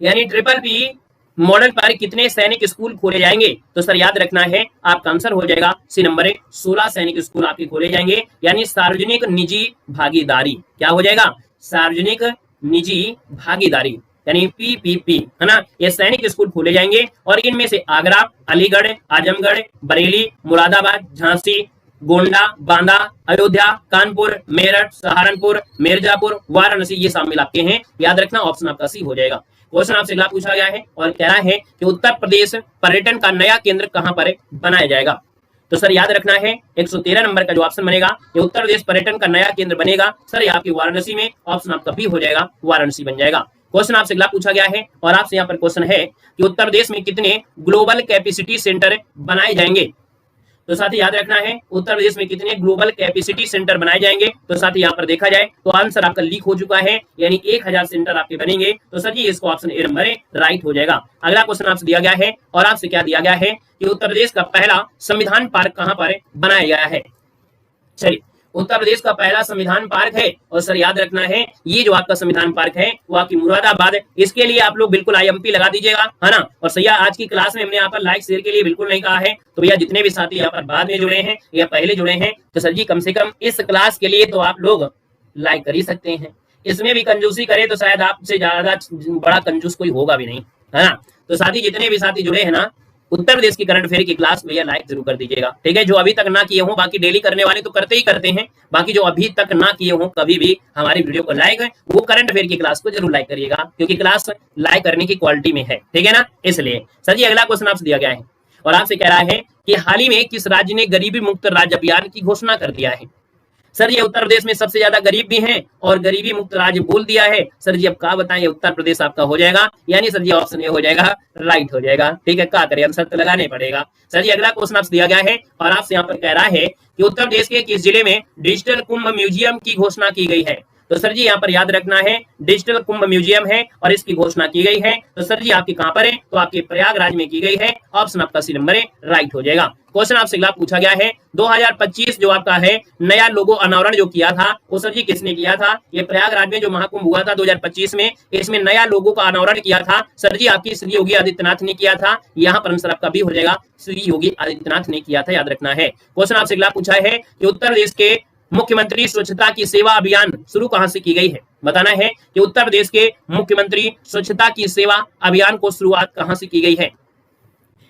यानी ट्रिपल पी मॉडल पर कितने सैनिक स्कूल खोले जाएंगे। तो सर याद रखना है आपका आंसर हो जाएगा सी नंबर है, 16 सैनिक स्कूल आपके खोले जाएंगे। यानी सार्वजनिक निजी भागीदारी, क्या हो जाएगा, सार्वजनिक निजी भागीदारी यानी पीपीपी, है ना। ये सैनिक स्कूल खोले जाएंगे और इनमें से आगरा, अलीगढ़, आजमगढ़, बरेली, मुरादाबाद, झांसी, गोंडा, बांदा, अयोध्या, कानपुर, मेरठ, सहारनपुर, मिर्जापुर, वाराणसी ये शामिल आपके हैं। याद रखना ऑप्शन आपका सी हो जाएगा। क्वेश्चन आपसे अगला पूछा गया है और कह रहा है कि उत्तर प्रदेश पर्यटन का नया केंद्र कहां पर बनाया जाएगा। तो सर याद रखना है 113 नंबर का जो ऑप्शन बनेगा ये उत्तर प्रदेश पर्यटन का नया केंद्र बनेगा। सर ये आपकी वाराणसी में, ऑप्शन आपका बी हो जाएगा, वाराणसी बन जाएगा। क्वेश्चन आपसे अगला पूछा गया है और आपसे यहाँ पर क्वेश्चन है कि उत्तर प्रदेश में कितने ग्लोबल कैपेसिटी सेंटर बनाए जाएंगे। तो साथ ही याद रखना है उत्तर प्रदेश में कितने ग्लोबल कैपेसिटी सेंटर बनाए जाएंगे। तो साथ ही यहाँ पर देखा जाए तो आंसर आपका लीक हो चुका है, यानी 1000 सेंटर आपके बनेंगे। तो सर जी इसको ऑप्शन ए नंबर राइट हो जाएगा। अगला क्वेश्चन आपसे दिया गया है और आपसे क्या दिया गया है कि उत्तर प्रदेश का पहला संविधान पार्क कहाँ पर बनाया गया है। चलिए उत्तर प्रदेश का पहला संविधान पार्क है और सर याद रखना है ये जो आपका संविधान पार्क है वो आपकी मुरादाबाद है। इसके लिए आप लोग बिल्कुल IMP लगा दीजिएगा, है ना। और सैया आज की क्लास में हमने यहाँ पर लाइक शेयर के लिए बिल्कुल नहीं कहा है, तो भैया जितने भी साथी यहाँ पर बाद में जुड़े हैं या पहले जुड़े हैं तो सर जी कम से कम इस क्लास के लिए तो आप लोग लाइक कर ही सकते हैं। इसमें भी कंजूसी करे तो शायद आपसे ज्यादा बड़ा कंजूस कोई होगा भी नहीं, है ना। तो साथी जितने भी साथी जुड़े हैं ना उत्तर प्रदेश की करंट अफेयर की क्लास भैया लाइक जरूर कर दीजिएगा, ठीक है। जो अभी तक ना किए हो, बाकी डेली करने वाले तो करते ही करते हैं, बाकी जो अभी तक ना किए हो कभी भी हमारी वीडियो को लाइक वो करंट अफेयर की क्लास को जरूर लाइक करिएगा, क्योंकि क्लास लाइक करने की क्वालिटी में है, ठीक है ना। इसलिए सर जी अगला क्वेश्चन आपसे दिया गया है और आपसे कह रहा है कि हाल ही में किस राज्य ने गरीबी मुक्त राज्य अभियान की घोषणा कर दिया है। सर ये उत्तर प्रदेश में सबसे ज्यादा गरीब भी हैं और गरीबी मुक्त राज्य बोल दिया है। सर जी अब क्या बताएं, ये उत्तर प्रदेश आपका हो जाएगा, यानी सर जी ऑप्शन ए हो जाएगा, राइट हो जाएगा, ठीक है। क्या करें, आंसर तो लगाने पड़ेगा। सर जी अगला क्वेश्चन आपसे दिया गया है और आपसे यहाँ पर कह रहा है कि उत्तर प्रदेश के किस जिले में डिजिटल कुंभ म्यूजियम की घोषणा की गई है। तो सर जी यहाँ पर याद रखना है डिजिटल कुंभ म्यूजियम है और इसकी घोषणा की गई है। तो सर जी आपके कहां पर है, तो आपके प्रयागराज में की गई है, ऑप्शन आपका सी नंबर है, राइट हो जाएगा। क्वेश्चन आपसे अगला पूछा गया है 2025 जो आपका है नया लोगो अनावरण जो किया था वो सर जी किसने किया था। ये प्रयागराज में जो महाकुंभ हुआ था 2025 में, इसमें नया लोगो का अनावरण किया था सर जी आपकी श्री योगी आदित्यनाथ ने किया था। यहाँ पर आंसर आपका भी हो जाएगा, श्री योगी आदित्यनाथ ने किया था, याद रखना है। क्वेश्चन आपसे अगला पूछा है कि उत्तर प्रदेश के मुख्यमंत्री स्वच्छता की सेवा अभियान शुरू कहां से की गई है। बताना है कि उत्तर प्रदेश के मुख्यमंत्री स्वच्छता की सेवा अभियान को शुरुआत कहां से की गई है।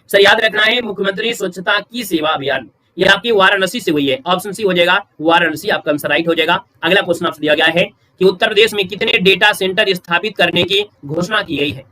सर याद रखना है मुख्यमंत्री स्वच्छता की सेवा अभियान ये आपकी वाराणसी से हुई है, ऑप्शन सी हो जाएगा, वाराणसी आपका आंसर राइट हो जाएगा। अगला क्वेश्चन आपसे दिया गया है कि उत्तर प्रदेश में कितने डेटा सेंटर स्थापित करने की घोषणा की गई है।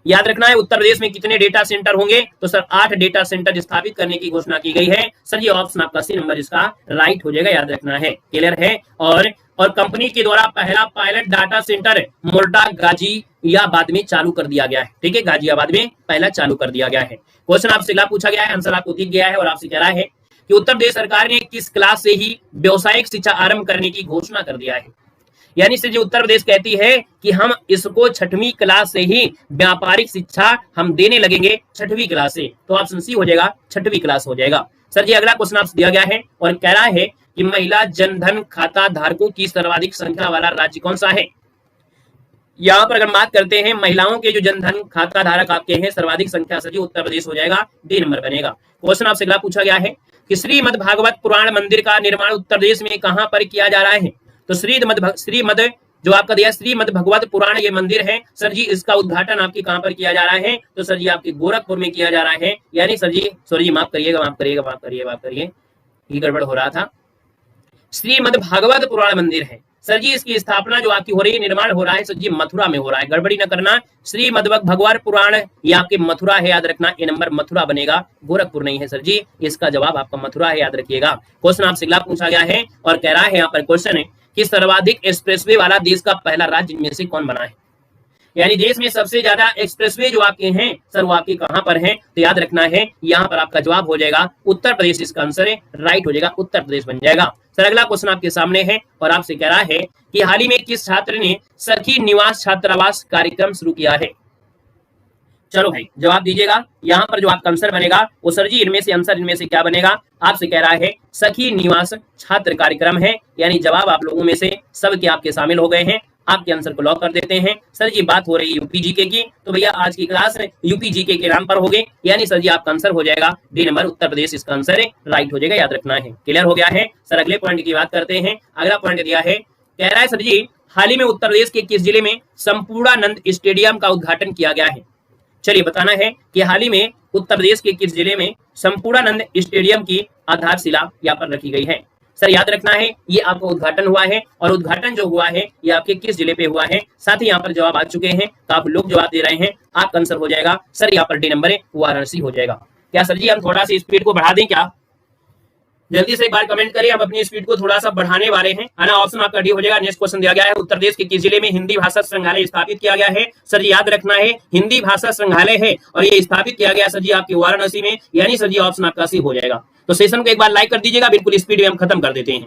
याद रखना है उत्तर प्रदेश में कितने डेटा सेंटर होंगे। तो सर 8 डेटा सेंटर स्थापित करने की घोषणा की गई है। सर ये ऑप्शन आपका सी नंबर इसका राइट हो जाएगा, याद रखना है, क्लियर है। और कंपनी के द्वारा पहला पायलट डाटा सेंटर मोरडा गाजियाबाद में चालू कर दिया गया है, ठीक है, गाजियाबाद में पहला चालू कर दिया गया है। क्वेश्चन आपसे अगला पूछा गया है, आंसर आपको दिख गया है और आपसे कह रहा है कि उत्तर प्रदेश सरकार ने किस क्लास से ही व्यवसायिक शिक्षा आरंभ करने की घोषणा कर दिया है। यानी से जो उत्तर प्रदेश कहती है कि हम इसको 6वीं क्लास से ही व्यापारिक शिक्षा हम देने लगेंगे, 6वीं क्लास से, तो ऑप्शन सी हो जाएगा, 6वीं क्लास हो जाएगा। सर जी अगला क्वेश्चन आपसे दिया गया है और कह रहा है कि महिला जनधन खाता धारकों की सर्वाधिक संख्या वाला राज्य कौन सा है। यहाँ पर अगर बात करते हैं महिलाओं के जो जनधन खाता धारक आपके हैं सर्वाधिक संख्या से जो उत्तर प्रदेश हो जाएगा, डी नंबर बनेगा। क्वेश्चन आपसे अगला पूछा गया है कि श्रीमद भागवत पुराण मंदिर का निर्माण उत्तर प्रदेश में कहां पर किया जा रहा है। तो श्रीमद जो आपका दिया श्रीमद भगवत पुराण ये मंदिर है सर जी, इसका उद्घाटन आपके कहां पर किया जा रहा है। तो सर जी आपके गोरखपुर में किया जा रहा है। यानी सर जी सॉरी जी माफ करिए ये गड़बड़ हो रहा था। श्रीमद भागवत पुराण मंदिर है सर जी, इसकी स्थापना जो आपकी हो रही है, निर्माण हो रहा है सर जी मथुरा में हो रहा है, गड़बड़ी न करना। श्रीमद भगवत पुराण ये आपके मथुरा है, याद रखना, ये नंबर मथुरा बनेगा, गोरखपुर नहीं है सर जी, इसका जवाब आपका मथुरा है, याद रखिएगा। क्वेश्चन आपसे अगला पूछा गया है और कह रहा है यहाँ पर क्वेश्चन है कि सर्वाधिक एक्सप्रेसवे वाला देश का पहला राज्य इनमें से कौन बना है? यानी देश में सबसे ज्यादा एक्सप्रेसवे जो आपके हैं सर वो आपके कहां पर हैं? तो याद रखना है यहां पर आपका जवाब हो जाएगा उत्तर प्रदेश। इसका आंसर है राइट हो जाएगा, उत्तर प्रदेश बन जाएगा। सर अगला क्वेश्चन आपके सामने है और आपसे कह रहा है कि हाल ही में किस छात्र ने सखी निवास छात्रावास कार्यक्रम शुरू किया है? चलो भाई जवाब दीजिएगा। यहाँ पर जो आपका आंसर बनेगा वो सर जी इनमें से आंसर इनमें से क्या बनेगा? आपसे कह रहा है सखी निवास छात्र कार्यक्रम है, यानी जवाब आप लोगों में से सब के आपके शामिल हो गए हैं। आपके आंसर को लॉक कर देते हैं। सर जी बात हो रही है यूपी जीके की, तो भैया आज की क्लास यूपी जीके के नाम पर होगी, यानी सर जी आपका आंसर हो जाएगा डी नंबर, उत्तर प्रदेश इसका आंसर है, राइट हो जाएगा, याद रखना है। क्लियर हो गया है? सर अगले पॉइंट की बात करते हैं। अगला पॉइंट दिया है, कह रहा है सर जी हाल ही में उत्तर प्रदेश के किस जिले में संपूर्णानंद स्टेडियम का उद्घाटन किया गया है? चलिए बताना है कि हाल ही में उत्तर प्रदेश के किस जिले में संपूर्णानंद स्टेडियम की आधारशिला यहाँ पर रखी गई है? सर याद रखना है ये आपका उद्घाटन हुआ है, और उद्घाटन जो हुआ है ये आपके किस जिले पे हुआ है? साथ ही यहाँ पर जवाब आ चुके हैं, काफी लोग जवाब दे रहे हैं। आपका आंसर हो जाएगा सर यहाँ पर डी नंबर है, वाराणसी हो जाएगा। क्या सर जी हम थोड़ा सा स्पीड को बढ़ा दें क्या? जल्दी से एक बार कमेंट करिए, हम अपनी स्पीड को थोड़ा सा बढ़ाने वाले हैं, है ना। ऑप्शन आपका डी हो जाएगा। नेक्स्ट क्वेश्चन दिया गया है, उत्तर प्रदेश के किस जिले में हिंदी भाषा संग्रहालय स्थापित किया गया है? सर जी याद रखना है हिंदी भाषा संग्रहालय है और ये स्थापित किया गया सर जी आपके वाराणसी में, यानी सर जी ऑप्शन आपका सी हो जाएगा। तो सेशन को एक बार लाइक कर दीजिएगा, बिल्कुल स्पीड में हम खत्म कर देते हैं।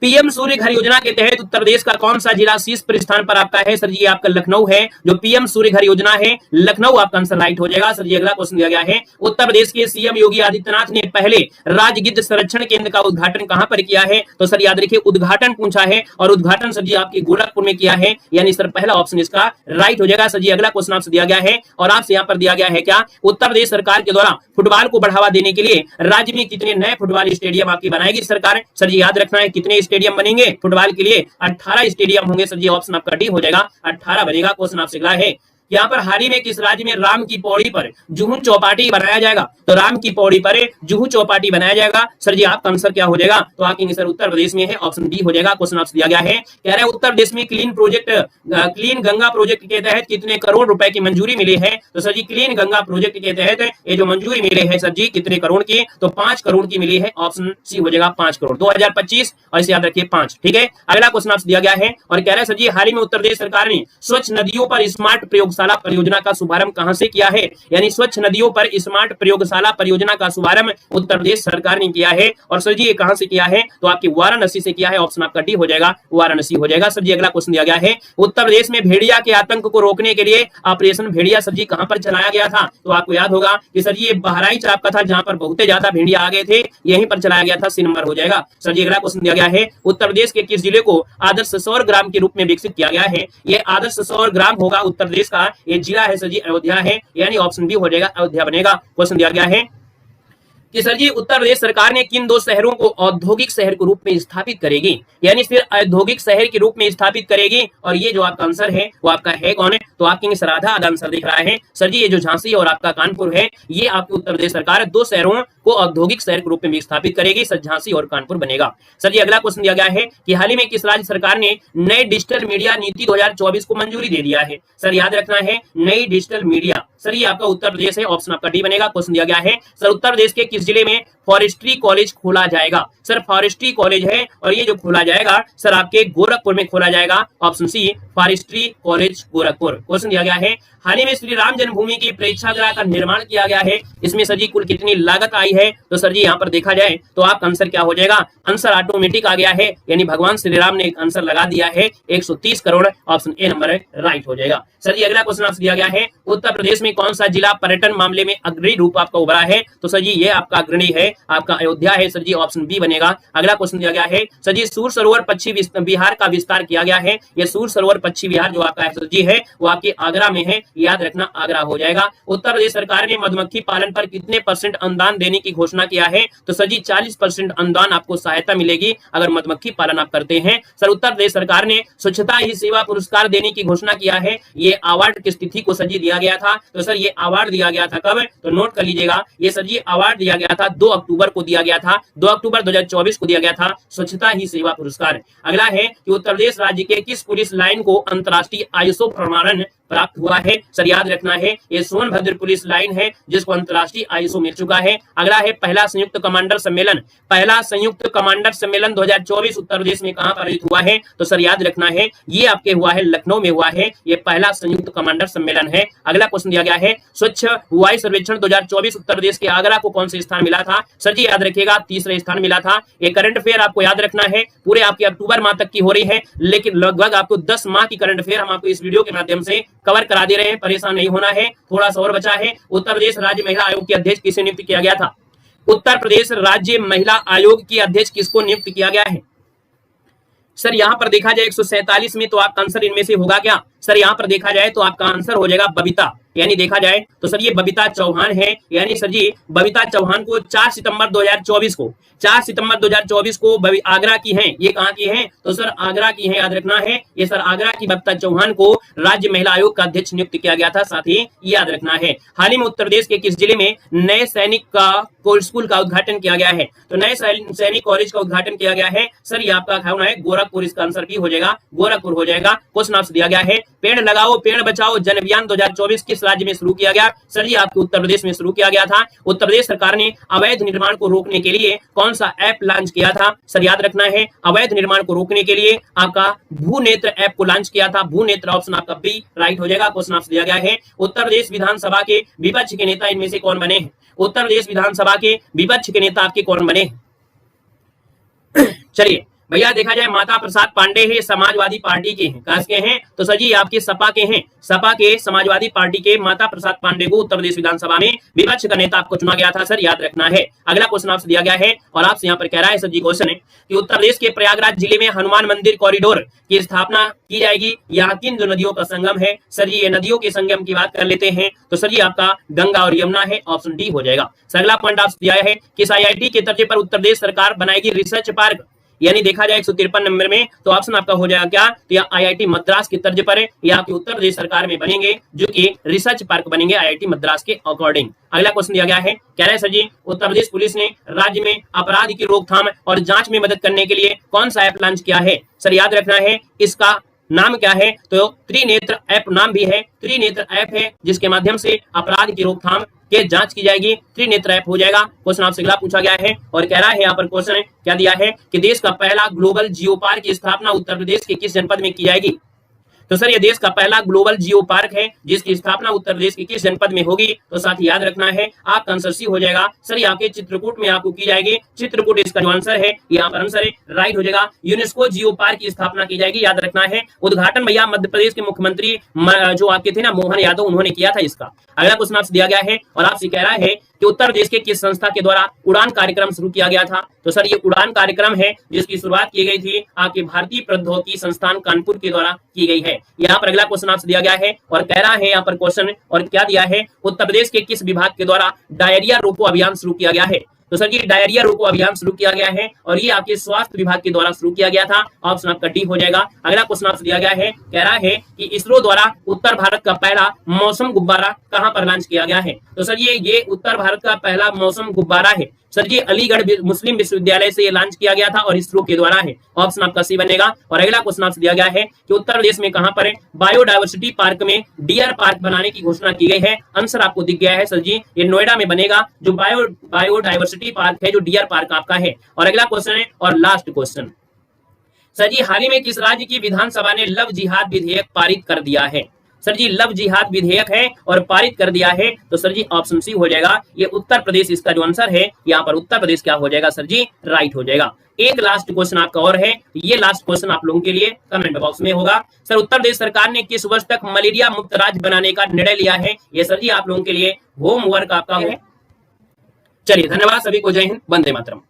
पीएम सूर्य घर योजना के तहत उत्तर प्रदेश का कौन सा जिला शीर्ष पर स्थान पर आपका है? सर जी आपका लखनऊ है। जो पीएम सूर्य घर योजना है लखनऊ आपका आंसर राइट हो जाएगा। सर जी अगला क्वेश्चन दिया गया है, उत्तर प्रदेश के सीएम योगी आदित्यनाथ ने पहले राज्य गिद्ध संरक्षण केंद्र का उद्घाटन कहां पर किया है? तो सर याद रखिए उद्घाटन पूछा है, और उद्घाटन सर जी आपके गोरखपुर में किया है, यानी सर पहला ऑप्शन इसका राइट हो जाएगा। सर जी अगला क्वेश्चन आपसे दिया गया है, और आपसे यहाँ पर दिया गया है क्या, उत्तर प्रदेश सरकार के द्वारा फुटबॉल को बढ़ावा देने के लिए राज्य में कितने नए फुटबॉल स्टेडियम आपकी बनाएगी सरकार? सर जी याद रखना है कितने स्टेडियम बनेंगे फुटबॉल के लिए? 18 स्टेडियम होंगे। सर जी ऑप्शन आपका डी हो जाएगा, 18 बनेगा। क्वेश्चन आपसे अगला है, यहाँ पर हाल ही में किस राज्य में राम की पौड़ी पर जुहू चौपाटी बनाया जाएगा? तो राम की पौड़ी पर जुहू चौपाटी बनाया जाएगा। सर जी आपका आंसर क्या हो जाएगा? तो आपके सर उत्तर प्रदेश में है, ऑप्शन डी हो जाएगा। क्वेश्चन आपसे दिया गया है, कह रहे हैं उत्तर प्रदेश में क्लीन गंगा प्रोजेक्ट के तहत कितने करोड़ रुपए की मंजूरी मिली है? तो सर जी क्लीन गंगा प्रोजेक्ट के तहत ये जो मंजूरी मिली है सर जी कितने करोड़ की? तो 5 करोड़ की मिली है, ऑप्शन सी हो जाएगा 5 करोड़ 2025, और इसे याद रखिए 5। ठीक है, अगला क्वेश्चन आपसे दिया गया है और कह रहे हैं सर जी हाल ही में उत्तर प्रदेश सरकार ने स्वच्छ नदियों पर स्मार्ट प्रयोगशाला परियोजना का शुभारंभ कहां से किया है? यानी स्वच्छ नदियों पर स्मार्ट प्रयोगशाला परियोजना का शुभारंभ उत्तर प्रदेश सरकार ने किया है, और सर जी ये कहां से किया है? तो आपके वाराणसी से किया है, ऑप्शन आपका डी हो जाएगा, वाराणसी हो जाएगा। सर जी अगला क्वेश्चन दिया गया है, उत्तर प्रदेश में भेड़िया के आतंक को रोकने के लिए ऑपरेशन भेड़िया सर जी कहां पर चलाया गया था? तो आपको याद होगा कि सर जी ये बहराइच आपका था, जहां पर बहुत ज्यादा भेड़िया आ गए थे, यहीं पर चलाया गया था, सी नंबर हो जाएगा। सर जी अगला क्वेश्चन दिया गया है, उत्तर प्रदेश के किस जिले को आदर्श सौर ग्राम के रूप में विकसित किया गया है? ये आदर्श सौर ग्राम होगा उत्तर प्रदेश का, ये जिला है सर जी अयोध्या है, यानी ऑप्शन बी हो जाएगा, अयोध्या बनेगा। क्वेश्चन दिया गया है कि सर जी उत्तर प्रदेश सरकार ने किन 2 शहरों को औद्योगिक शहर के रूप में स्थापित करेगी? यानी फिर औद्योगिक शहर के रूप में स्थापित करेगी, और ये जो आपका आंसर है वो आपका है कौन है? तो आपके सर आधा आंसर दिख रहा है। सर जी ये जो झांसी और आपका कानपुर है, ये आपके उत्तर प्रदेश सरकार 2 शहरों को औद्योगिक शहर के रूप में स्थापित करेगी, सर झांसी और कानपुर बनेगा। सर जी अगला क्वेश्चन दिया गया है कि हाल ही में किस राज्य सरकार ने नई डिजिटल मीडिया नीति 2024 को मंजूरी दे दिया है? सर याद रखना है नई डिजिटल मीडिया, सर ये आपका उत्तर प्रदेश है, ऑप्शन आपका डी बनेगा। क्वेश्चन दिया गया है, सर उत्तर प्रदेश के किस जिले में फॉरेस्ट्री कॉलेज खोला जाएगा? सर फॉरेस्ट्री कॉलेज है, और ये जो खोला जाएगा सर आपके गोरखपुर में खोला जाएगा, option C forestry college Gorakhpur. Question दिया गया है, हाल ही में श्री राम जन्मभूमि की प्रेक्षागृह का निर्माण किया गया है, इसमें सर जी कुल कितनी लागत आई है? तो सर जी यहाँ पर देखा जाए तो आपका आंसर क्या हो जाएगा? आंसर ऑटोमेटिक आ गया है, यानी भगवान श्री राम ने आंसर लगा दिया है 130 crore, option A number right हो जाएगा। सर जी अगला क्वेश्चन आपसे दिया गया है, उत्तर प्रदेश में कौन सा जिला पर्यटन मामले में अग्रणी रूप आपका उभरा है? तो सर जी ये आपका अग्रणी है, आपका अयोध्या है, सर जी ऑप्शन बी बनेगा। अगला क्वेश्चन दिया गया है, सर जी सूर सरोवर पश्चिम बिहार का विस्तार किया गया है, ये सूर सरोवर पश्चिम बिहार जो आपका सर जी है वो आपके आगरा में है, याद रखना आगरा हो जाएगा। उत्तर प्रदेश सरकार ने मधुमक्खी पालन पर कितने % अनुदान देने की घोषणा किया है? तो सर जी 40% अनुदान आपको सहायता मिलेगी अगर मधुमक्खी पालन आप करते हैं। सर उत्तर प्रदेश सरकार ने स्वच्छता ही सेवा पुरस्कार देने की घोषणा किया है, ये अवार्ड किस तिथि को सर जी दिया गया था? तो सर ये अवार्ड दिया गया था कब? तो नोट कर लीजिएगा, ये सर जी अवार्ड दिया गया था 2 अक्टूबर को दिया गया था, 2 अक्टूबर 2024 को दिया गया था स्वच्छता ही सेवा पुरस्कार। अगला है कि उत्तर प्रदेश राज्य के किस पुलिस लाइन को अंतर्राष्ट्रीय आईएसओ प्रमाणन प्राप्त हुआ है। सर याद रखना है ये सोनभद्र पुलिस लाइन है जिसको अंतरराष्ट्रीय आईएसओ मिल चुका है। अगला है पहला संयुक्त कमांडर सम्मेलन। पहला संयुक्त कमांडर सम्मेलन 2024 उत्तर प्रदेश में कहां पर आयोजित हुआ है? तो सर याद रखना है ये आपके हुआ है लखनऊ में हुआ है। ये पहला संयुक्त कमांडर सम्मेलन है। अगला क्वेश्चन दिया गया है स्वच्छ वायु सर्वेक्षण 2024 उत्तर प्रदेश के आगरा को कौन से स्थान मिला था? सर जी याद रखिएगा तीसरा स्थान मिला था। ये करंट अफेयर आपको याद रखना है पूरे आपके अक्टूबर माह तक की हो रही है, लेकिन लगभग आपको 10 माह की करंट अफेयर हम आपको इस वीडियो के माध्यम से कवर करा दे रहे हैं। परेशान नहीं होना है, थोड़ा सा और बचा है। उत्तर प्रदेश राज्य महिला आयोग के अध्यक्ष किसे नियुक्त किया गया था? उत्तर प्रदेश राज्य महिला आयोग की अध्यक्ष किसको नियुक्त किया गया है? सर यहां पर देखा जाए 147 में, तो आपका आंसर इनमें से होगा क्या? सर यहां पर देखा जाए तो आपका आंसर हो जाएगा बबीता, यानी देखा जाए तो सर ये बबीता चौहान है। यानी सर जी बबीता चौहान को 4 सितंबर 2024 को आगरा की हैं। ये कहां की हैं? तो सर आगरा की हैं, याद रखना है। ये सर आगरा की बबीता चौहान को राज्य महिला आयोग का अध्यक्ष नियुक्त किया गया था, साथ ही याद रखना है। हाल ही में उत्तर प्रदेश के किस जिले में नए सैनिक का स्कूल का उद्घाटन किया गया है? तो नए सैनिक कॉलेज का उद्घाटन किया गया है। सर ये आपका होना है गोरखपुर, इसका आंसर भी हो जाएगा गोरखपुर हो जाएगा। क्वेश्चन आपसे दिया गया है पेड़ लगाओ पेड़ बचाओ जन अभियान 2024 किस राज्य में शुरू किया गया? सर जी आपको उत्तर प्रदेश में शुरू किया गया था। उत्तर प्रदेश सरकार ने अवैध निर्माण को रोकने के लिए कौन सा ऐप लॉन्च किया था? सर याद रखना है अवैध निर्माण को रोकने के लिए आपका भूनेत्र ऐप को लॉन्च किया था। भूनेत्र ऑप्शन आपका बी राइट हो जाएगा। क्वेश्चन आपसे दिया गया है उत्तर प्रदेश विधानसभा के विपक्ष के नेता इनमें से कौन बने हैं? उत्तर प्रदेश विधानसभा के विपक्ष के नेता आपके कौन बने हैं? चलिए भैया देखा जाए माता प्रसाद पांडे है, समाजवादी पार्टी के हैं। कास के हैं? तो सर जी आपके सपा के हैं। सपा के समाजवादी पार्टी के माता प्रसाद पांडे को उत्तर प्रदेश विधानसभा में विपक्ष का नेता आपको चुना गया था। सर याद रखना है। अगला क्वेश्चन आपसे दिया गया है और आपसे यहाँ पर कह रहा है सर जी क्वेश्चन है कि उत्तर प्रदेश के प्रयागराज जिले में हनुमान मंदिर कॉरिडोर की स्थापना की जाएगी। यहाँ किन दो नदियों का संगम है? सर जी ये नदियों के संगम की बात कर लेते हैं तो सर जी आपका गंगा और यमुना है, ऑप्शन डी हो जाएगा। अगला पॉइंट आपसे दिया है किस आईआईटी के दर्जे पर उत्तर प्रदेश सरकार बनाएगी रिसर्च पार्क? यानी देखा जाए 153 नंबर में, तो ऑप्शन आपका हो जाएगा क्या? तो यह आईआईटी मद्रास के तर्ज पर है, या आपकी उत्तर प्रदेश सरकार में बनेंगे जो कि रिसर्च पार्क बनेंगे आईआईटी मद्रास के अकॉर्डिंग। अगला क्वेश्चन दिया गया है कह रहा है सर जी उत्तर प्रदेश पुलिस ने राज्य में अपराध की रोकथाम और जांच में मदद करने के लिए कौन सा ऐप लॉन्च किया है? सर याद रखना है इसका नाम क्या है? तो त्रिनेत्र ऐप नाम भी है। त्रिनेत्र ऐप है जिसके माध्यम से अपराध की रोकथाम के जांच की जाएगी। त्रिनेत्र ऐप हो जाएगा। क्वेश्चन आपसे अगला पूछा गया है और कह रहा है यहाँ पर क्वेश्चन क्या दिया है कि देश का पहला ग्लोबल जियो पार्क की स्थापना उत्तर प्रदेश के किस जनपद में की जाएगी? तो सर ये देश का पहला ग्लोबल जियो पार्क है जिसकी स्थापना उत्तर प्रदेश के किस जनपद में होगी? तो साथ ही याद रखना है आपका आंसर सी हो जाएगा। सर ये आपके चित्रकूट में आपको की जाएगी। चित्रकूट इसका जो आंसर है यहाँ पर आंसर है राइट हो जाएगा। यूनेस्को जियो पार्क की स्थापना की जाएगी, याद रखना है। उद्घाटन भैया मध्य प्रदेश के मुख्यमंत्री जो आपके थे ना मोहन यादव, उन्होंने किया था इसका। अगला क्वेश्चन आपसे दिया गया है और आपसे कह रहा है कि उत्तर प्रदेश के किस संस्था के द्वारा उड़ान कार्यक्रम शुरू किया गया था? तो सर ये उड़ान कार्यक्रम है जिसकी शुरुआत की गई थी आपके भारतीय प्रौद्योगिकी संस्थान कानपुर के द्वारा की गई है। यहाँ पर अगला क्वेश्चन आपसे दिया गया है और कह रहा है यहाँ पर क्वेश्चन और क्या दिया है उत्तर प्रदेश के किस विभाग के द्वारा डायरिया रोको अभियान शुरू किया गया है? तो सर ये डायरिया रोको अभियान शुरू किया गया है और ये आपके स्वास्थ्य विभाग के द्वारा शुरू किया गया था। ऑप्शन आपका डी हो जाएगा। अगला क्वेश्चन आपसे दिया गया है कह रहा है कि इसरो द्वारा उत्तर भारत का पहला मौसम गुब्बारा कहां पर लॉन्च किया गया है? तो सर ये उत्तर भारत का पहला मौसम गुब्बारा है सर जी अलीगढ़ मुस्लिम विश्वविद्यालय से ये लॉन्च किया गया था और इसरो के द्वारा है। ऑप्शन आपका सी बनेगा। और अगला क्वेश्चन आपसे दिया गया है कि उत्तर प्रदेश में कहां पर बायोडायवर्सिटी पार्क में डियर पार्क बनाने की घोषणा की गई है? आंसर आपको दिख गया है सर जी ये नोएडा में बनेगा जो बायोडायवर्सिटी पार्क है, जो डियर पार्क आपका है। और अगला क्वेश्चन है और लास्ट क्वेश्चन सर जी हाल ही में किस राज्य की विधानसभा ने लव जिहाद विधेयक पारित कर दिया है? सर जी लव जिहाद विधेयक है और पारित कर दिया है, तो सर जी ऑप्शन सी हो जाएगा। ये उत्तर प्रदेश इसका जो आंसर है यहाँ पर उत्तर प्रदेश क्या हो जाएगा सर जी? राइट हो जाएगा। एक लास्ट क्वेश्चन आपका और है, ये लास्ट क्वेश्चन आप लोगों के लिए कमेंट बॉक्स में होगा। सर उत्तर प्रदेश सरकार ने किस वर्ष तक मलेरिया मुक्त राज्य बनाने का निर्णय लिया है? ये सर जी आप लोगों के लिए होमवर्क आपका है। चलिए धन्यवाद सभी को, जय हिंद, वंदे मातरम।